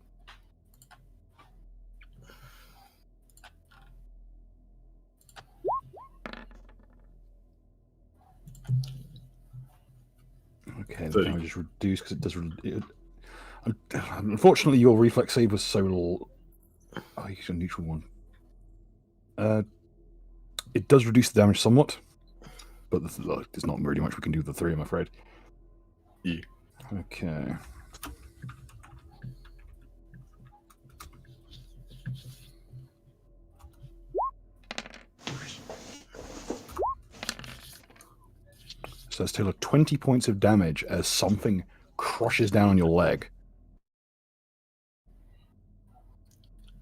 Okay, the 30. damage is reduced because it does. Unfortunately, your reflex save was so little. Oh, you got a neutral one. It does reduce the damage somewhat, but there's not really much we can do with the 3, I'm afraid. Yeah. Okay. So that's still 20 points of damage as something crushes down on your leg.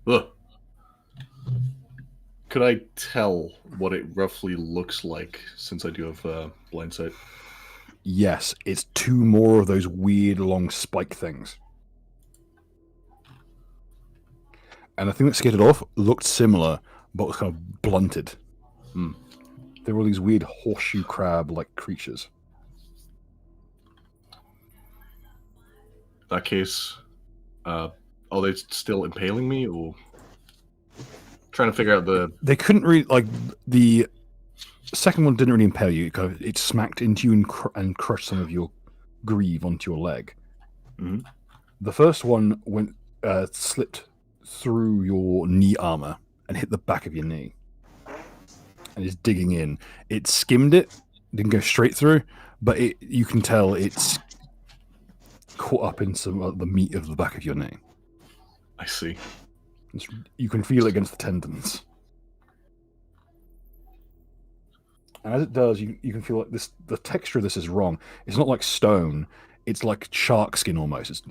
Ugh. Could I tell what it roughly looks like, since I do have blind sight? Yes, it's 2 more of those weird long spike things. And the thing that scared it off looked similar, but was kind of blunted. Hmm. There were these weird horseshoe crab-like creatures. In that case, are they still impaling me, or trying to figure out the? They couldn't really, like, the second one didn't really impale you. It smacked into you and crushed some of your greave onto your leg. Mhm. The first one slipped through your knee armor and hit the back of your knee. And is digging in. It skimmed it, didn't go straight through, but you can tell it's caught up in some of the meat of the back of your knee. I see. You can feel it against the tendons. And as it does, you can feel like this. The texture of this is wrong. It's not like stone. It's like shark skin almost.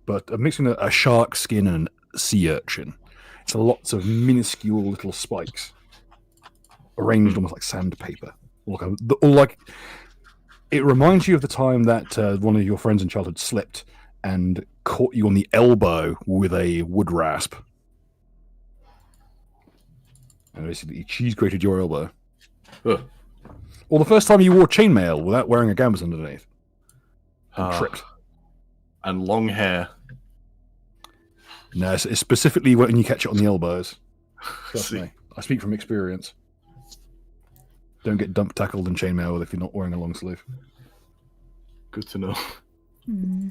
But a mixing a shark skin and a sea urchin. It's lots of minuscule little spikes, arranged almost like sandpaper. It reminds you of the time that one of your friends in childhood slipped and caught you on the elbow with a wood rasp. And basically cheese grated your elbow. Ugh. Or the first time you wore chainmail without wearing a gambus underneath. And tripped. And long hair. No, it's specifically when you catch it on the elbows. Trust See. me. I speak from experience. Don't get dump tackled in chainmail if you're not wearing a long sleeve. Good to know. Hmm.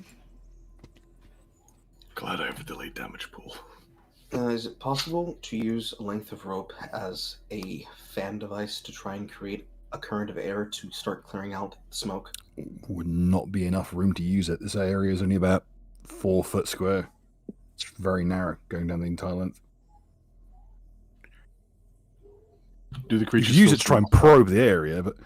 Glad I have a delayed damage pool. Is it possible to use a length of rope as a fan device to try and create a current of air to start clearing out smoke? Would not be enough room to use it. This area is only about 4 foot square. It's very narrow, going down the entire length. Do the You creatures could use still it to try and smell? probe the area, but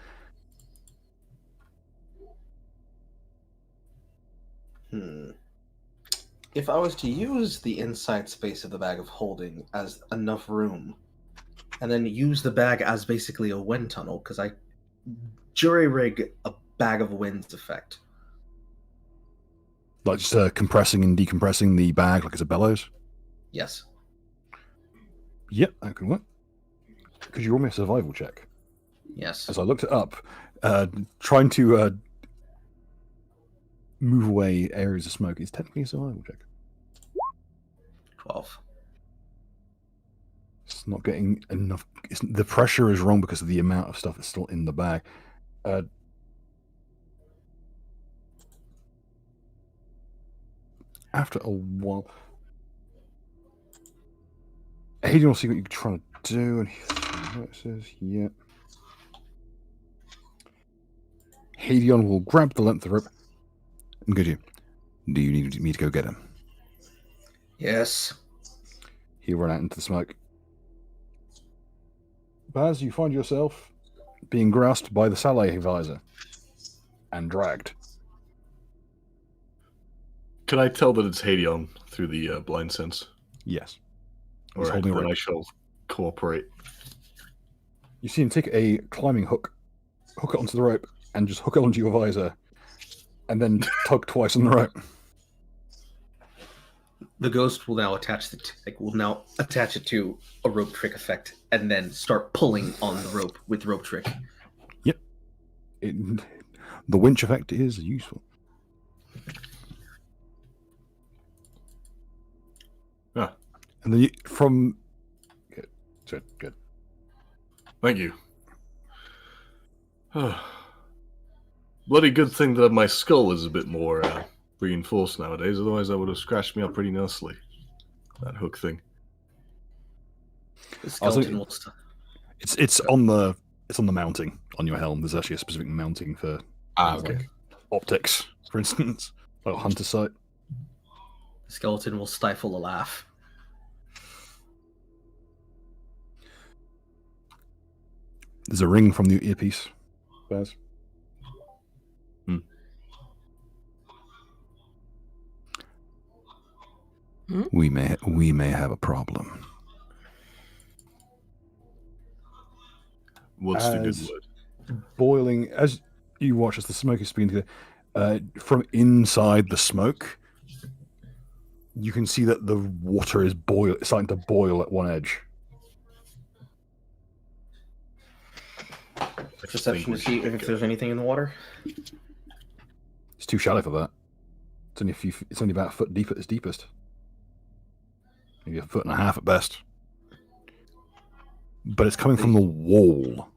If I was to use the inside space of the bag of holding as enough room, and then use the bag as basically a wind tunnel, because I jury rig a bag of winds effect. like just compressing and decompressing the bag like it's a bellows. Yes. Yep, that could work. Because you roll me a survival check. Yes. As I looked it up, trying to move away areas of smoke is technically a survival check. 12. It's not getting enough. The pressure is wrong because of the amount of stuff that's still in the bag. After a while, Hayden will see what you're trying to do, and he notices, yeah. Hadion will grab the length of rope and go to you. Do you need me to go get him? Yes. He'll run out into the smoke. Baz, you find yourself being grasped by the Saleh visor and dragged. Can I tell that it's Hadion through the blind sense? Yes. All He's right, holding a then rope. I shall cooperate. You see him take a climbing hook, hook it onto the rope, and just hook it onto your visor, and then tug twice on the rope. The ghost will now attach it to a rope trick effect, and then start pulling on the rope with rope trick. Yep. The winch effect is useful. Ah, And then from good. thank you. Bloody good thing that my skull is a bit more reinforced nowadays. Otherwise, that would have scratched me up pretty nicely. That hook thing. The skeleton will. It's on the mounting on your helm. There's actually a specific mounting for Okay. like optics, for instance, like hunter sight. The skeleton will stifle a laugh. There's a ring from the earpiece, Baz. We may have a problem. What's the good As word? boiling as you watch as the smoke is spewing from inside the smoke, you can see that the water is starting to boil at one edge. Perception to see if there's anything in the water. It's too shallow for that. It's only about a foot deep at its deepest. Maybe a foot and a half at best. But it's coming from the wall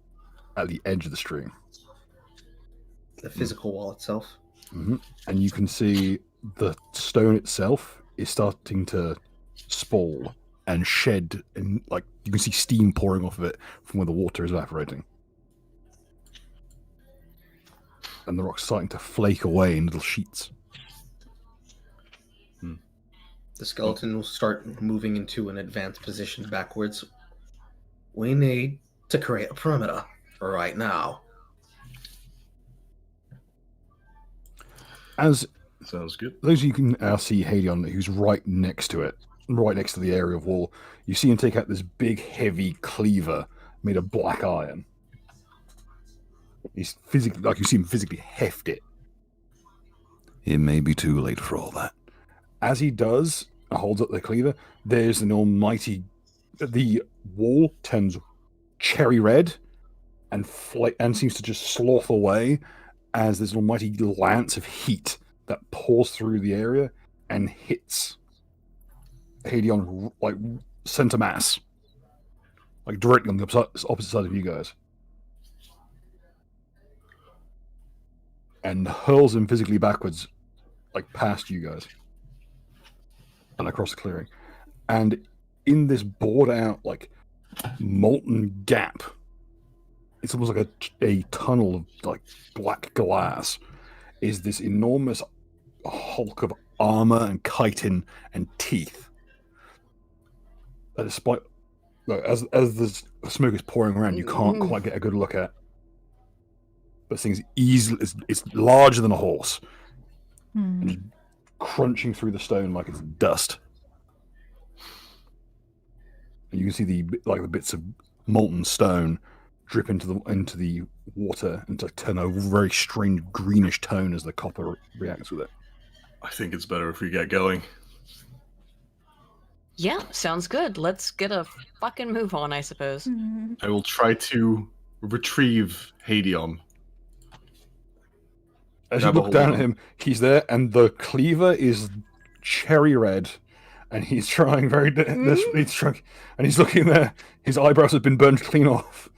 at the edge of the stream. The physical wall itself. Mm-hmm. And you can see the stone itself is starting to spoil and shed, and like you can see steam pouring off of it from where the water is evaporating. And the rock's starting to flake away in little sheets. The skeleton will start moving into an advanced position backwards. We need to create a perimeter right now. As Sounds good. those of you can now see Hadion, who's right next to it, right next to the area of wall. You see him take out this big, heavy cleaver made of black iron. He's physically, like you see him physically heft it. It may be too late for all that. As he does, holds up the cleaver, there's an almighty. The wall turns cherry red and seems to just slough away as there's an almighty lance of heat that pours through the area and hits Hadion like center mass, like directly on the opposite side of you guys, and hurls him physically backwards, like past you guys and across the clearing. And in this bored out, like molten gap, it's almost like a tunnel of like black glass, is this enormous hulk of armor and chitin and teeth. That despite, look, as the smoke is pouring around, you can't quite get a good look at. But this thing's it's larger than a horse, and just crunching through the stone like it's dust. And you can see the bits of molten stone drip into the water and to turn a very strange greenish tone as the copper reacts with it. I think it's better if we get going. Yeah, sounds good. Let's get a fucking move on, I suppose. I will try to retrieve Hadion. As you look down at him, he's there, and the cleaver is cherry red, and he's trying very desperately to try, and he's looking there. His eyebrows have been burned clean off.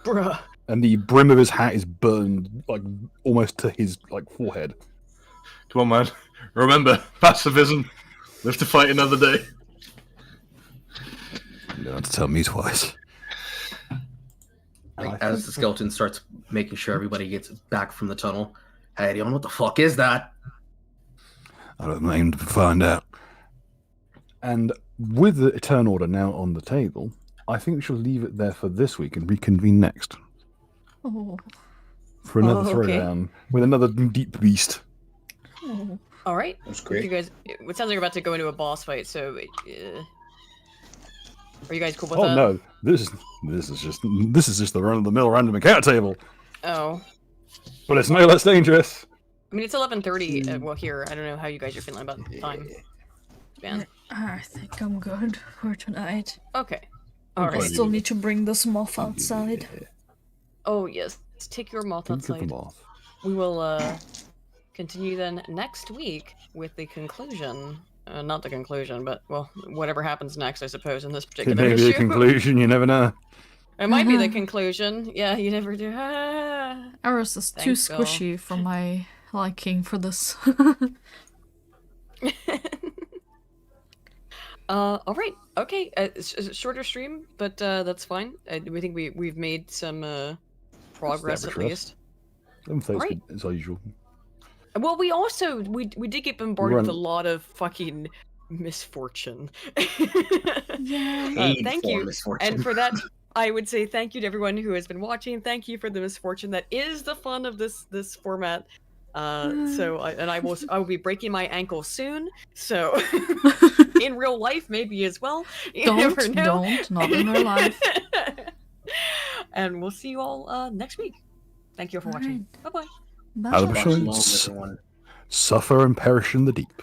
Bruh. And the brim of his hat is burned, like, almost to his, like, forehead. Come on, man. Remember, pacifism. Live to fight another day. You don't have to tell me twice. As the skeleton starts making sure everybody gets back from the tunnel. Hey, Dion, what the fuck is that? I don't aim to find out. And with the Eternal Order now on the table, I think we shall leave it there for this week and reconvene next. Oh. For another okay. throwdown with another deep beast. Oh. All right. That's great. You guys, it sounds like you're about to go into a boss fight. So, are you guys cool with Oh that? no, this is just the run-of-the-mill random encounter table. Oh. But it's no less dangerous. I mean, it's 11:30. Well, here, I don't know how you guys are feeling about the time. Man. I think I'm good for tonight. Okay. All I right. still need to bring this moth outside. Oh yes. Let's take your moth Think of the outside. moth. We will continue then next week with the conclusion not the conclusion, but well, whatever happens next, I suppose, in this It particular may be a issue. conclusion, you never know. It might be the conclusion. Yeah, you never do. Ah. Eris is too Thanks, Bill. squishy for my liking for this. All right, okay. It's a shorter stream, but that's fine. We think we've made some progress at average for us. least. Right. As usual. Well, we also we did get bombarded with a Run- lot of fucking misfortune. Yeah. Paid Thank for you, misfortune. and for that, I would say thank you to everyone who has been watching. Thank you for the misfortune that is the fun of this format. I will be breaking my ankle soon. So in real life, maybe as well. You never know. Not in real life. And we'll see you all next week. Thank you for watching. Bye bye. Bye. Albert Shalom, Shines. everyone. Suffer and perish in the deep.